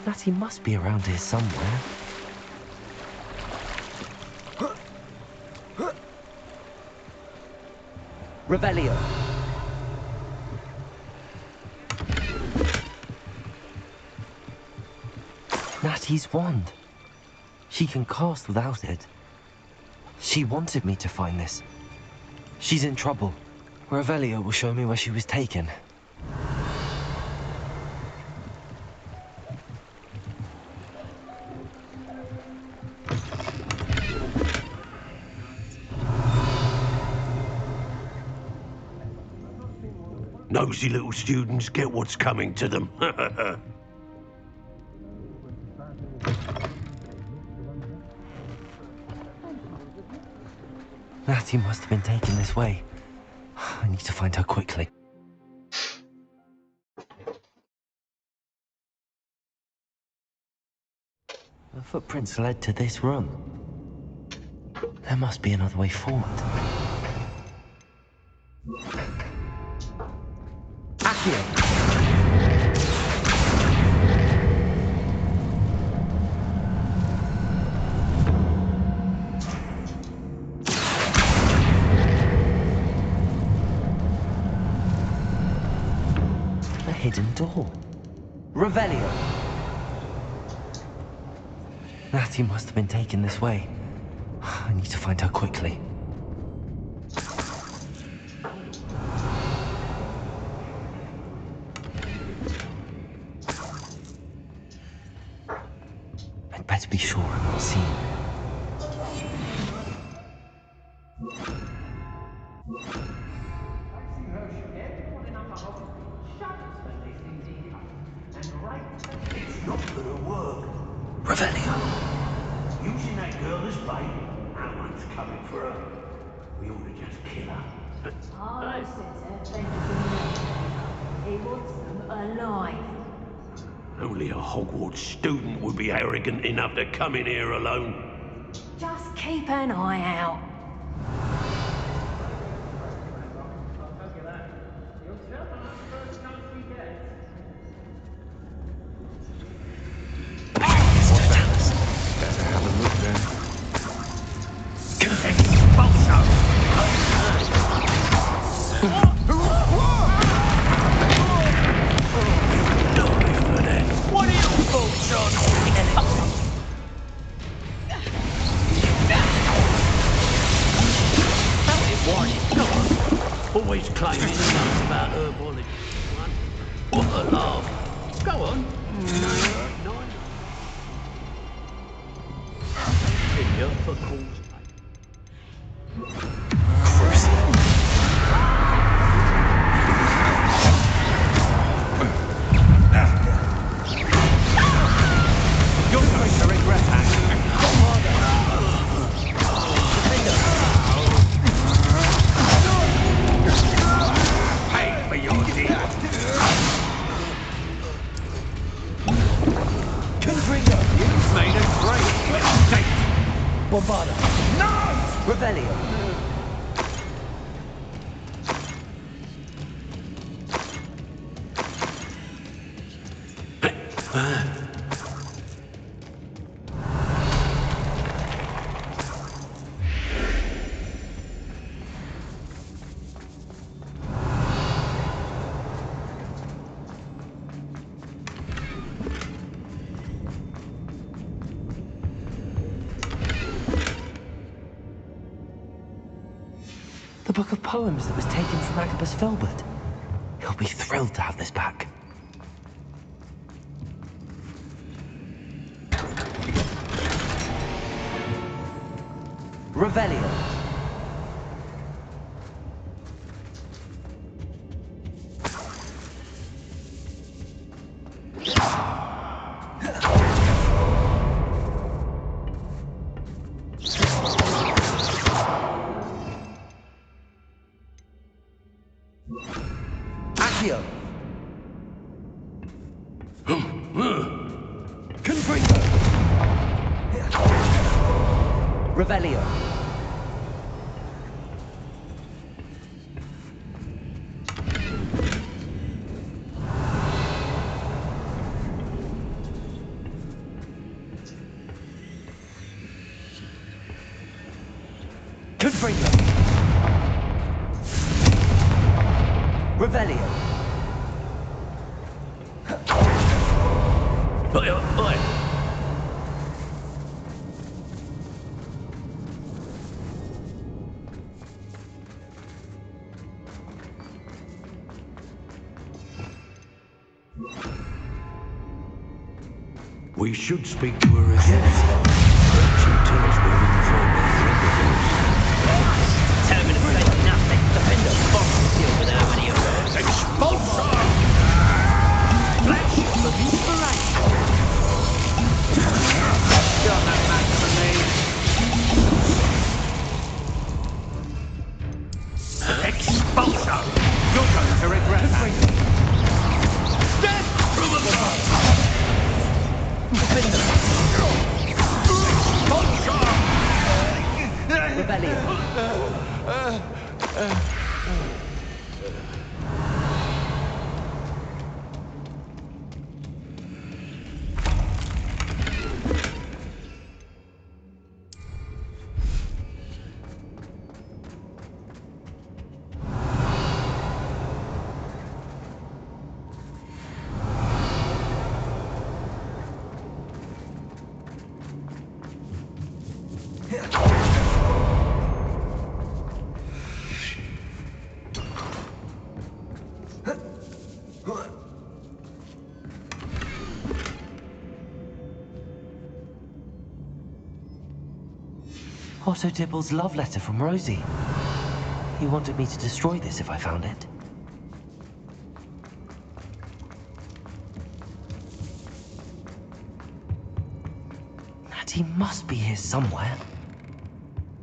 Natty must be around here somewhere. Revelio. Natty's wand. She can cast without it. She wanted me to find this. She's in trouble. Revelio will show me where she was taken. Nosy little students get what's coming to them. Natty must have been taken this way. I need to find her quickly. The footprints led to this room. There must be another way forward. Accio! A hidden door. Revelio! Natty must have been taken this way. I need to find her quickly. I'd better be sure I'm not seen. It's not gonna work. Revelio! Using that girl as bait. No one's coming for her. We ought to just kill her. I said that he wants them alive. Only a Hogwarts student would be arrogant enough to come in here alone. Just keep an eye out. Better have a look then. What are your thoughts on Always claiming he knows about herbology. What a laugh. Go on. Here for cause. You're going to regret that. Pay for your deed. Confringo, you've made a great mistake. bravado. No! Revelio. The book of poems that was taken from Agabus Filbert. He'll be thrilled to have this back. Revelio. Accio. Confringo. Revelio. Confringo. Revelio. Oi. We should speak to her again. She'll tell us where we can find the thread. Tell me to say nothing. Defender Fox will deal with how many of those. Expulsor! Flash of inspiration. You're no match for me. Expulsor! You're going to regret that. Death from above! Defender! Expulsor! Rebellion. Otto Dibble's love letter from Rosie. He wanted me to destroy this if I found it. Natty must be here somewhere.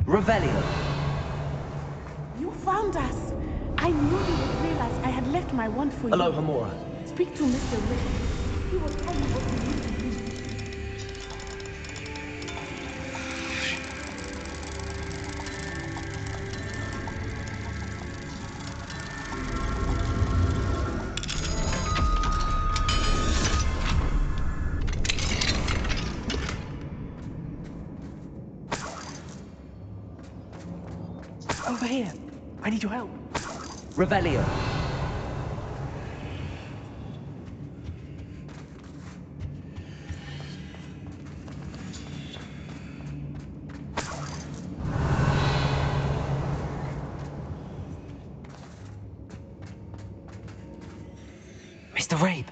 Revelio. You found us. I knew you would realize I had left my wand for you. Hello, Hamura. Speak to Mr. Rick. He will tell you what you need to do. Over here. I need your help. Revelio. Mr. Rabe,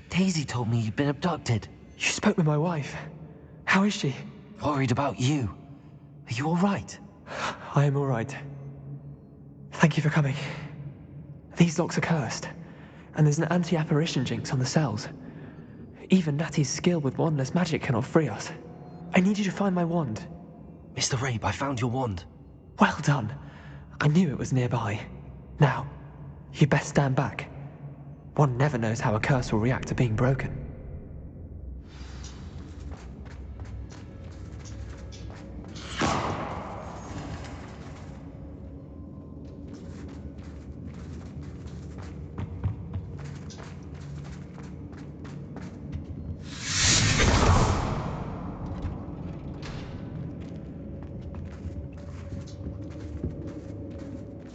Daisy told me you'd been abducted. You spoke with my wife. How is she? Worried about you. Are you all right? I am all right. Thank you for coming. These locks are cursed, and there's an anti-apparition jinx on the cells. Even Natty's skill with wandless magic cannot free us. I need you to find my wand. Mr. Rabe, I found your wand. Well done. I knew it was nearby. Now, you best stand back. One never knows how a curse will react to being broken.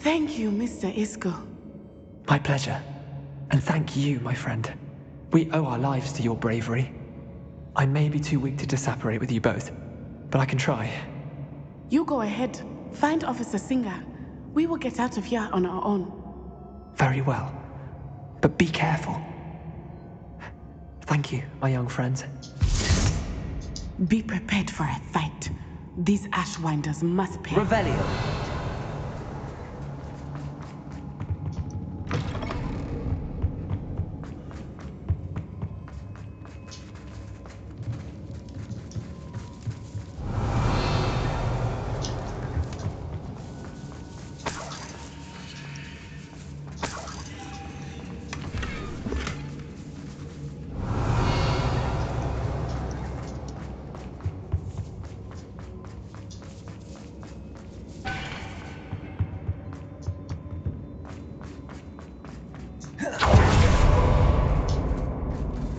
Thank you, Mr. Isco. My pleasure. And thank you, my friend. We owe our lives to your bravery. I may be too weak to disapparate with you both, but I can try. You go ahead. Find Officer Singer. We will get out of here on our own. Very well. But be careful. Thank you, my young friends. Be prepared for a fight. These Ashwinders must pay. Revelio.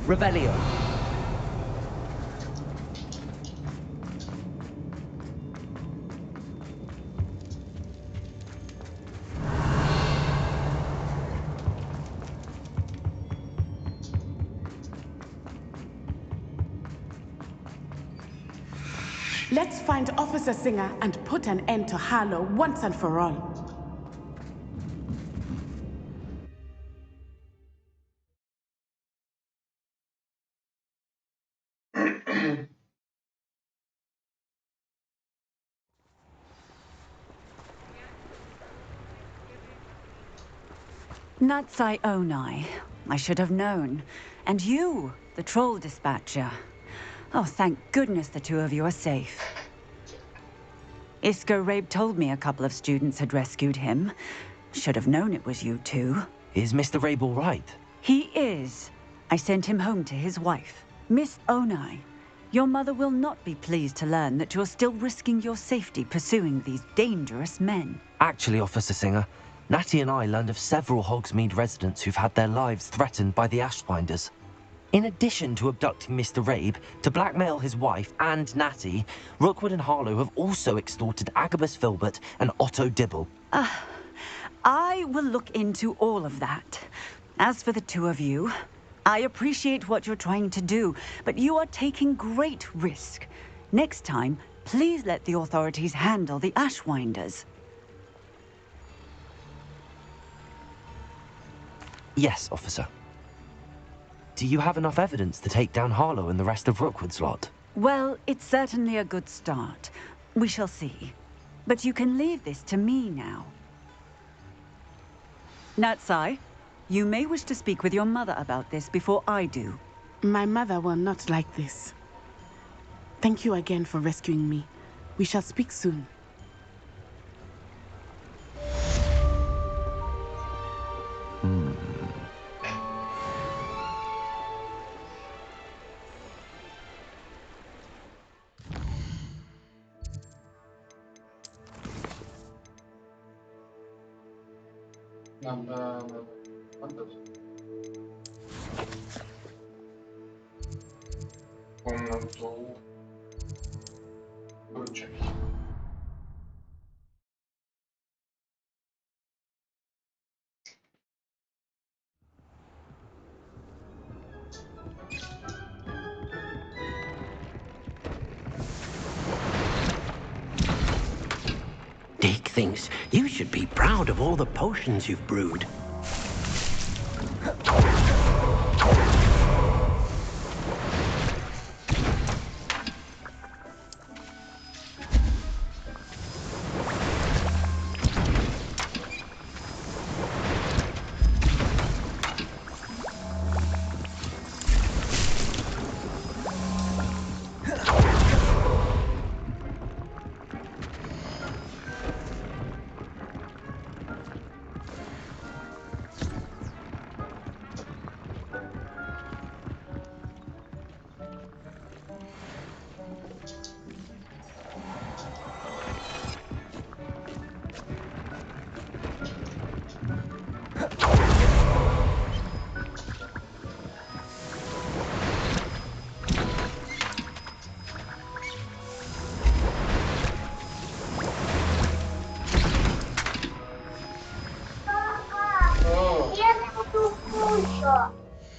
Revelio. Let's find Officer Singer and put an end to Harlow once and for all. Natsai Onai. I should have known. And you, the troll dispatcher. Oh, thank goodness the two of you are safe. Isco Rabe told me a couple of students had rescued him. Should have known it was you two. Is Mr. Rabe all right? He is. I sent him home to his wife. Miss Onai, your mother will not be pleased to learn that you're still risking your safety pursuing these dangerous men. Actually, Officer Singer, Natty and I learned of several Hogsmeade residents who've had their lives threatened by the Ashwinders. In addition to abducting Mr. Rabe to blackmail his wife and Natty, Rookwood and Harlow have also extorted Agabus Filbert and Otto Dibble. I will look into all of that. As for the two of you, I appreciate what you're trying to do, but you are taking great risk. Next time, please let the authorities handle the Ashwinders. Yes, officer. Do you have enough evidence to take down Harlow and the rest of Rookwood's lot? Well, it's certainly a good start. We shall see. But you can leave this to me now. Natsai, you may wish to speak with your mother about this before I do. My mother will not like this. Thank you again for rescuing me. We shall speak soon. Надо комнату ручек. Deke thinks you should be proud of all the potions you've brewed.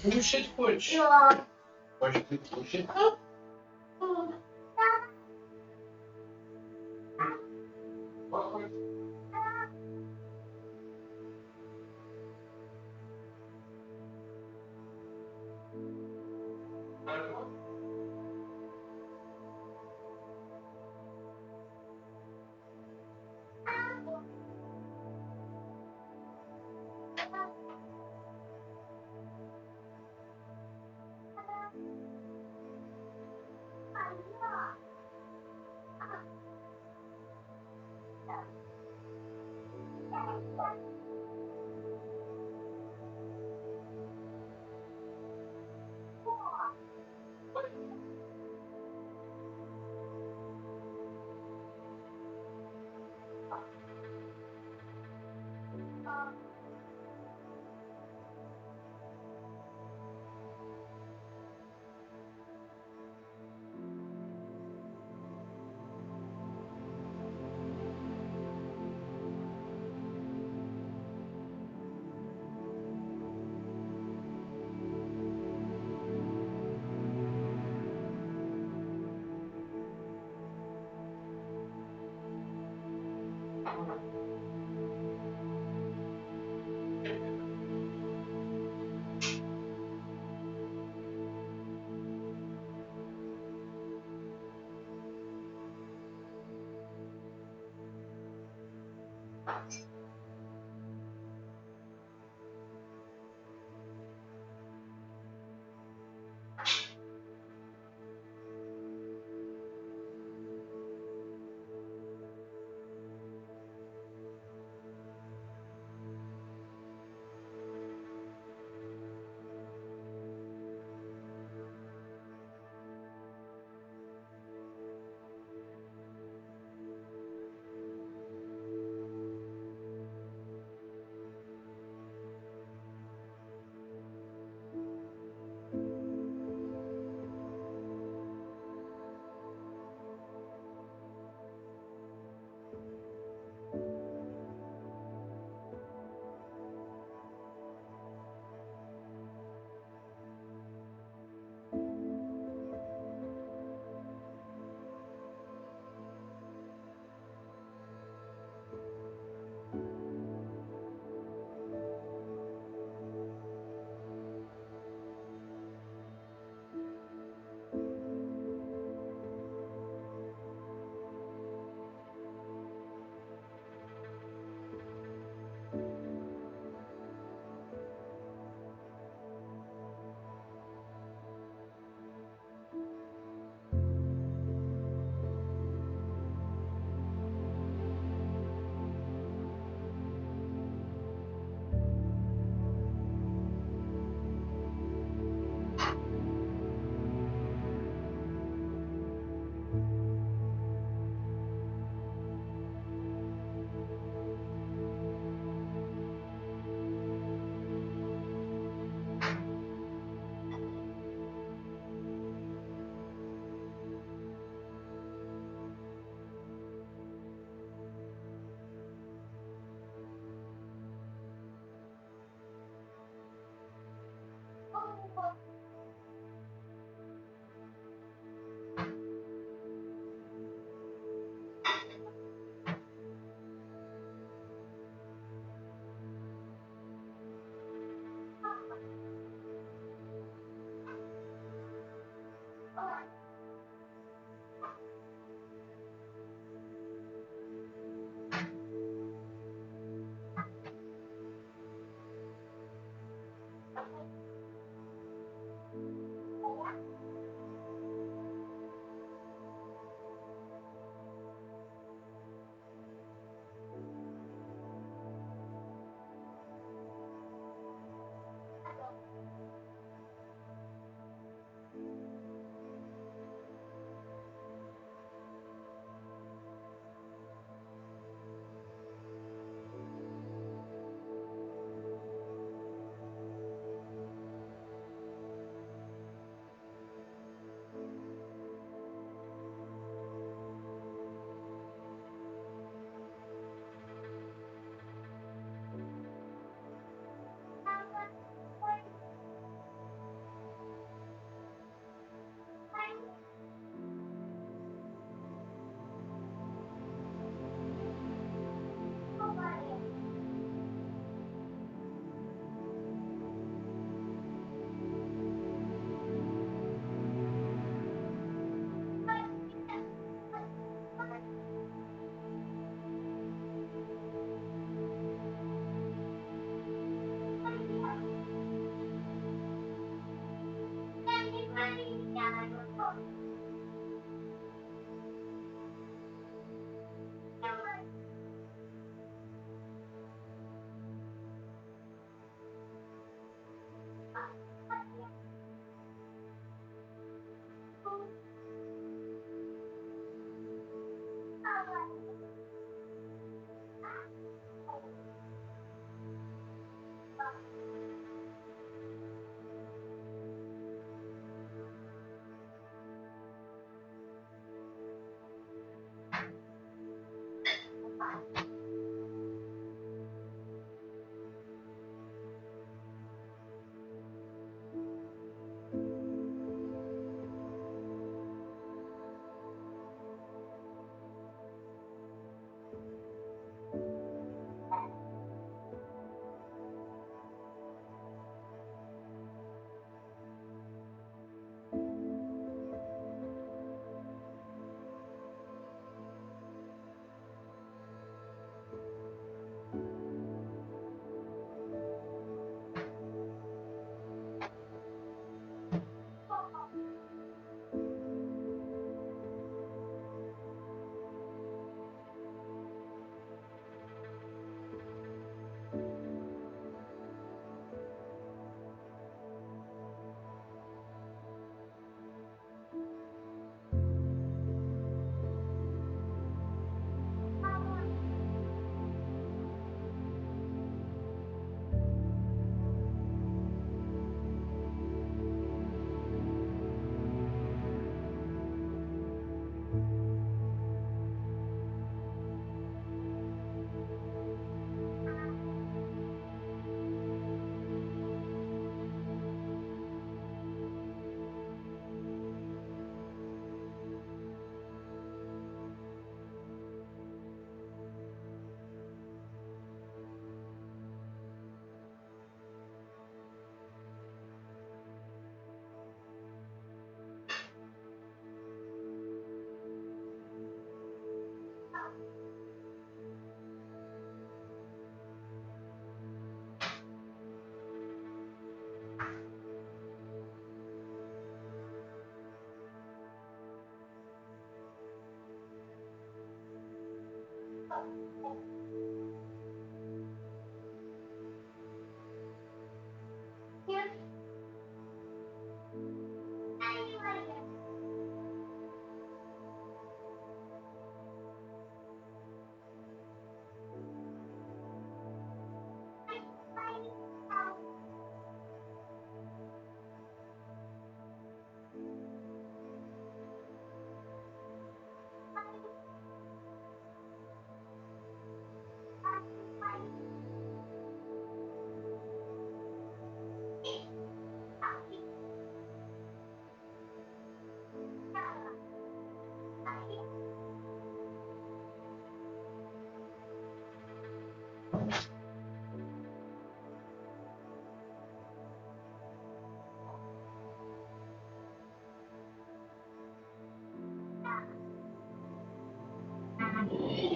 Кушать хочешь? Хочешь ты кушать?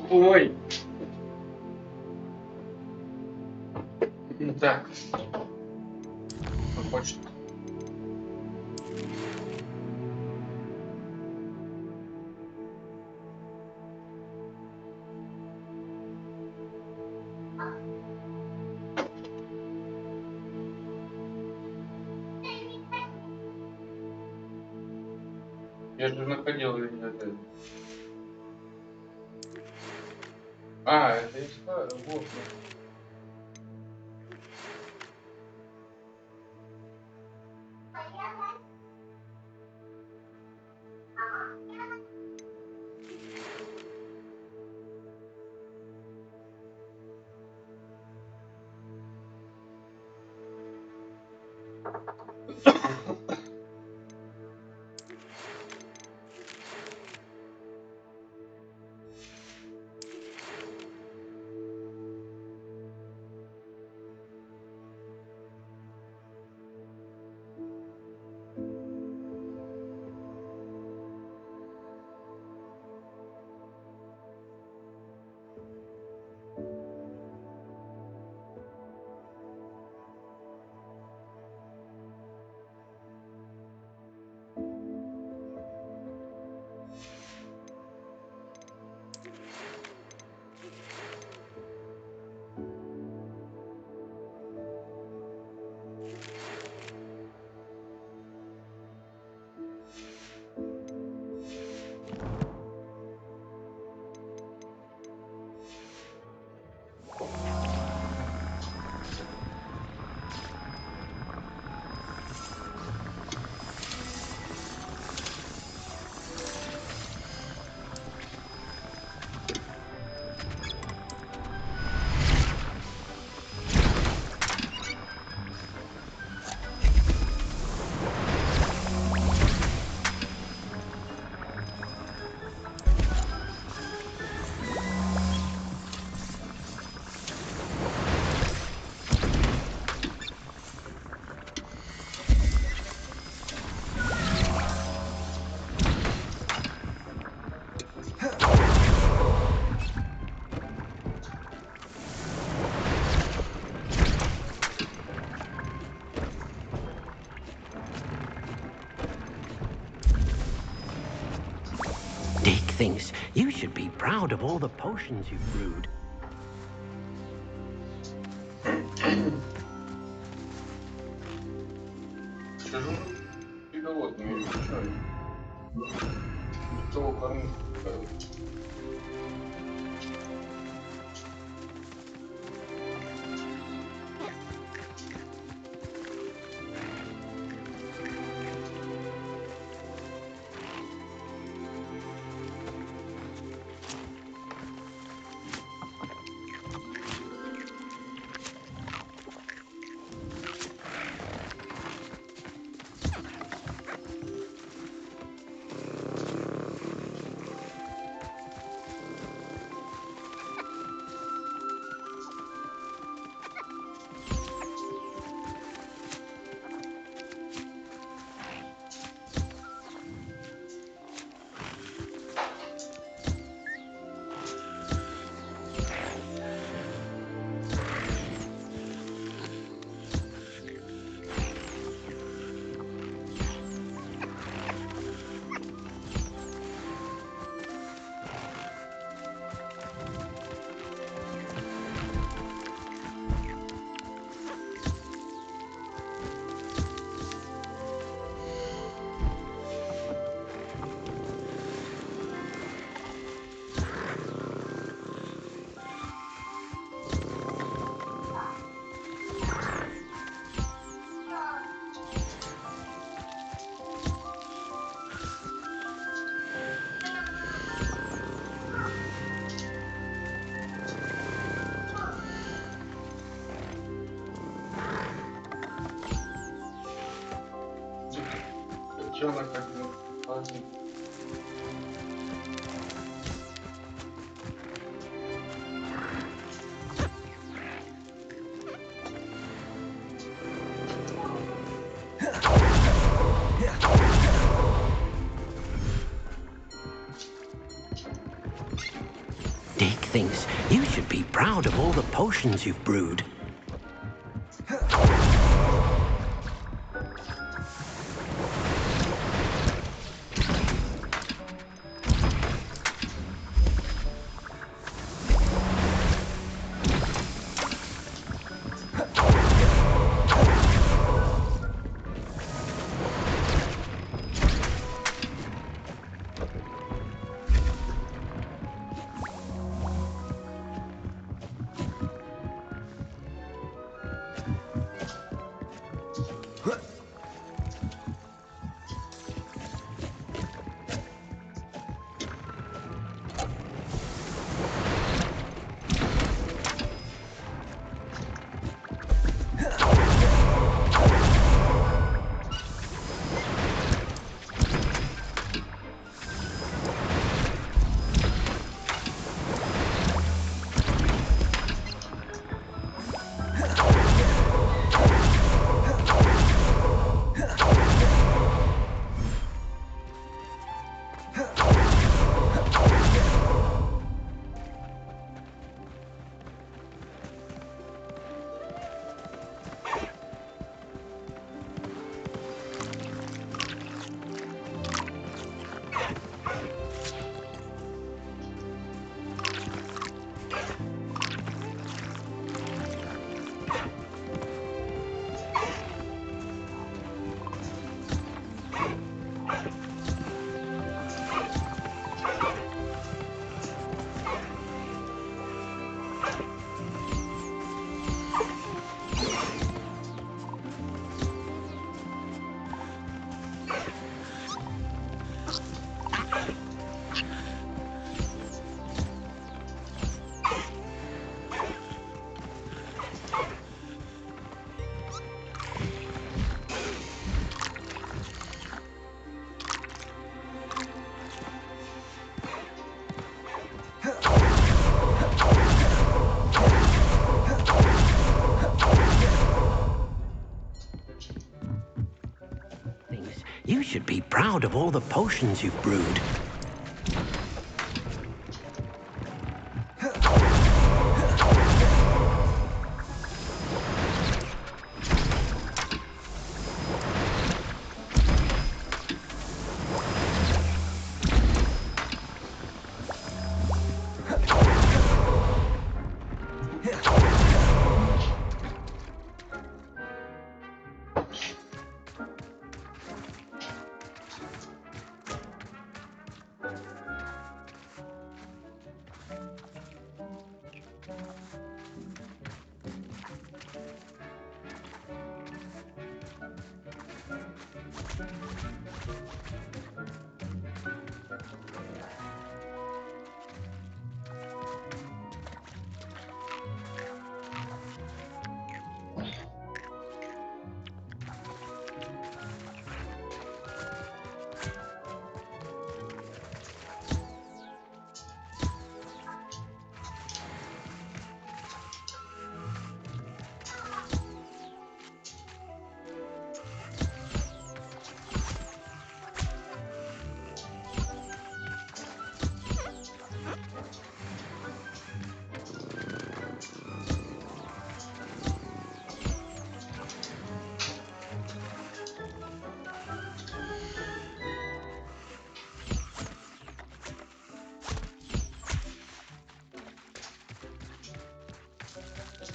Ой. Так. Хочет. Я же находил это. А, это история. Вот. Dick thinks you should be proud of all the potions you've brewed. Сижу и голодный, я чаю. Кто кормит? девчонок как бы важно. Dick thinks you should be proud of all the potions you've brewed. You should be proud of all the potions you've brewed.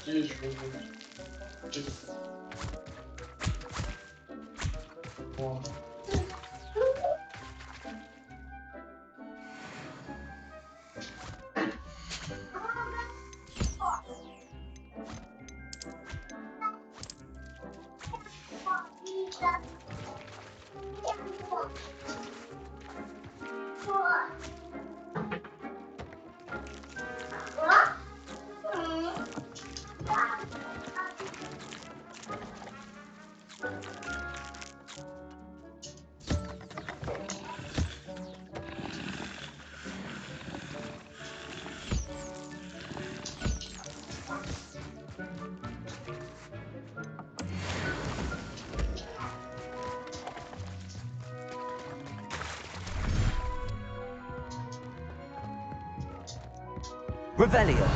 Здесь же вот. Revelio.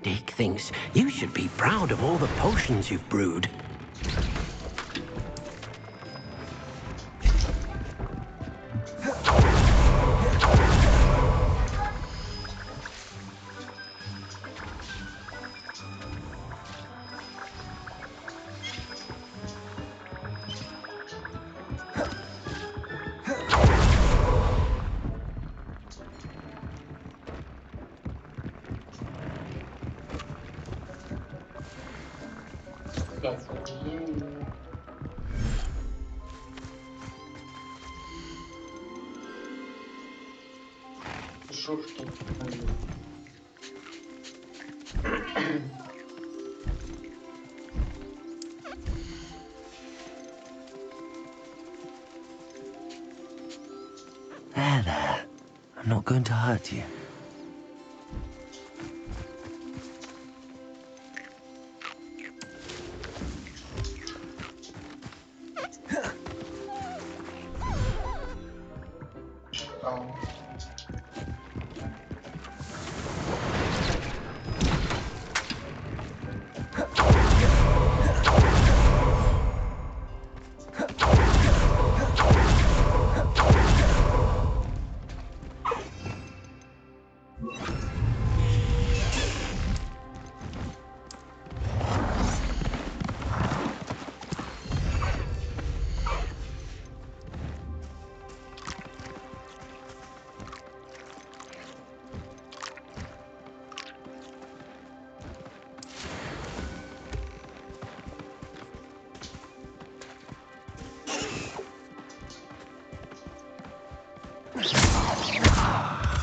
Dick thinks you should be proud of all the potions you've brewed. Шушки. There. I'm not going to hurt you.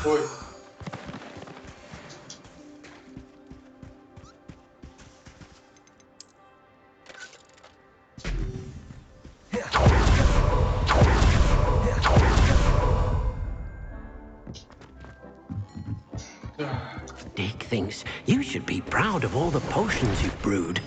Ой. Dick thinks you should be proud of all the potions you've brewed.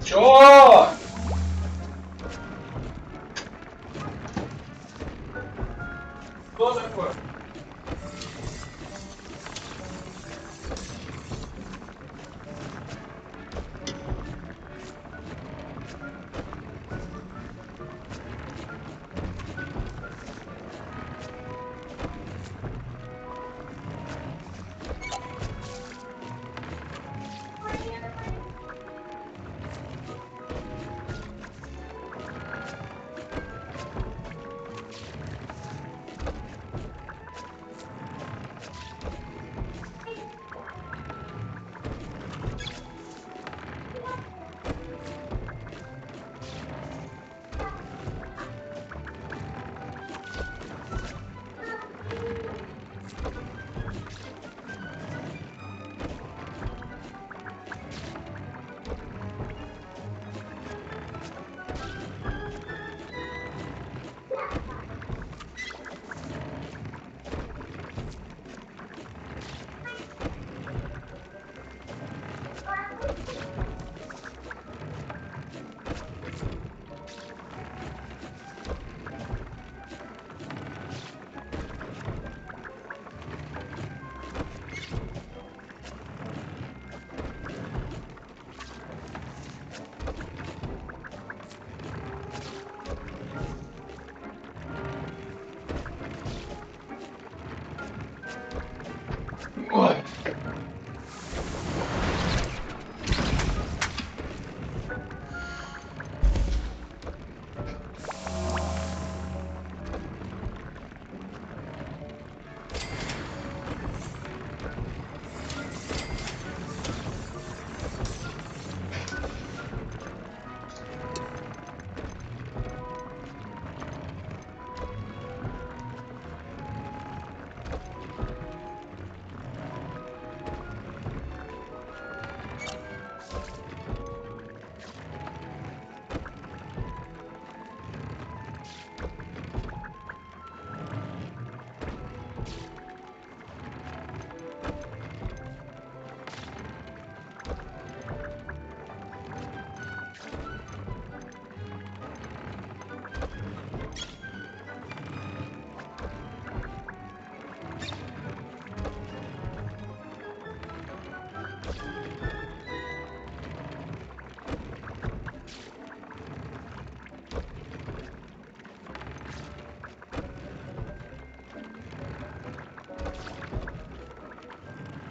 Чё? Что такое?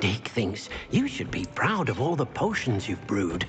Dick thinks you should be proud of all the potions you've brewed.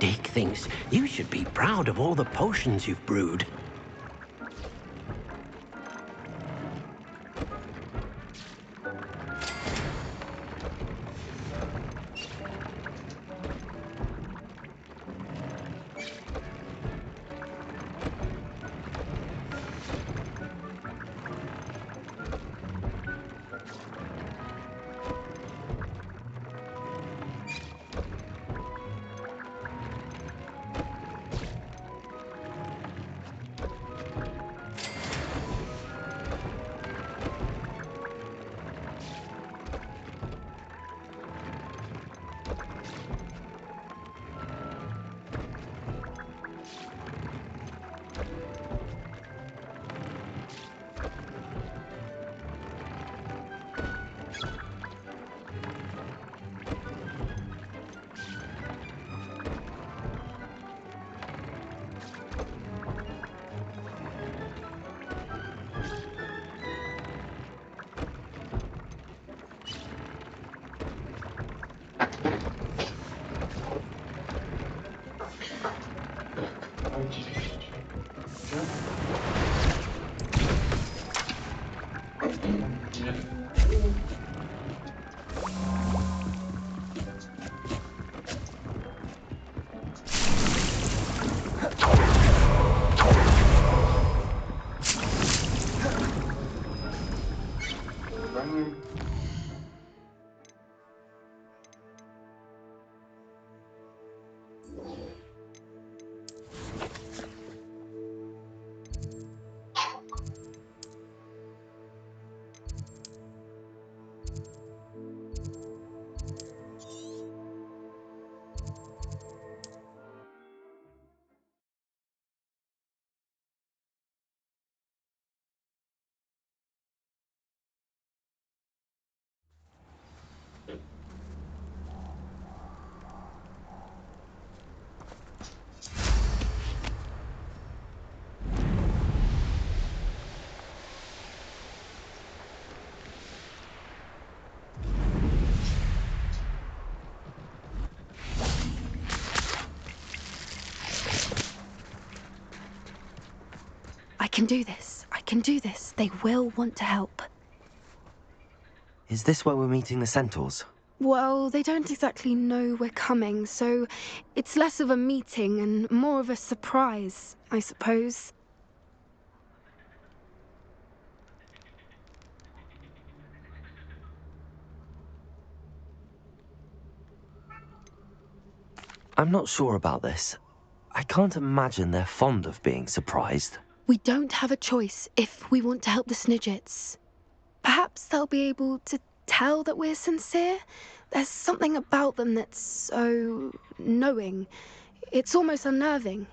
Dick thinks you should be proud of all the potions you've brewed. I can do this. I can do this. They will want to help. Is this where we're meeting the centaurs? Well, they don't exactly know we're coming, so it's less of a meeting and more of a surprise, I suppose. I'm not sure about this. I can't imagine they're fond of being surprised. We don't have a choice if we want to help the Snidgets. Perhaps they'll be able to tell that we're sincere. There's something about them that's so knowing. It's almost unnerving.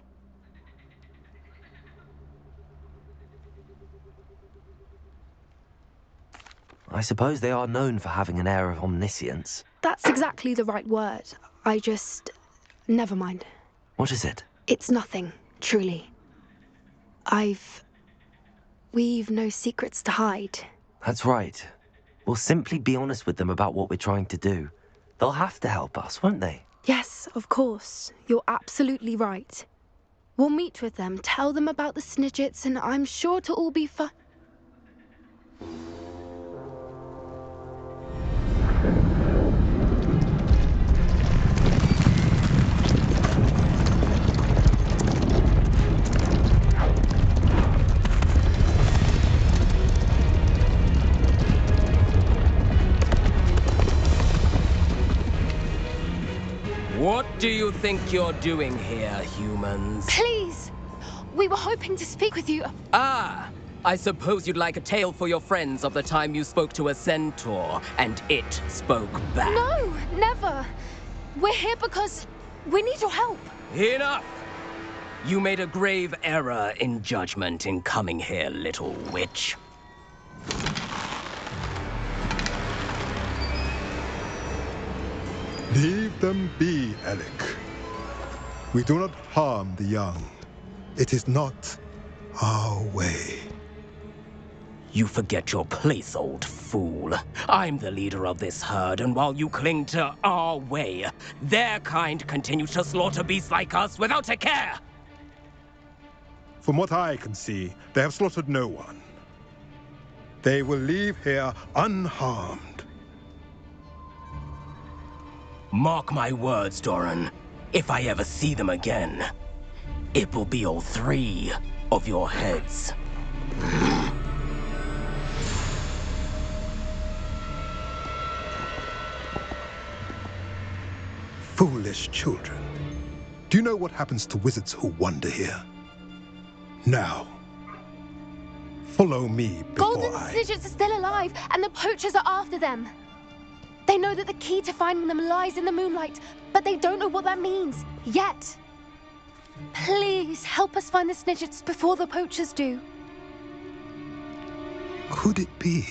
I suppose they are known for having an air of omniscience. That's exactly the right word. I just... Never mind. What is it? It's nothing, truly. We've no secrets to hide. That's right. We'll simply be honest with them about what we're trying to do. They'll have to help us, won't they? Yes, of course. You're absolutely right. We'll meet with them, tell them about the Snidgets, and I'm sure to all be fine. What do you think you're doing here, humans? Please! We were hoping to speak with you. Ah! I suppose you'd like a tale for your friends of the time you spoke to a centaur, and it spoke back. No, never! We're here because we need your help. Enough! You made a grave error in judgment in coming here, little witch. Leave them be, Alec. We do not harm the young. It is not our way. You forget your place, old fool. I'm the leader of this herd, and while you cling to our way, their kind continues to slaughter beasts like us without a care! From what I can see, they have slaughtered no one. They will leave here unharmed. Mark my words, Doran. If I ever see them again, it will be all 3 of your heads. Foolish children. Do you know what happens to wizards who wander here? Now, follow me before Golden Snidgets are still alive, and the poachers are after them. They know that the key to finding them lies in the moonlight, but they don't know what that means, yet. Please, help us find the Snidgets before the poachers do. Could it be?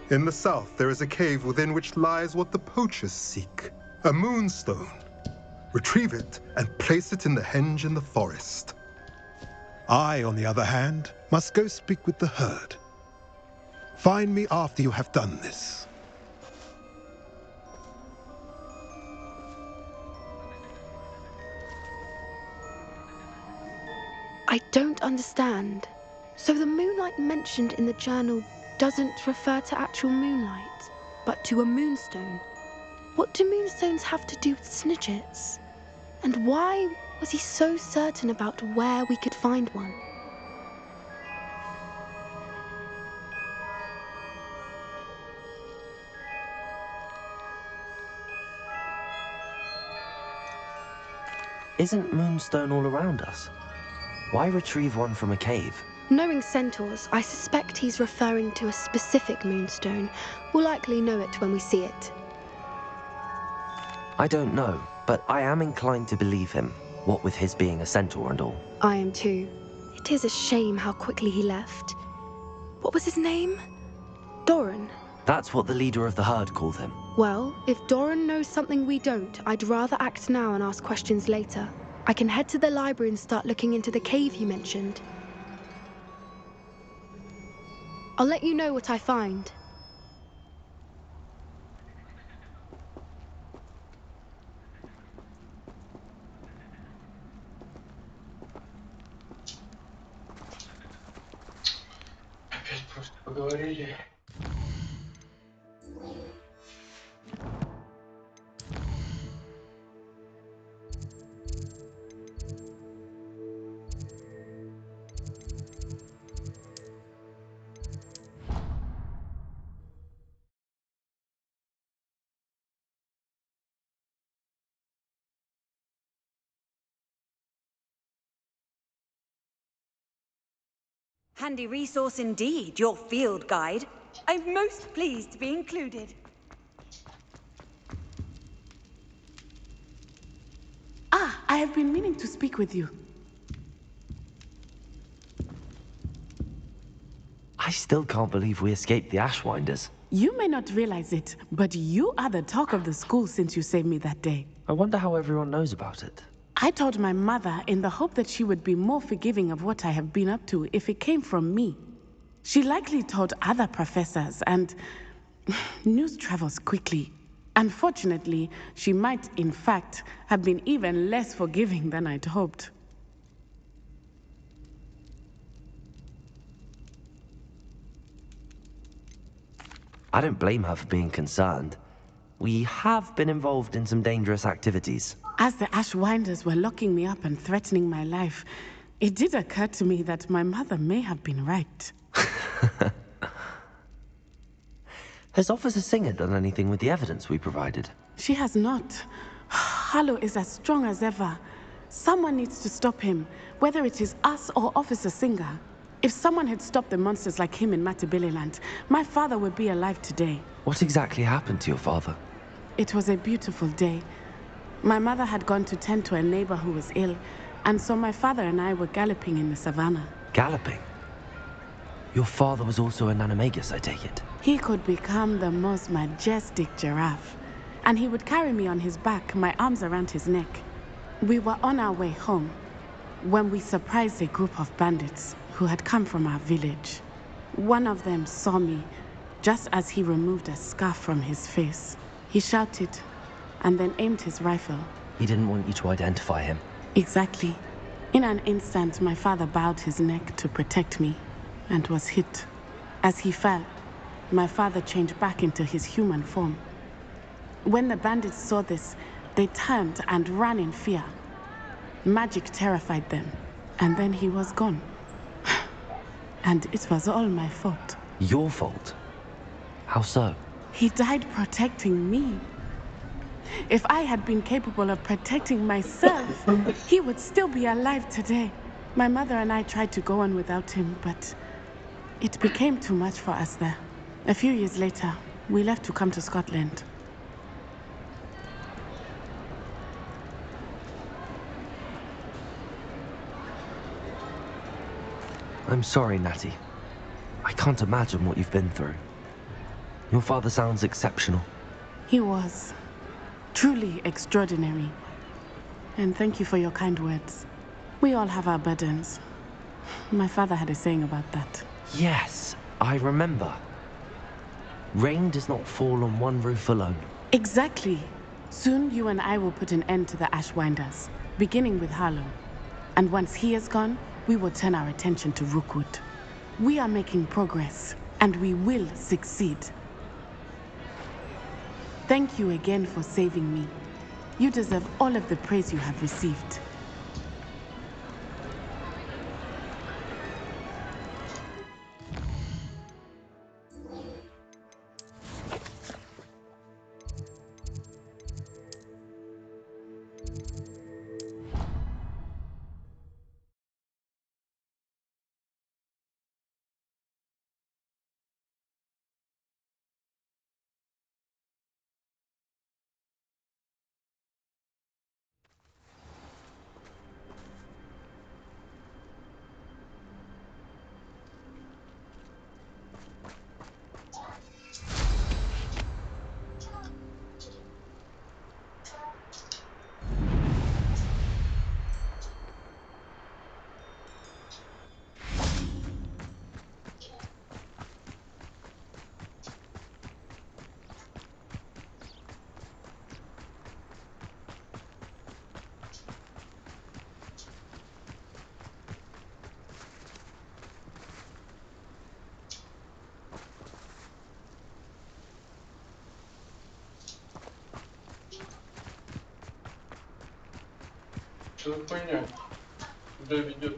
In the south, there is a cave within which lies what the poachers seek. A moonstone. Retrieve it and place it in the henge in the forest. I, on the other hand, must go speak with the herd. Find me after you have done this. I don't understand. So the moonlight mentioned in the journal doesn't refer to actual moonlight, but to a moonstone. What do moonstones have to do with Snidgets? And why was he so certain about where we could find one? Isn't Moonstone all around us? Why retrieve one from a cave? Knowing centaurs, I suspect he's referring to a specific moonstone. We'll likely know it when we see it. I don't know, but I am inclined to believe him, what with his being a centaur and all. I am too. It is a shame how quickly he left. What was his name? Doran. That's what the leader of the herd called him. Well, if Doran knows something we don't, I'd rather act now and ask questions later. I can head to the library and start looking into the cave you mentioned. I'll let you know what I find. Опять просто поговорили. Handy resource indeed, your field guide. I'm most pleased to be included. Ah, I have been meaning to speak with you. I still can't believe we escaped the Ashwinders. You may not realize it, but you are the talk of the school since you saved me that day. I wonder how everyone knows about it. I told my mother in the hope that she would be more forgiving of what I have been up to if it came from me. She likely told other professors, and news travels quickly. Unfortunately, she might, in fact, have been even less forgiving than I'd hoped. I don't blame her for being concerned. We have been involved in some dangerous activities. As the Ashwinders were locking me up and threatening my life, it did occur to me that my mother may have been right. Has Officer Singer done anything with the evidence we provided? She has not. Harlow is as strong as ever. Someone needs to stop him, whether it is us or Officer Singer. If someone had stopped the monsters like him in Matabeleland, my father would be alive today. What exactly happened to your father? It was a beautiful day. My mother had gone to tend to a neighbor who was ill, and so my father and I were galloping in the savannah. Galloping? Your father was also an animagus, I take it? He could become the most majestic giraffe, and he would carry me on his back, my arms around his neck. We were on our way home when we surprised a group of bandits who had come from our village. One of them saw me just as he removed a scarf from his face. He shouted and then aimed his rifle. He didn't want you to identify him. Exactly. In an instant, my father bowed his neck to protect me and was hit. As he fell, my father changed back into his human form. When the bandits saw this, they turned and ran in fear. Magic terrified them, and then he was gone. And it was all my fault. Your fault? How so? He died protecting me. If I had been capable of protecting myself, he would still be alive today. My mother and I tried to go on without him, but it became too much for us there. A few years later, we left to come to Scotland. I'm sorry, Natty. I can't imagine what you've been through. Your father sounds exceptional. He was truly extraordinary. And thank you for your kind words. We all have our burdens. My father had a saying about that. Yes, I remember. Rain does not fall on one roof alone. Exactly. Soon you and I will put an end to the Ashwinders, beginning with Harlow. And once he is gone, we will turn our attention to Rookwood. We are making progress, and we will succeed. Thank you again for saving me. You deserve all of the praise you have received. Что за хуйня? Куда ведет?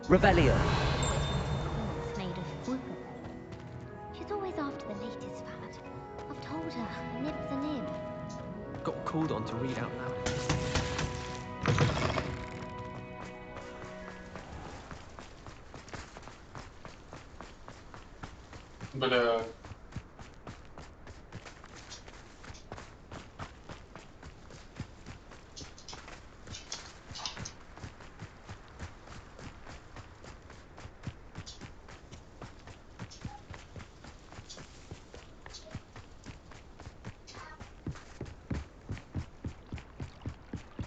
Revelio. It's made of wood. She's always after the latest fad. I've told her, nib's a nib. Got called on to read out loud. Бля.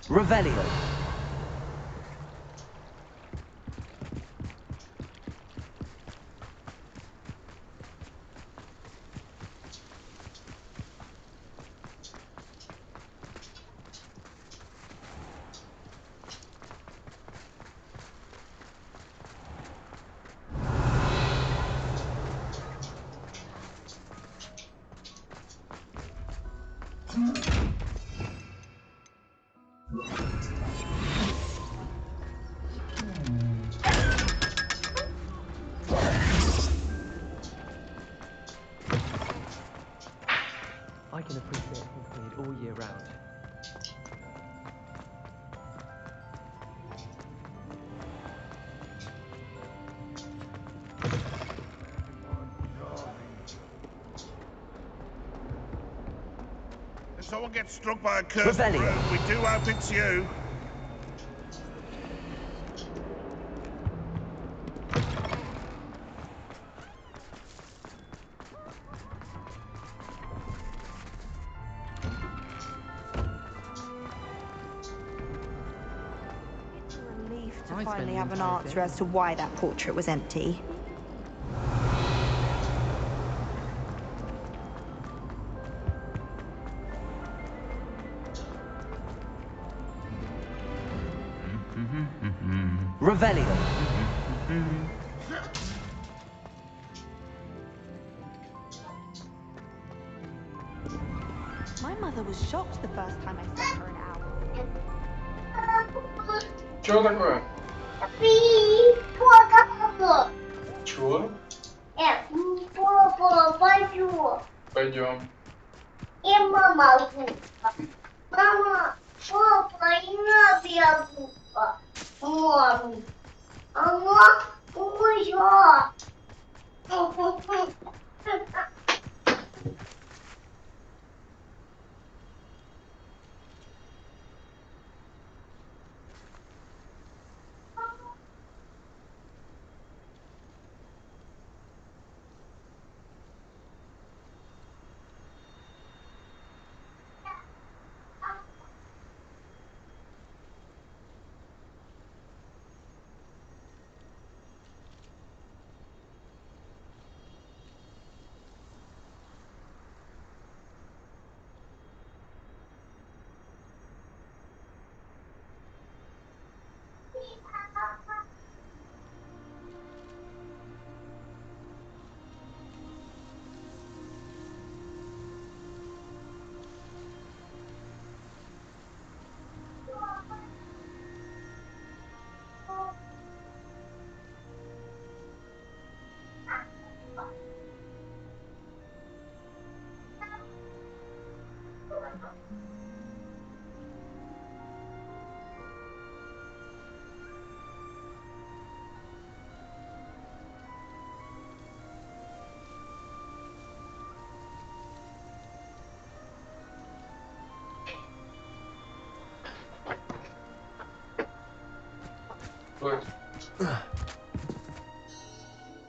Revelio. I can appreciate Hogsmeade all year round. If someone gets struck by a curse, Revelio. we do hope it's you. To finally have an answer as to why that portrait was empty. Revelio. My mother was shocked the first time I sent her an owl. Чё такое? Чё? Папа, пойдем. Пойдем. И мама губа. Мама, папа, и надо я губа. Маме. Она моя.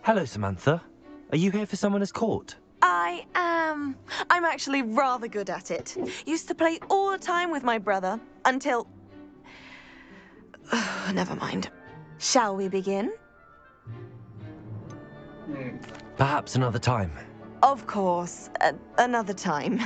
Hello, Samantha. Are you here for someone as court? I am. I'm actually rather good at it. Used to play all the time with my brother until... Never mind. Shall we begin? Perhaps another time. Of course. Another time.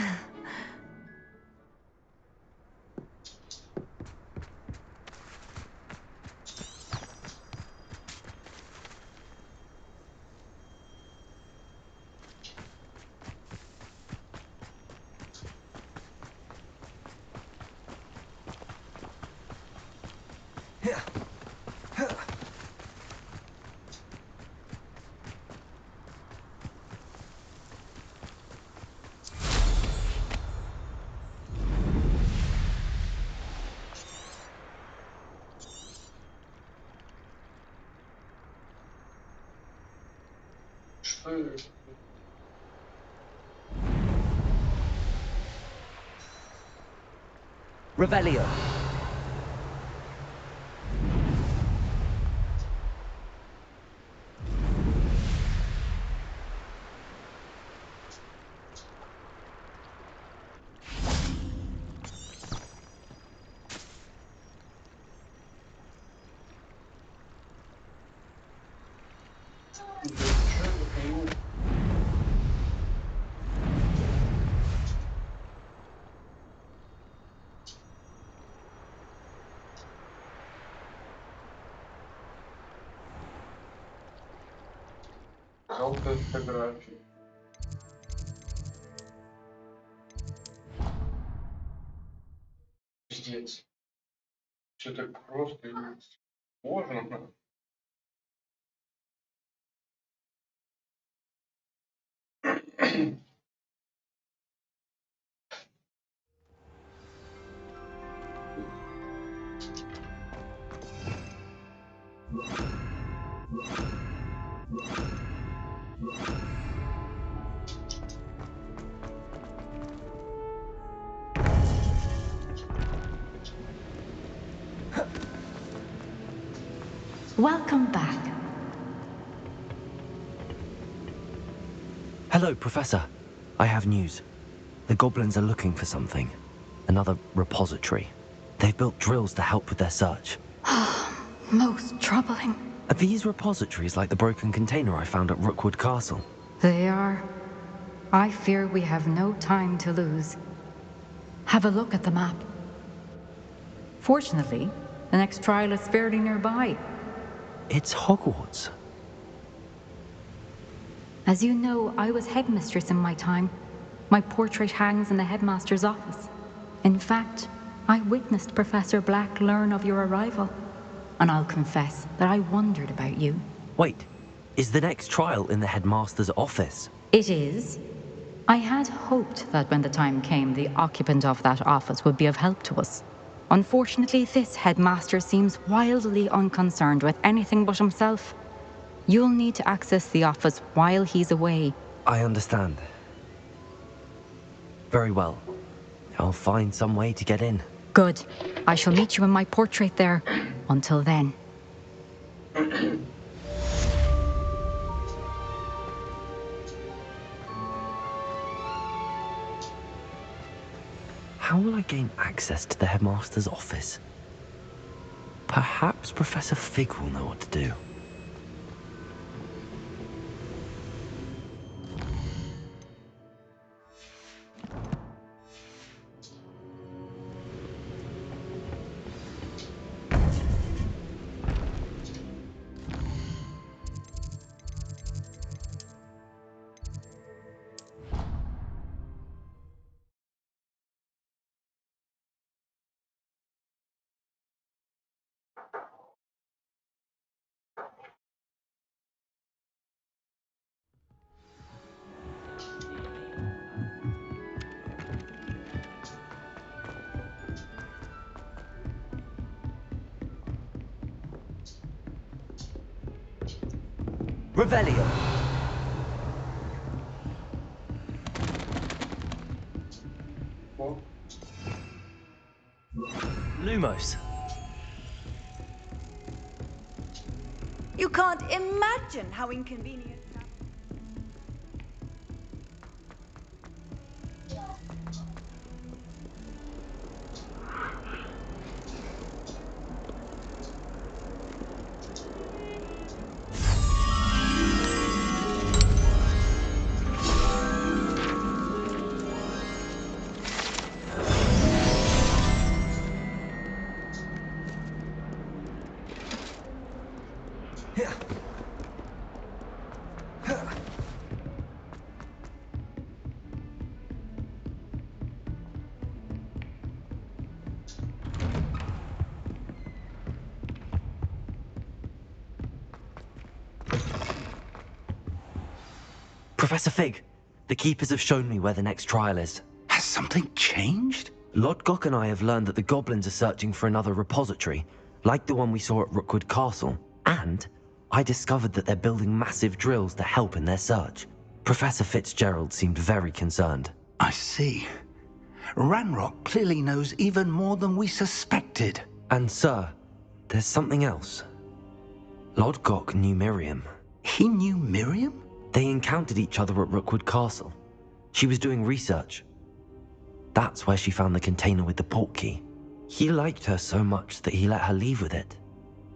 Что? Revelio. Желтая фотография. Пиздец. Все так просто и сложно. Welcome back. Hello, Professor. I have news. The goblins are looking for something. Another repository. They've built drills to help with their search. Most troubling. Are these repositories like the broken container I found at Rookwood Castle? They are. I fear we have no time to lose. Have a look at the map. Fortunately, the next trial is fairly nearby. It's Hogwarts. As you know, I was headmistress in my time. My portrait hangs in the headmaster's office. In fact, I witnessed Professor Black learn of your arrival. And I'll confess that I wondered about you. Wait, is the next trial in the headmaster's office? It is. I had hoped that when the time came, the occupant of that office would be of help to us. Unfortunately, this headmaster seems wildly unconcerned with anything but himself. You'll need to access the office while he's away. I understand. Very well. I'll find some way to get in. Good. I shall meet you in my portrait there. Until then. How will I gain access to the headmaster's office? Perhaps Professor Fig will know what to do. Revelio. Lumos. You can't imagine how inconvenient. Professor Fig, the Keepers have shown me where the next trial is. Has something changed? Lodgok and I have learned that the goblins are searching for another repository, like the one we saw at Rookwood Castle. And I discovered that they're building massive drills to help in their search. Professor Fitzgerald seemed very concerned. I see. Ranrock clearly knows even more than we suspected. And sir, there's something else. Lodgok knew Miriam. He knew Miriam? They encountered each other at Rookwood Castle. She was doing research. That's where she found the container with the portkey. He liked her so much that he let her leave with it,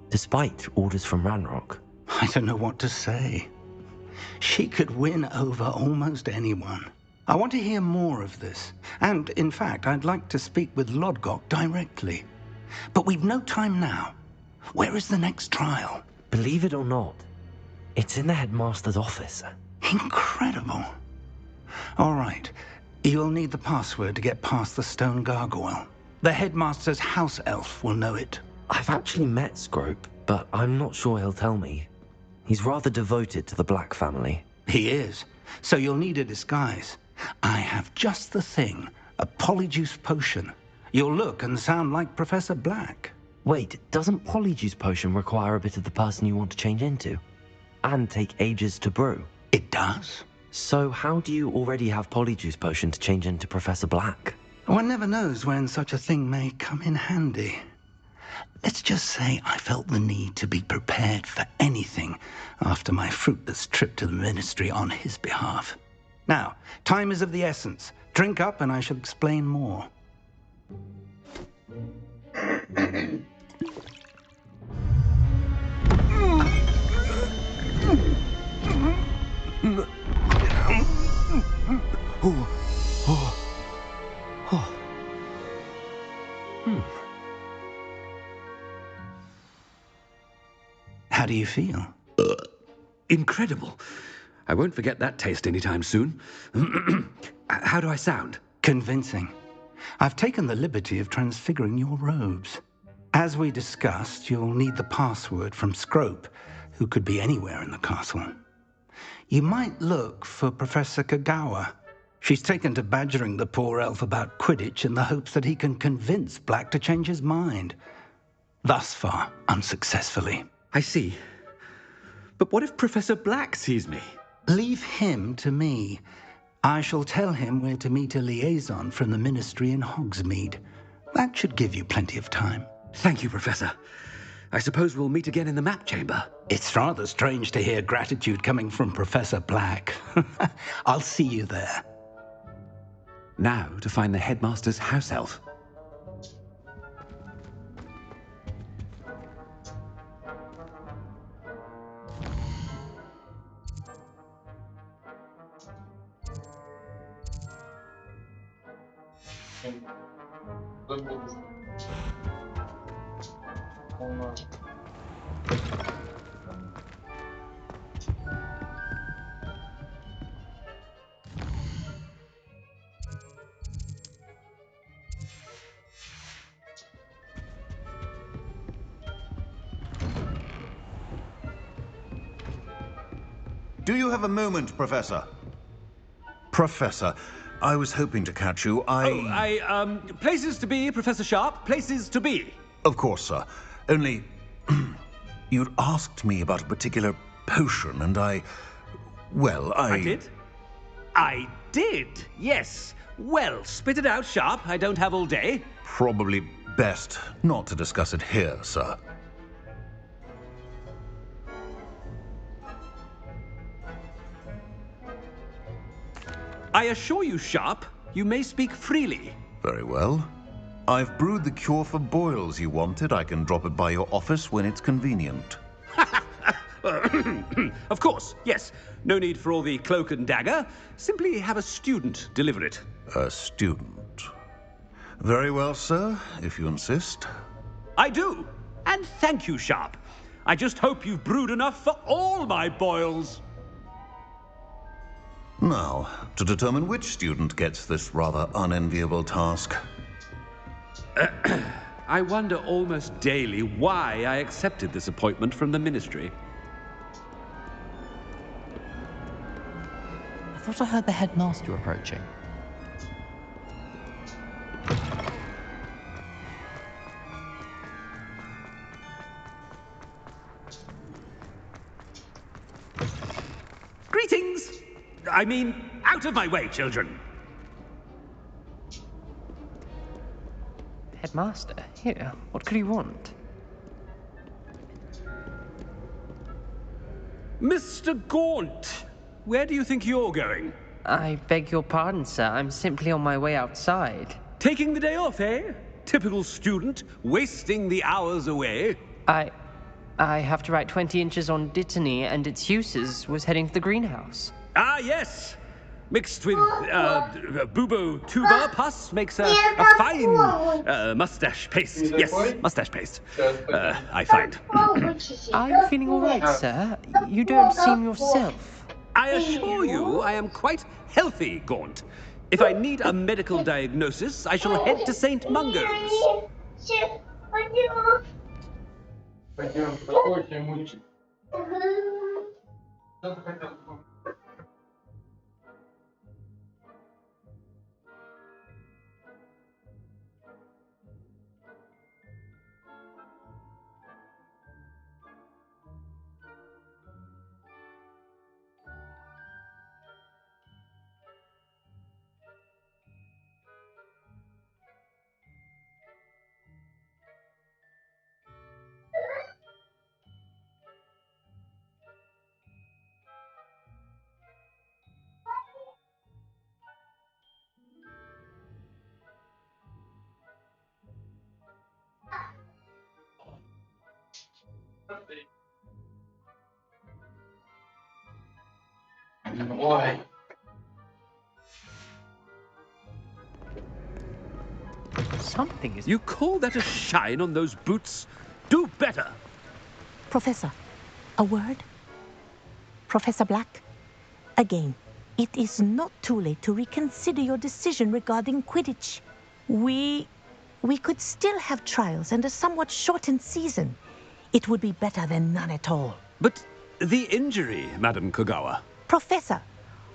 despite orders from Ranrock. I don't know what to say. She could win over almost anyone. I want to hear more of this. And, in fact, I'd like to speak with Lodgok directly. But we've no time now. Where is the next trial? Believe it or not, it's in the headmaster's office. Incredible. All right. You'll need the password to get past the stone gargoyle. The headmaster's house elf will know it. I've actually met Scrope, but I'm not sure he'll tell me. He's rather devoted to the Black family. He is. So you'll need a disguise. I have just the thing. A polyjuice potion. You'll look and sound like Professor Black. Wait, doesn't polyjuice potion require a bit of the person you want to change into? And take ages to brew? It does. So how do you already have polyjuice potion to change into Professor Black? One never knows when such a thing may come in handy. Let's just say I felt the need to be prepared for anything after my fruitless trip to the ministry on his behalf. Now, time is of the essence. Drink up and I shall explain more. How do you feel? Incredible. I won't forget that taste anytime soon. How do I sound? Convincing. I've taken the liberty of transfiguring your robes. As we discussed, you'll need the password from Scrope, who could be anywhere in the castle. You might look for Professor Kagawa. She's taken to badgering the poor elf about Quidditch in the hopes that he can convince Black to change his mind. Thus far, unsuccessfully. I see. But what if Professor Black sees me? Leave him to me. I shall tell him where to meet a liaison from the ministry in Hogsmeade. That should give you plenty of time. Thank you, Professor. I suppose we'll meet again in the map chamber. It's rather strange to hear gratitude coming from Professor Black. I'll see you there. Now to find the headmaster's house elf. Do you have a moment, Professor? Professor, I was hoping to catch you. Places to be, Professor Sharp. Places to be. Of course, sir. Only, you'd asked me about a particular potion, and I did? I did, yes. Well, spit it out, Sharp. I don't have all day. Probably best not to discuss it here, sir. I assure you, Sharp, you may speak freely. Very well. I've brewed the cure for boils you wanted. I can drop it by your office when it's convenient. Of course, yes. No need for all the cloak and dagger. Simply have a student deliver it. A student? Very well, sir, if you insist. I do. And thank you, Sharp. I just hope you've brewed enough for all my boils. Now, to determine which student gets this rather unenviable task. I wonder almost daily why I accepted this appointment from the ministry. I thought I heard the headmaster approaching. Greetings! I mean, out of my way, children! Headmaster, here, what could you want? Mr. Gaunt, where do you think you're going? I beg your pardon, sir. I'm simply on my way outside. Taking the day off, eh? Typical student, wasting the hours away. I have to write 20 inches on Dittany and its uses. Was heading to the greenhouse. Ah, yes! Mixed with bubo tuber pus makes a fine mustache paste. Yes, mustache paste. I find. Are you feeling all right, sir? You don't seem yourself. I assure you, I am quite healthy, Gaunt. If I need a medical diagnosis, I shall head to St. Mungo's. Пойдем, спокойнее, мультик. Что ты хотел? Why? Something is... You call that a shine on those boots? Do better! Professor, a word? Professor Black, again, it is not too late to reconsider your decision regarding Quidditch. We could still have trials and a somewhat shortened season. It would be better than none at all. But the injury, Madam Kogawa. Professor,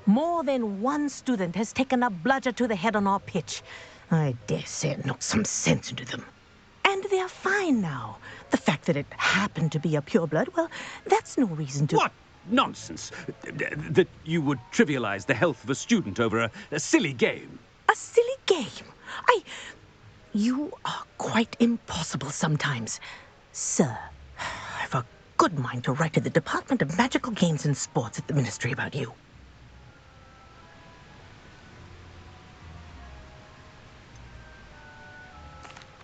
more than one student has taken a bludger to the head on our pitch. I dare say it knocked some sense into them. And they're fine now. The fact that it happened to be a pureblood, well, that's no reason to... What nonsense! That you would trivialize the health of a student over a silly game. A silly game? You are quite impossible sometimes. Sir, I've a good mind to write to the Department of Magical Games and Sports at the Ministry about you.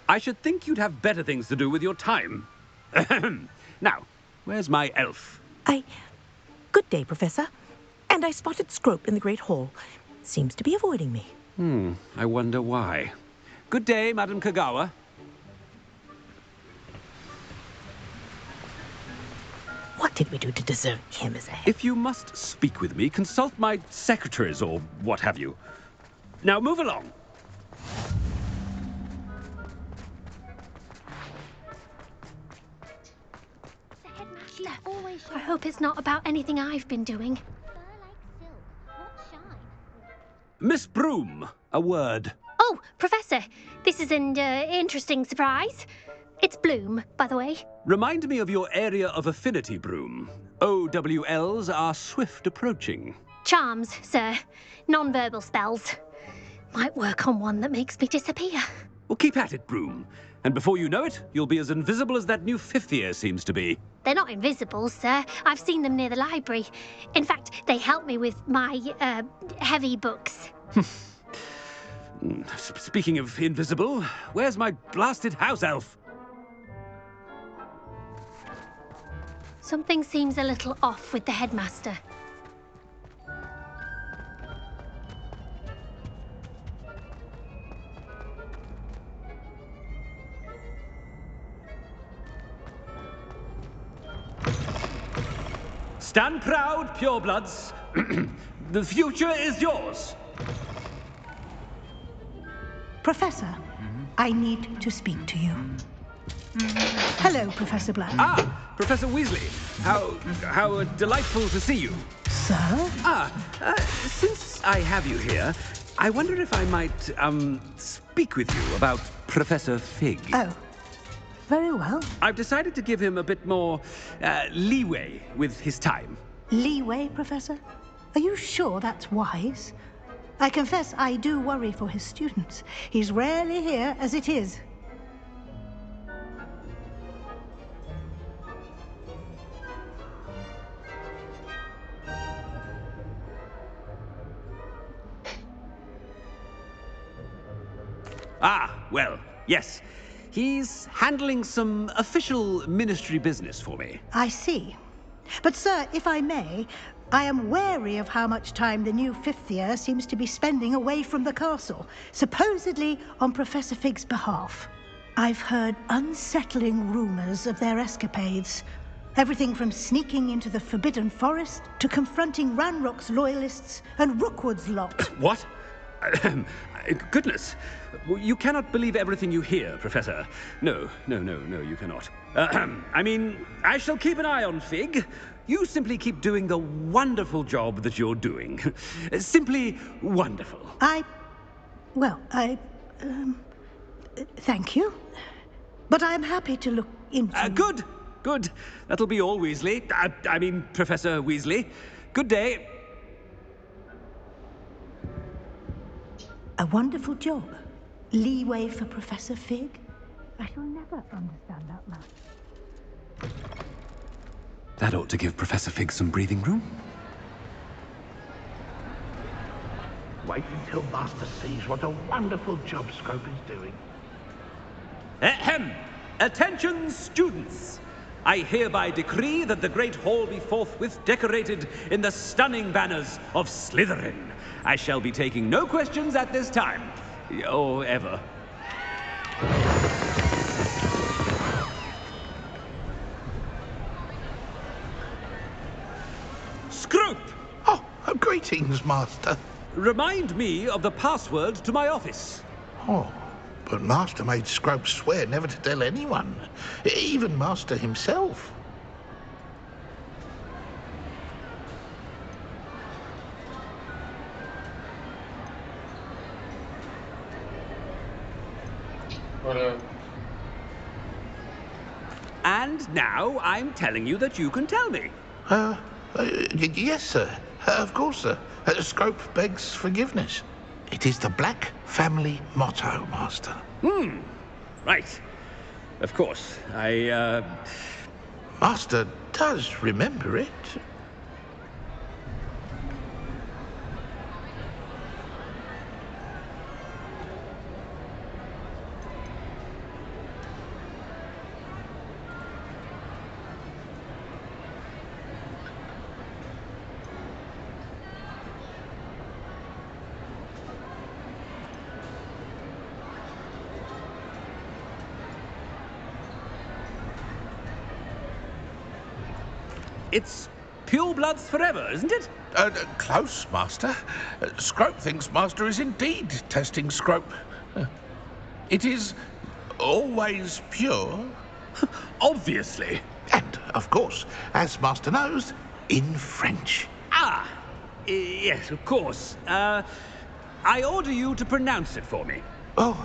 I should think you'd have better things to do with your time. Now, where's my elf? Good day, Professor. And I spotted Scrope in the Great Hall. Seems to be avoiding me. I wonder why. Good day, Madam Kogawa. What did we do to deserve him as a... If you must speak with me, consult my secretaries or what have you. Now move along. I hope it's not about anything I've been doing. Miss Broom, a word. Oh, Professor, this is an interesting surprise. It's Bloom, by the way. Remind me of your area of affinity, Broom. OWLs are swift approaching. Charms, sir. Non-verbal spells. Might work on one that makes me disappear. Well, keep at it, Broom. And before you know it, you'll be as invisible as that new fifth year seems to be. They're not invisible, sir. I've seen them near the library. In fact, they help me with my, heavy books. Speaking of invisible, where's my blasted house elf? Something seems a little off with the headmaster. Stand proud, purebloods. The future is yours. Professor, I need to speak to you. Hello, Professor Black. Ah, Professor Weasley. How delightful to see you. Sir? Since I have you here, I wonder if I might, speak with you about Professor Fig. Oh, very well. I've decided to give him a bit more, leeway with his time. Leeway, Professor? Are you sure that's wise? I confess I do worry for his students. He's rarely here as it is. Ah, well, yes. He's handling some official ministry business for me. I see. But sir, if I may, I am wary of how much time the new fifth year seems to be spending away from the castle, supposedly on Professor Fig's behalf. I've heard unsettling rumors of their escapades. Everything from sneaking into the Forbidden Forest to confronting Ranrock's loyalists and Rookwood's lot. What? Goodness. You cannot believe everything you hear, Professor. No, you cannot. I mean, I shall keep an eye on Fig. You simply keep doing the wonderful job that you're doing. Simply wonderful. Thank you. But I'm happy to look into... Good. That'll be all, Weasley. I mean, Professor Weasley. Good day. A wonderful job. Leeway for Professor Fig. I shall never understand that man. That ought to give Professor Fig some breathing room. Wait until Master sees what a wonderful job Scrope is doing. Ahem! Attention, students! I hereby decree that the Great Hall be forthwith decorated in the stunning banners of Slytherin. I shall be taking no questions at this time. Or ever. Scrope! Oh, greetings, Master. Remind me of the password to my office. Oh, but Master made Scrope swear never to tell anyone, even Master himself. And now I'm telling you that you can tell me. Yes, sir. Of course, sir. Scrope begs forgiveness. It is the Black family motto, Master. Right. Of course. Master does remember it. It's purebloods forever, isn't it? Close, Master. Scrope thinks Master is indeed testing Scrope. It is always pure. Obviously. And, of course, as Master knows, in French. Ah! Yes, of course. I order you to pronounce it for me. Oh,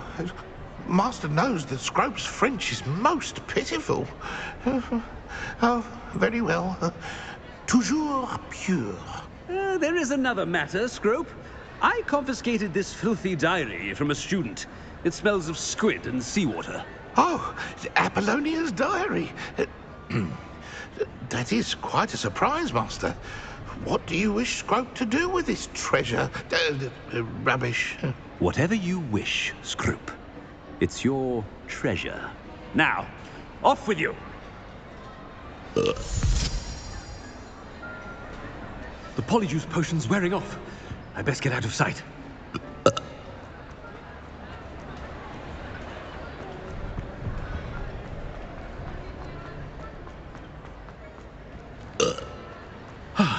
Master knows that Scrope's French is most pitiful. Oh, very well. Toujours pure. There is another matter, Scrope. I confiscated this filthy diary from a student. It smells of squid and seawater. Oh, Apollonia's diary. That is quite a surprise, Master. What do you wish Scrope to do with this treasure? Rubbish. Whatever you wish, Scrope. It's your treasure. Now, off with you. The polyjuice potion's wearing off. I best get out of sight.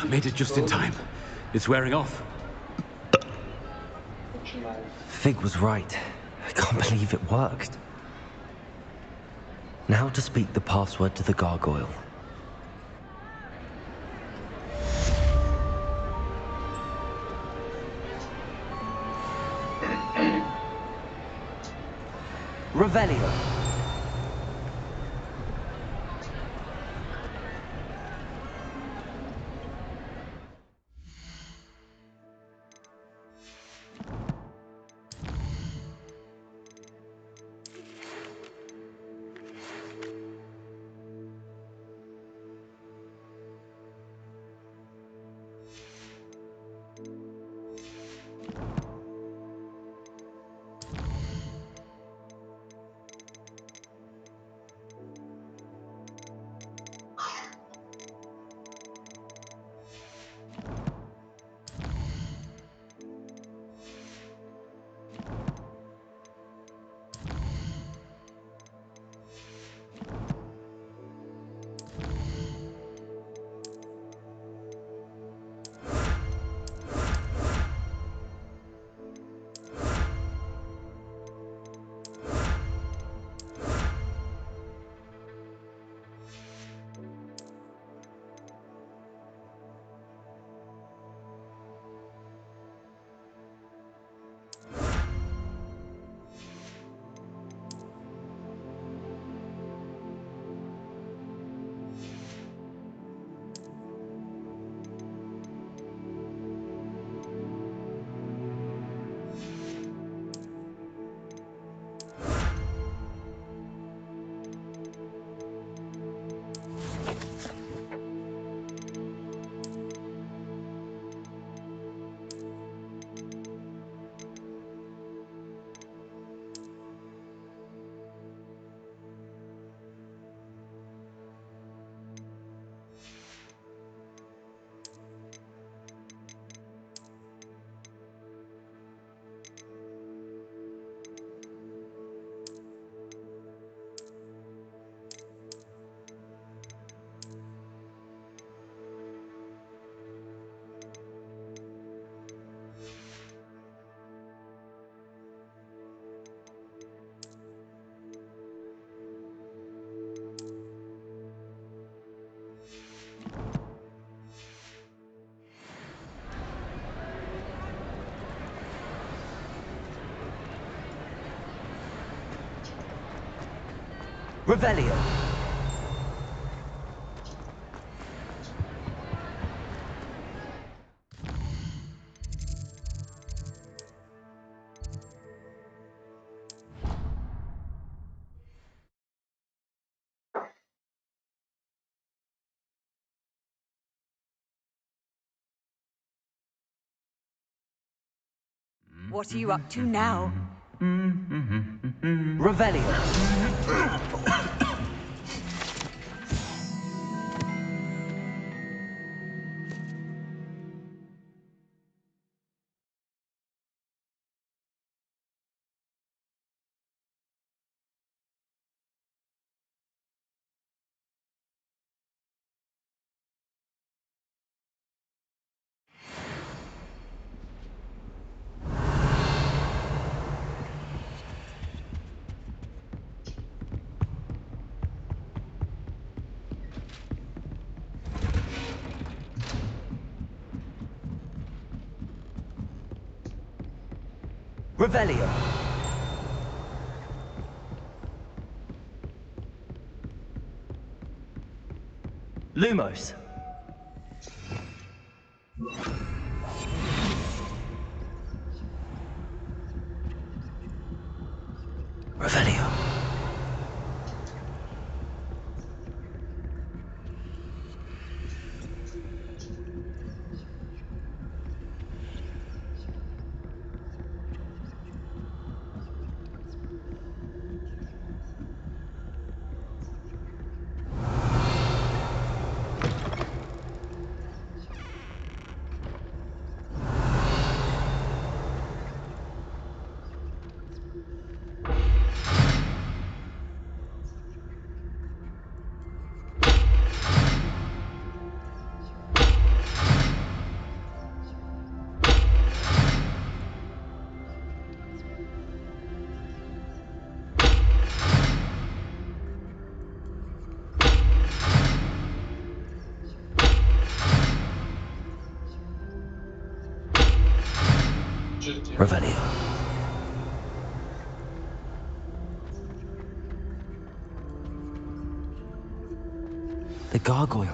Made it just in time. It's wearing off. Fig was right. I can't believe it worked. Now to speak the password to the gargoyle. Revelio. Revelio. What are you up to now? Revelio. Revelio. Lumos. Revelio. Revelio. The gargoyle.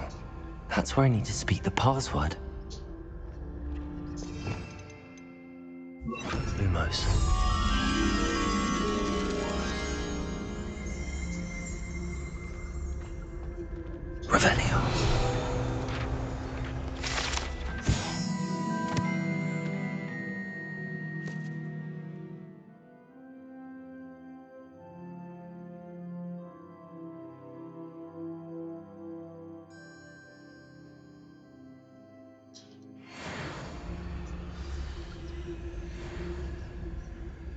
That's where I need to speak the password. Lumos. Revelio.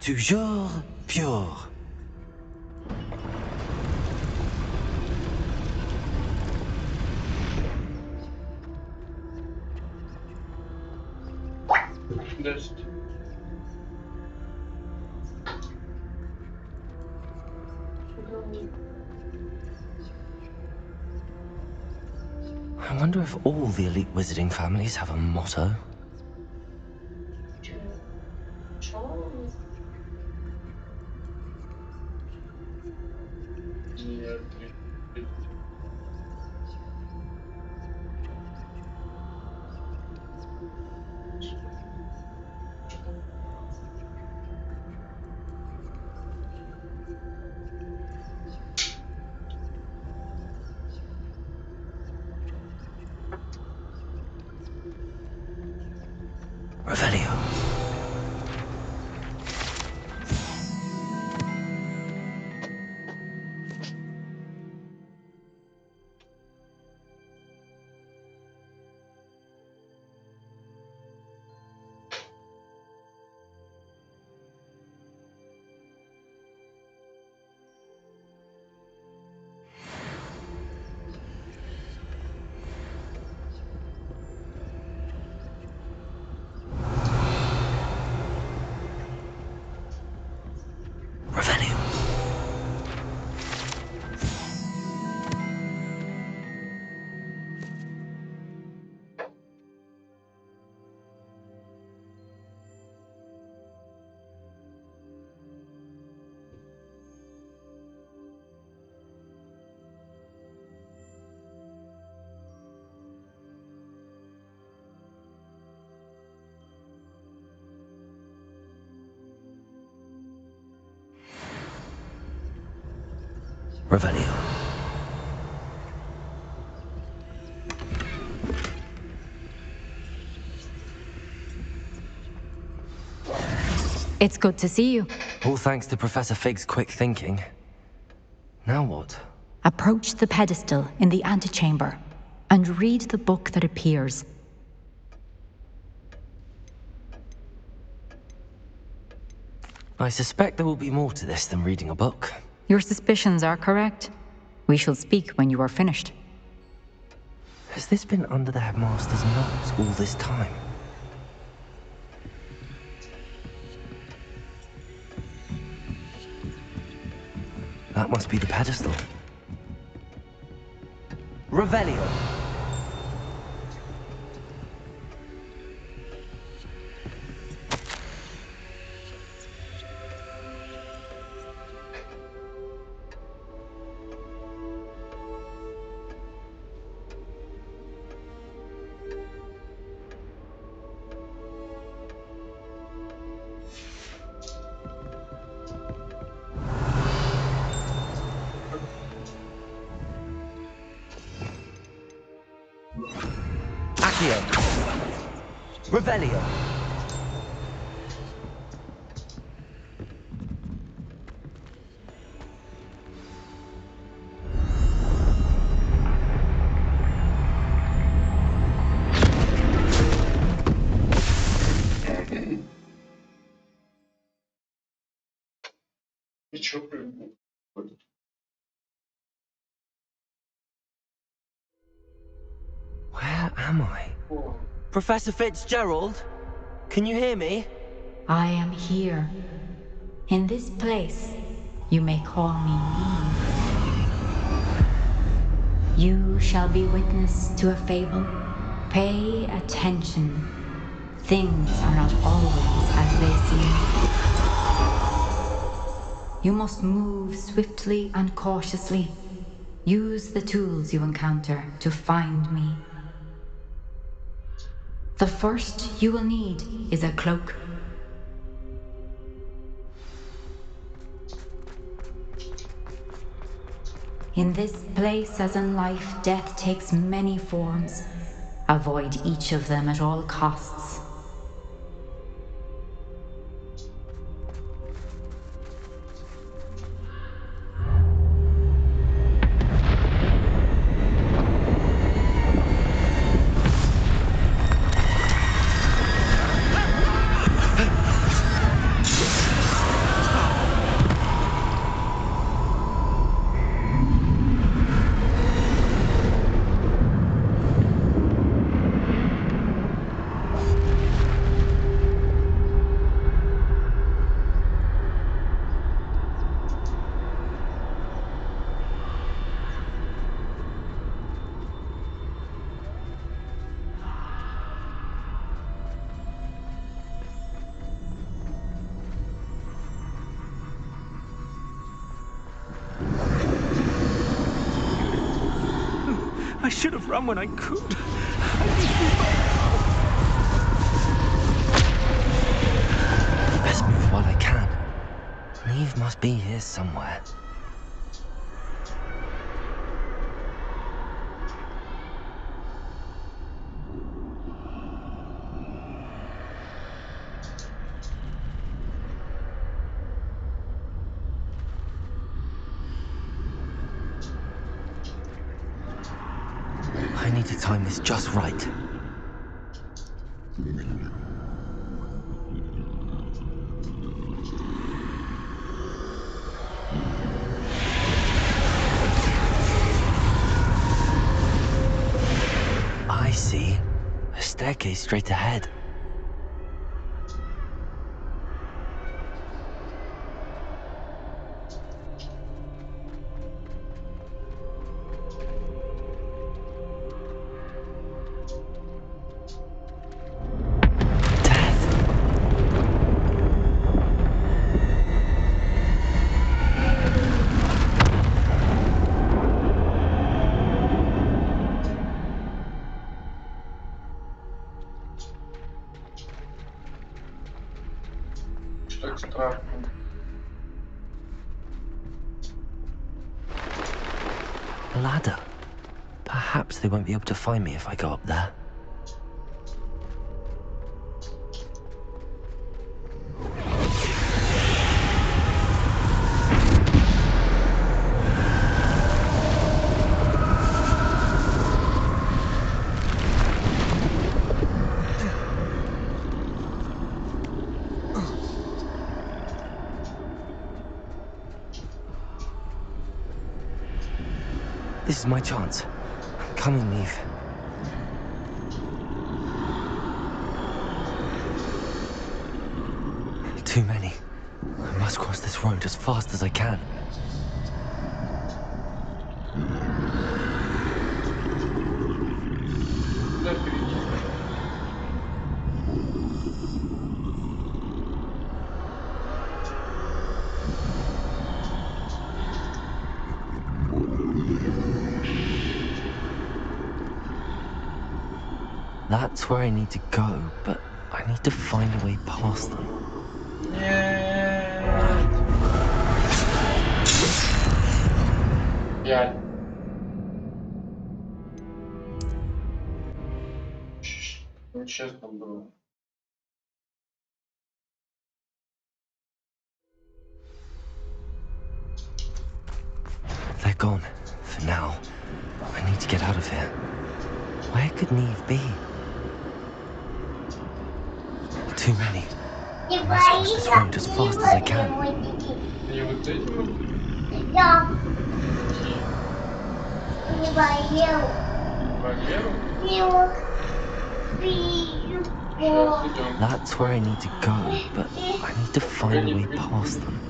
Toujours pure. I wonder if all the elite wizarding families have a motto. Revelio. Revelio. It's good to see you. All thanks to Professor Fig's quick thinking. Now what? Approach the pedestal in the antechamber and read the book that appears. I suspect there will be more to this than reading a book. Your suspicions are correct. We shall speak when you are finished. Has this been under the headmaster's nose all this time? That must be the pedestal. Revelio. Revelio. Where am I? Professor Fitzgerald? Can you hear me? I am here. In this place, you may call me Eve. You shall be witness to a fable. Pay attention. Things are not always as they seem. You must move swiftly and cautiously. Use the tools you encounter to find me. The first you will need is a cloak. In this place, as in life, death takes many forms. Avoid each of them at all costs. I should have run when I could. Best move while I can. Eve must be here somewhere. I need to time this just right. I see. A staircase straight ahead. Так страшно. A ladder. Perhaps they won't be able to find me if I go up there. This is my chance. Come and leave. Too many. I must cross this road as fast as I can. That's where I need to go, but I need to find a way past them. Yeah. Нечестно было. They're gone, for now. I need to get out of here. Where could Neve be? Too many. I must cross this road as fast as I can. И вот этим That's where I need to go, but I need to find a way past them.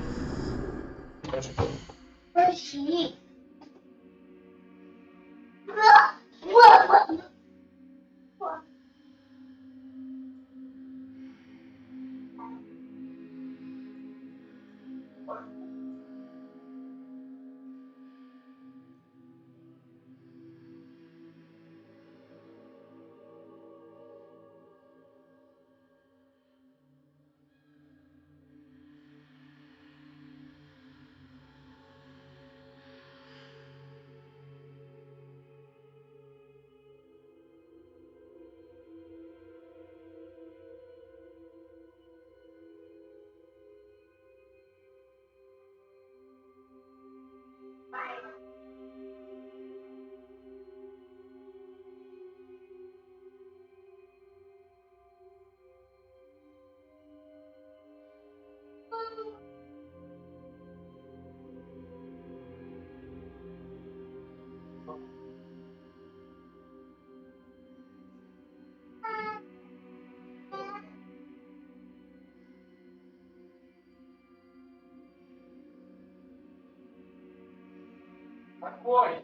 Какой?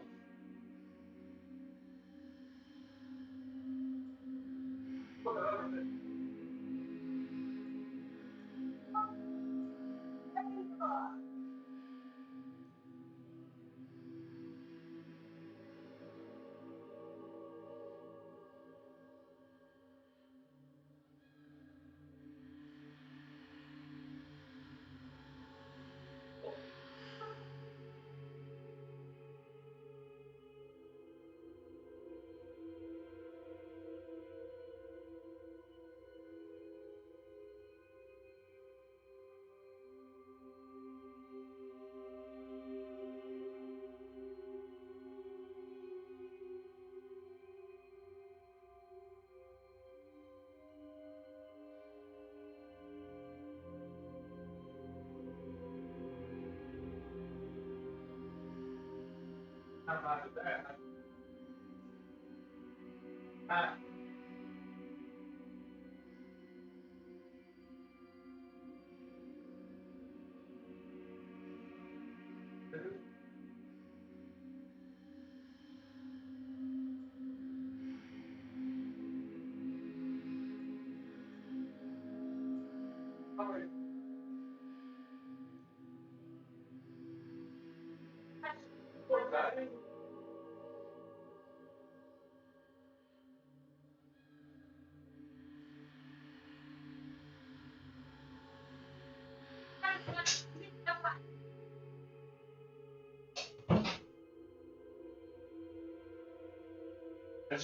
Ой.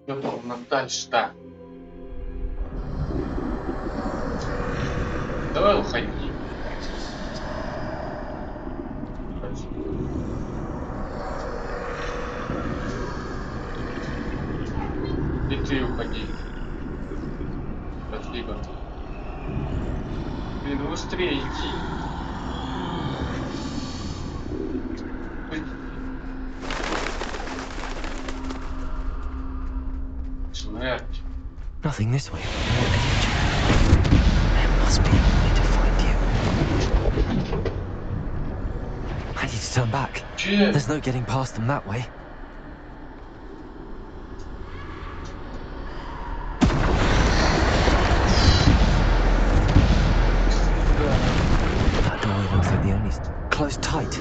Что дальше-то? Давай уходи. И ты уходи. Спасибо. Блин, быстрее иди. Смерть. Nothing this way. More danger. There must be a way to find you. I need to turn back. There's no getting past them that way. That doorway looks like the only... Closed tight.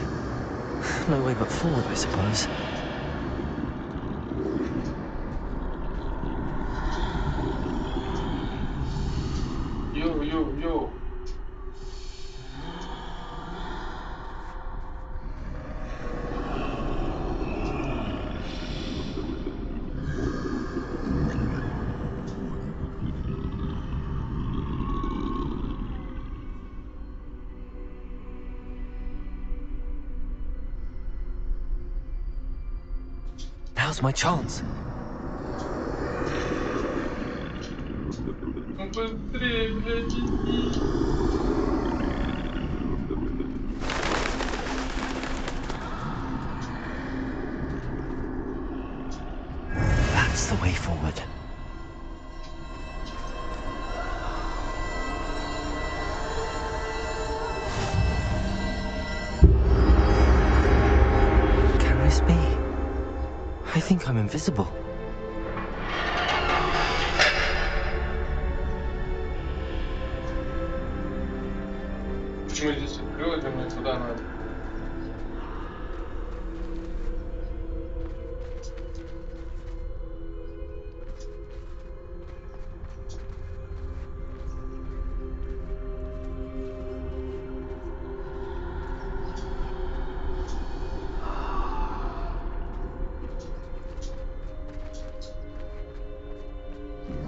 No way but forward, I suppose. Yo. Now's my chance. Быстрее, блядь, иди. That's the way forward. Can this be? I think I'm invisible. Почему здесь открылось, а мне туда надо?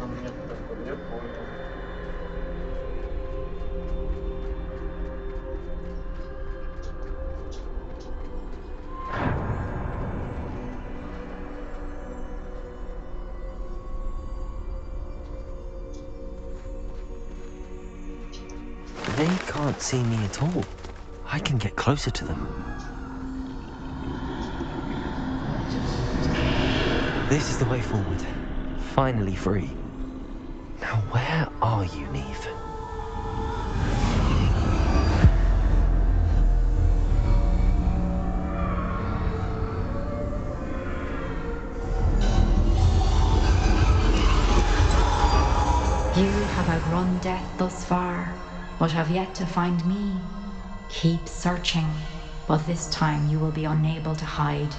А мне такое, я понял. They can't see me at all. I can get closer to them. This is the way forward. Finally free. Now where are you, Neve? You have outrun death thus far, but have yet to find me. Keep searching, but this time you will be unable to hide.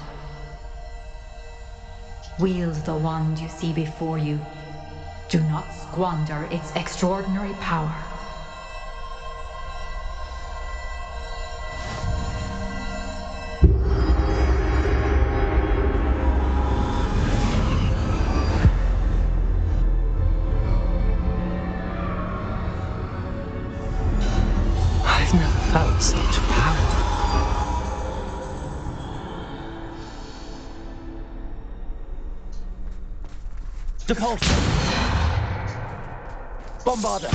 Wield the wand you see before you. Do not squander its extraordinary power. I've never felt such power. Depulsor! Bombarder!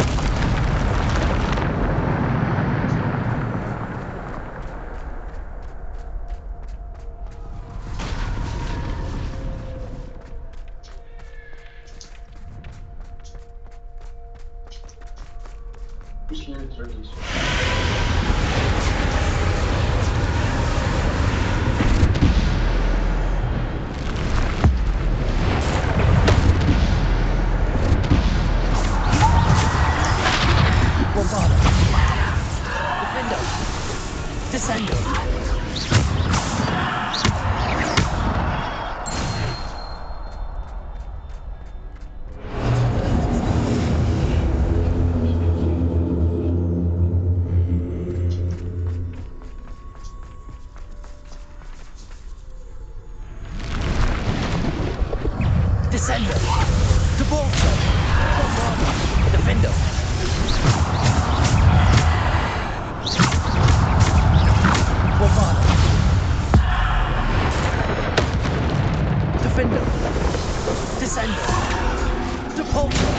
Пусть не традиция. Bombarder! Defender! Descender! Descender. Debolter. Bombarder. Defender. Bombarder. Defender. Descender. Debolter.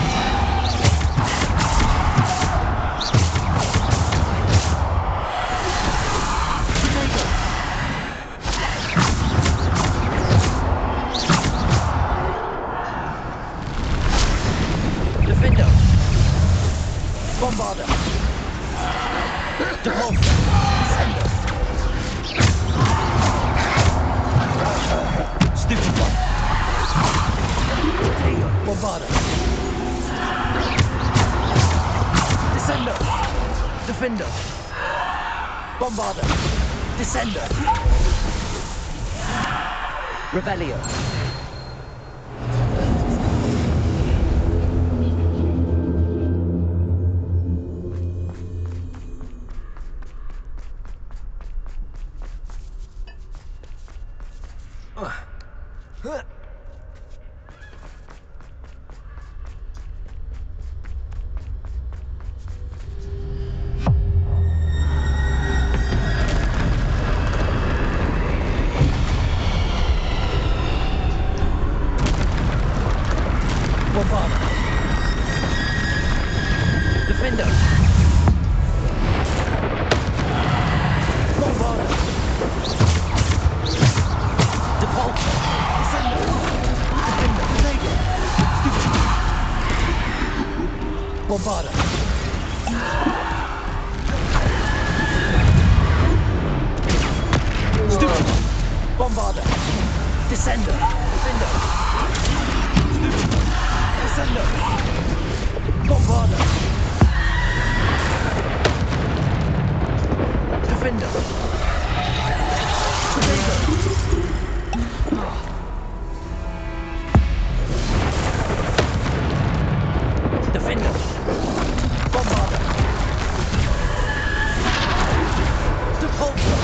Defender. Bombarder. Debolter. Descender. Stupid one. Bombarder. Descender. Defender. Bombarder. Descender. Rebellion. Bombarder. Defender. Bombarder. Debolter. Descender. Defender. Bombarder. Stupid. Bombarder. Descender. Defender. Descender. Bombarder. Defender. Defender. Bombarder. Debolter.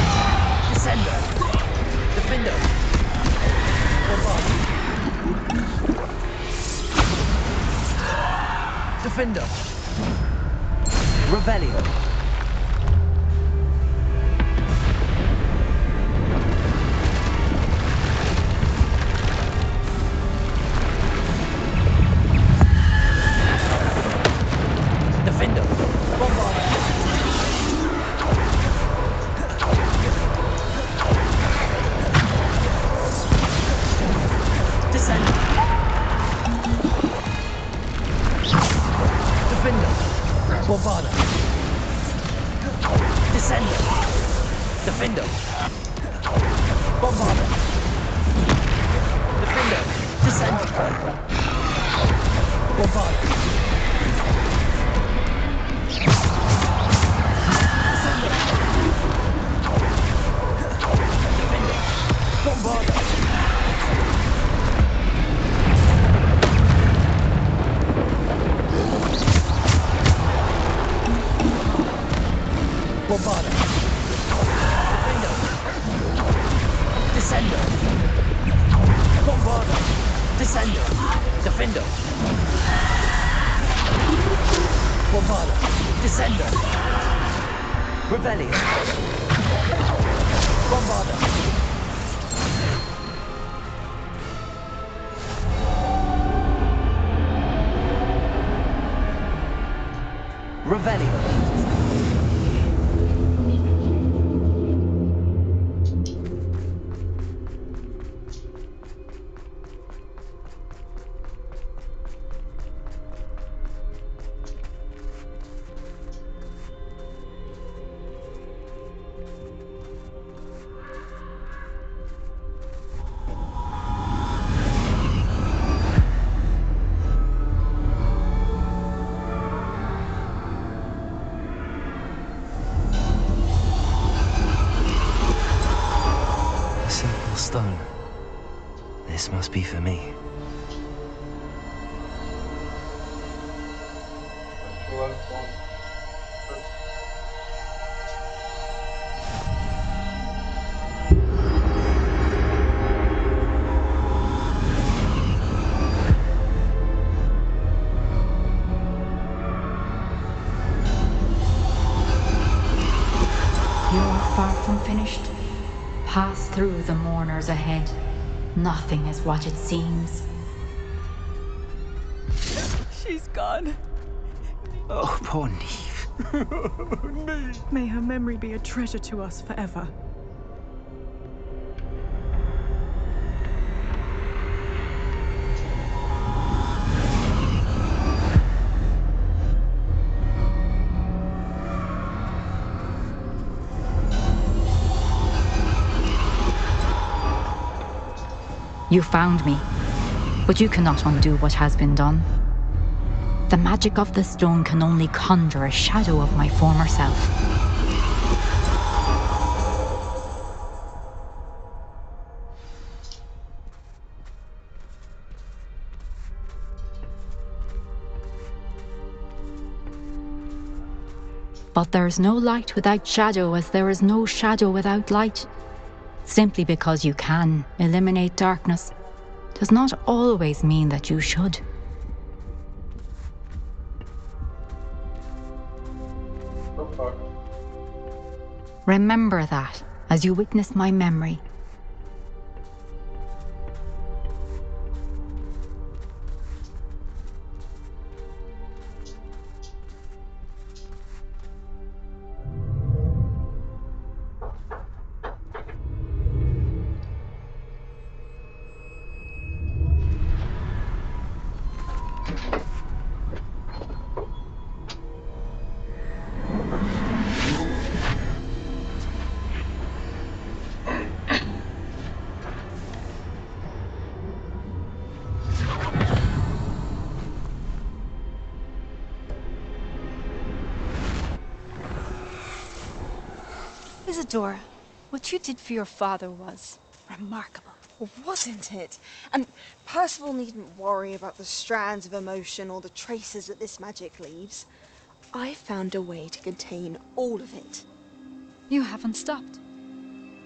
Descender. Defender. Bombarder. Defender. Rebellion. Defender. Bombarder. Descender. Defender. Bombarder. Descender. Defender. Bombarder. Defender. Descender. Bombarder. Bombarder. Bombarder. Defender. Descender. Bombarder. Descender. Defender. Bombarder. Descender. Rebellion. Bombarder. Rebellion. Stone. This must be for me. unfinished. Pass through the mourners ahead. Nothing is what it seems. She's gone. Oh, poor Neve. May her memory be a treasure to us forever. You found me, but you cannot undo what has been done. The magic of the stone can only conjure a shadow of my former self. But there is no light without shadow, as there is no shadow without light. Simply because you can eliminate darkness does not always mean that you should. Remember that as you witness my memory. Isadora, what you did for your father was remarkable. Wasn't it? And Percival needn't worry about the strands of emotion or the traces that this magic leaves. I found a way to contain all of it. You haven't stopped.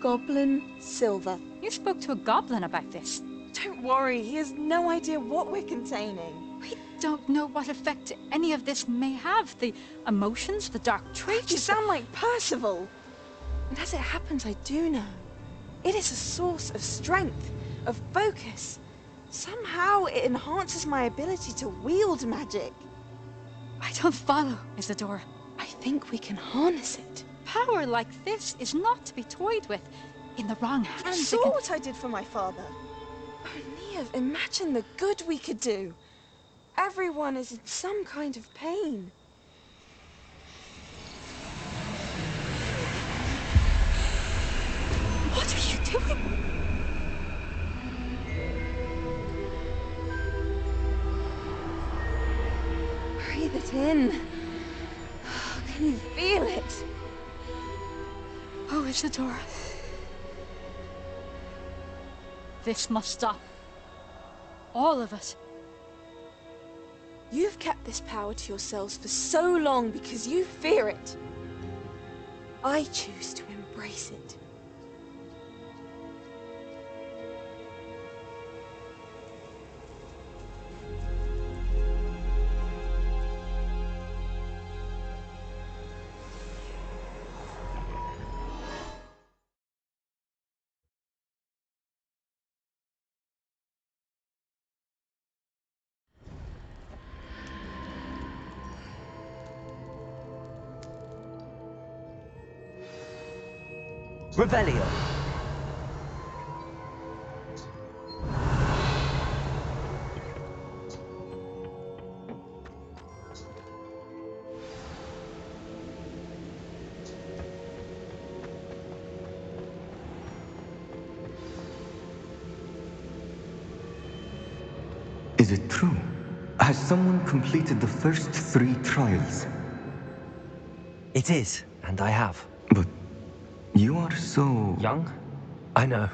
Goblin silver. You spoke to a goblin about this. Don't worry, he has no idea what we're containing. We don't know what effect any of this may have. The emotions, the dark traits. You sound like Percival. And as it happens, I do know. It is a source of strength, of focus. Somehow it enhances my ability to wield magic. I don't follow, Isadora. I think we can harness it. Power like this is not to be toyed with. In the wrong hands. You saw what I did for my father. Oh, Neve, imagine the good we could do. Everyone is in some kind of pain. What are you doing? Breathe it in. Can you feel it? Oh, Isadora. This must stop. All of it. You've kept this power to yourselves for so long because you fear it. I choose to embrace it. Revelio. Is it true? Has someone completed the first 3 trials? It is, and I have. But you are so... young? I know.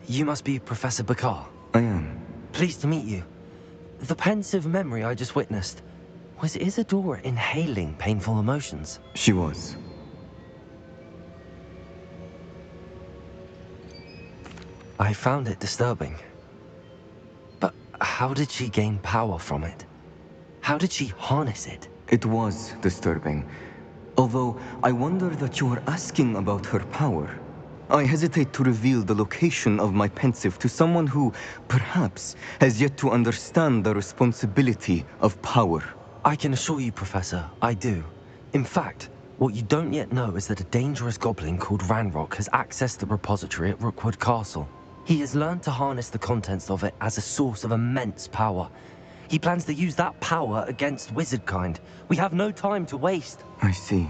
You must be Professor Bakar. I am. Pleased to meet you. The pensive memory I just witnessed, was Isadora inhaling painful emotions? She was. I found it disturbing. But how did she gain power from it? How did she harness it? It was disturbing. Although I wonder that you are asking about her power. I hesitate to reveal the location of my pensive to someone who, perhaps, has yet to understand the responsibility of power. I can assure you, Professor, I do. In fact, what you don't yet know is that a dangerous goblin called Ranrock has accessed the repository at Rookwood Castle. He has learned to harness the contents of it as a source of immense power. He plans to use that power against wizardkind. We have no time to waste. I see.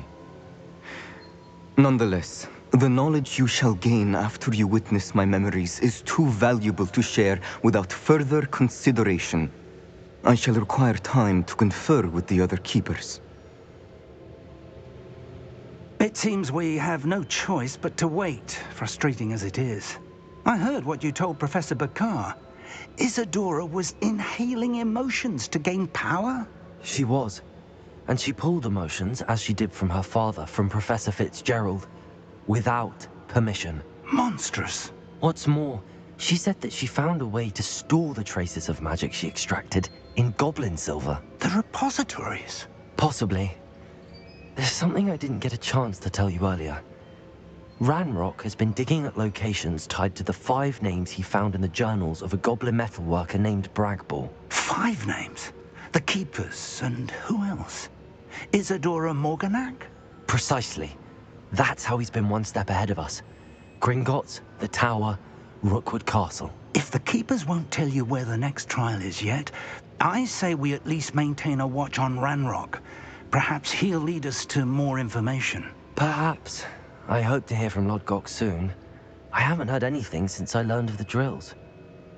Nonetheless, the knowledge you shall gain after you witness my memories is too valuable to share without further consideration. I shall require time to confer with the other keepers. It seems we have no choice but to wait, frustrating as it is. I heard what you told Professor Bakar. Isadora was inhaling emotions to gain power? She was. And she pulled emotions, as she did from her father, from Professor Fitzgerald, without permission. Monstrous. What's more, she said that she found a way to store the traces of magic she extracted in goblin silver. The repositories? Possibly. There's something I didn't get a chance to tell you earlier. Ranrock has been digging at locations tied to the 5 names he found in the journals of a goblin metalworker named Bragball. 5 names? The Keepers, and who else? Isadora Morganac? Precisely. That's how he's been one step ahead of us. Gringotts, the Tower, Rookwood Castle. If the Keepers won't tell you where the next trial is yet, I say we at least maintain a watch on Ranrock. Perhaps he'll lead us to more information. Perhaps. I hope to hear from Lodgok soon. I haven't heard anything since I learned of the drills.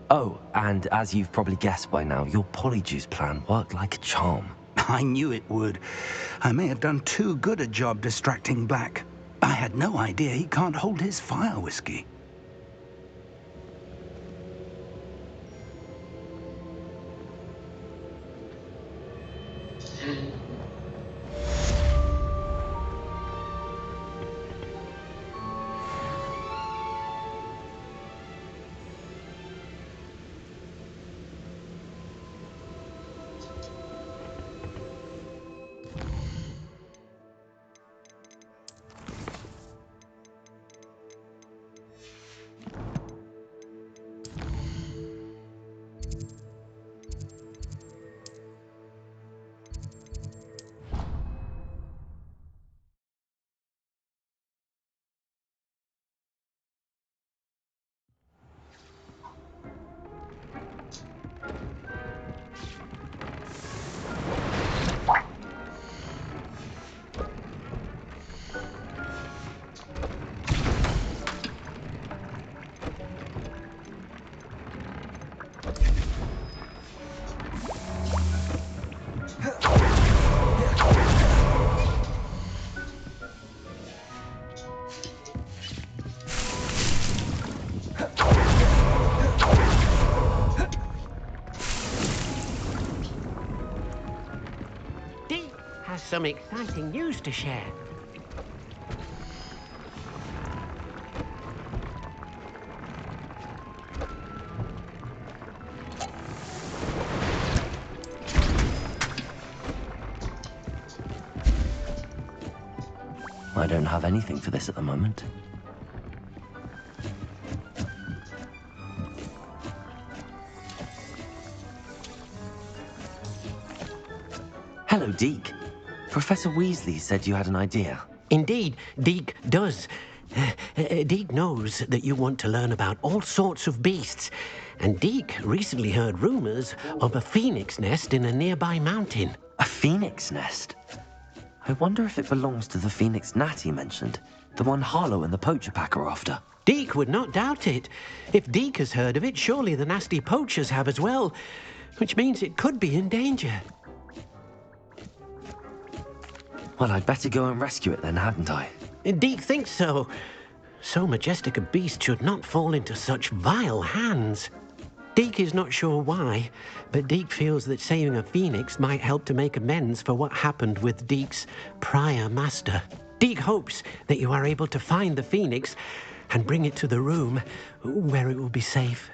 Oh, and as you've probably guessed by now, your Polyjuice plan worked like a charm. I knew it would. I may have done too good a job distracting Black. I had no idea he can't hold his fire whiskey. Some exciting news to share. I don't have anything for this at the moment. Hello, Deke. Professor Weasley said you had an idea. Indeed, Deke does. Deke knows that you want to learn about all sorts of beasts, and Deke recently heard rumors of a phoenix nest in a nearby mountain. A phoenix nest? I wonder if it belongs to the phoenix gnat he mentioned, the one Harlow and the poacher pack are after. Deke would not doubt it. If Deke has heard of it, surely the nasty poachers have as well, which means it could be in danger. Well, I'd better go and rescue it then, hadn't I? Deke thinks so. So majestic a beast should not fall into such vile hands. Deke is not sure why, but Deke feels that saving a phoenix might help to make amends for what happened with Deke's prior master. Deke hopes that you are able to find the phoenix and bring it to the room where it will be safe.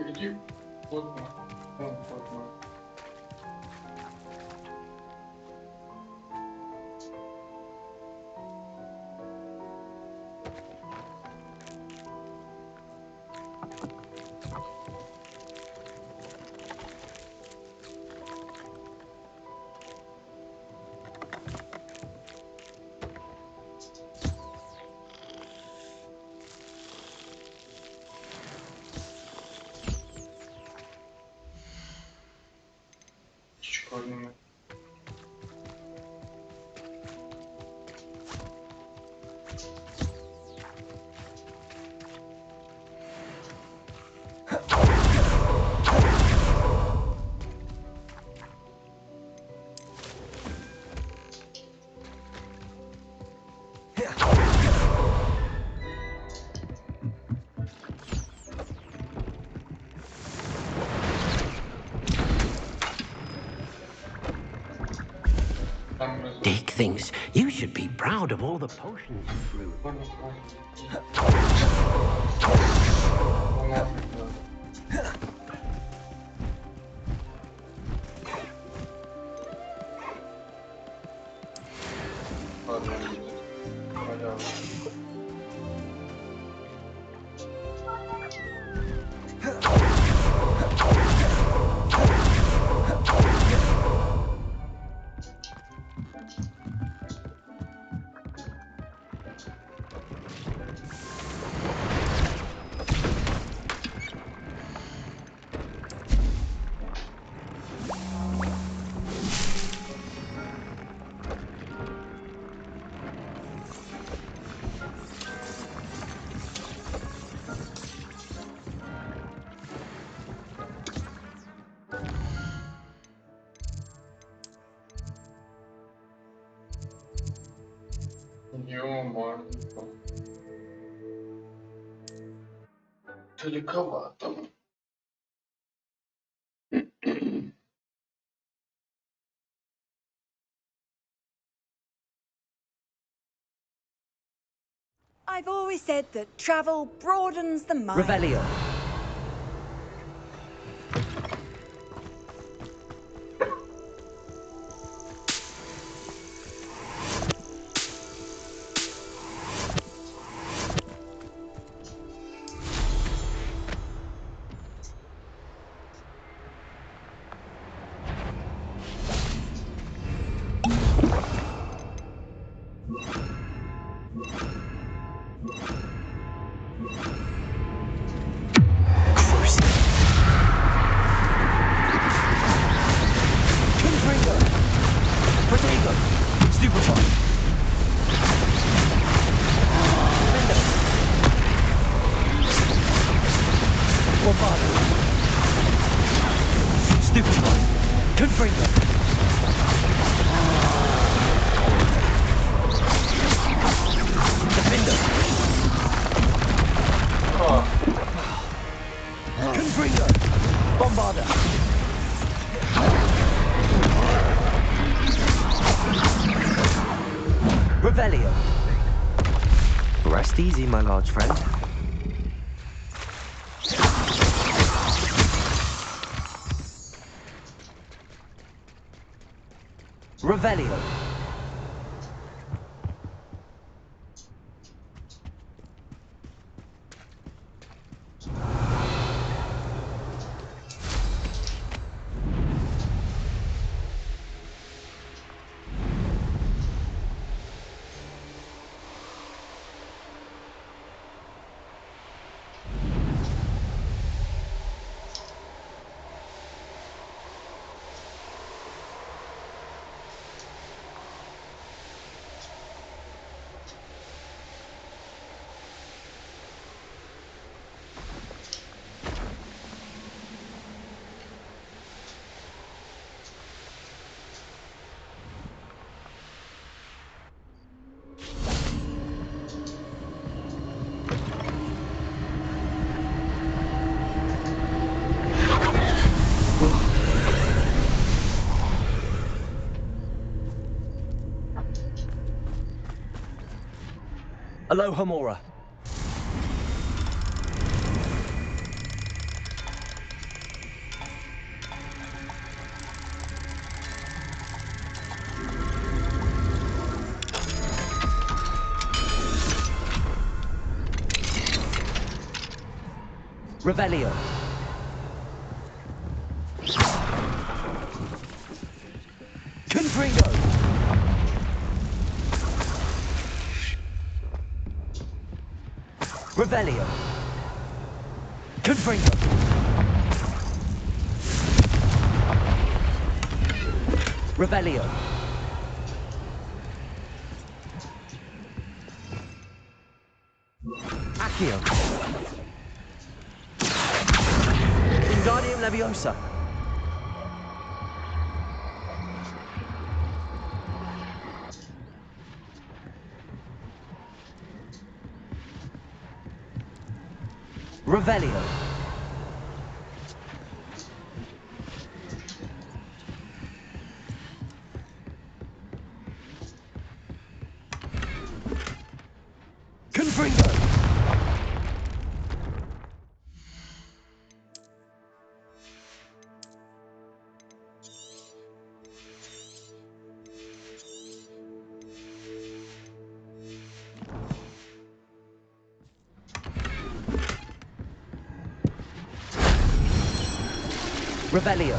иди. Плотно. Плотно. Шикарно. Dick thinks you should be proud of all the potions you brewed. Ё-моё. Далековато. I've always said that travel broadens the mind. Revelio. Revelio. Rest easy, my large friend. Revelio. Aloha Mora. Revelio. Confringo. Revelio. Confringo. Revelio. Accio. Wingardium Leviosa. Revelio. Confringo. Revelio.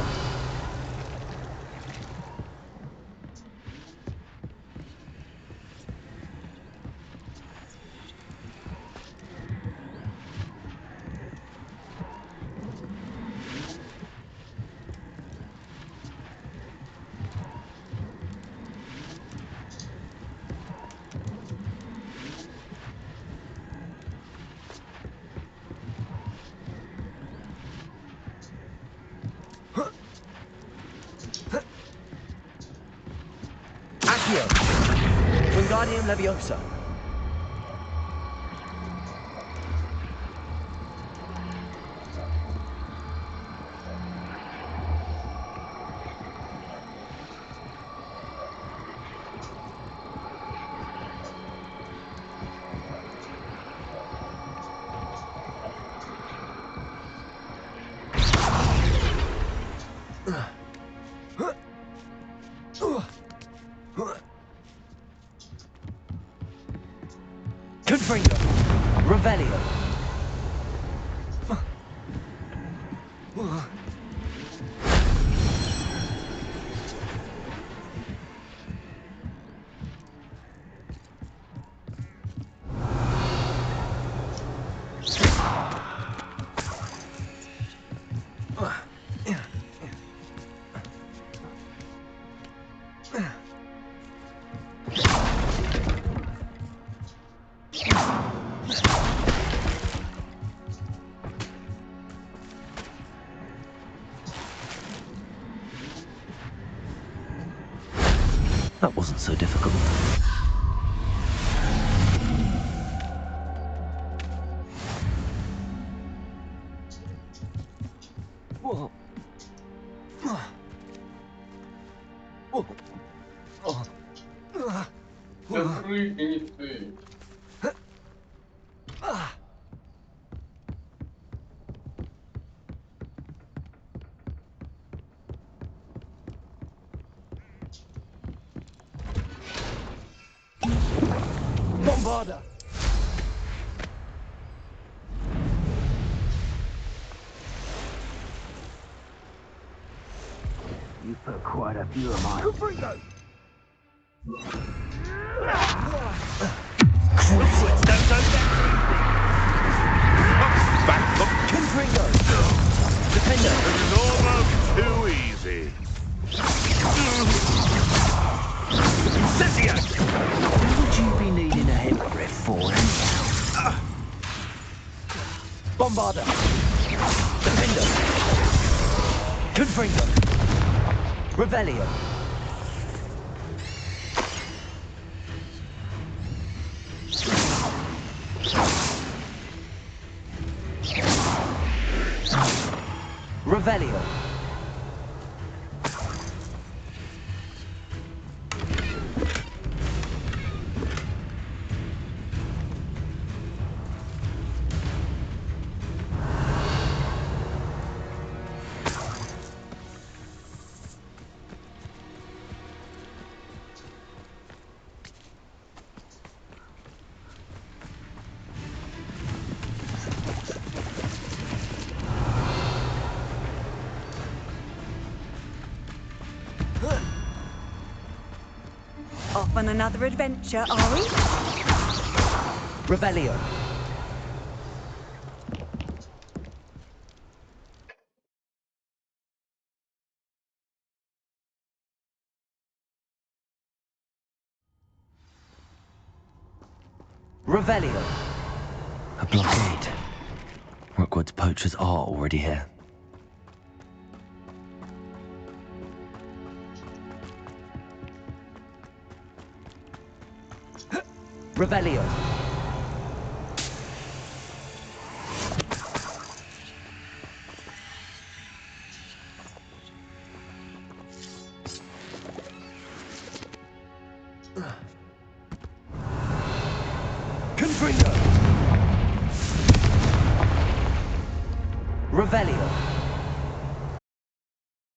Accio. Wingardium Leviosa. Confringo. Revelio. That wasn't so difficult. Whoa. Да прыгни ты. Bombarda. You put quite a few of mine. Confringo. Back up. Confringo. Defender. This is almost too easy. Cessia. What would you be needing a hippogriff for anyhow? Bombarda. Defender. Confringo. Revelio. Revelio. Off on another adventure, are we? Revelio. Revelio. A blockade. Rookwood's poachers are already here. Revelio. Confringo. Revelio.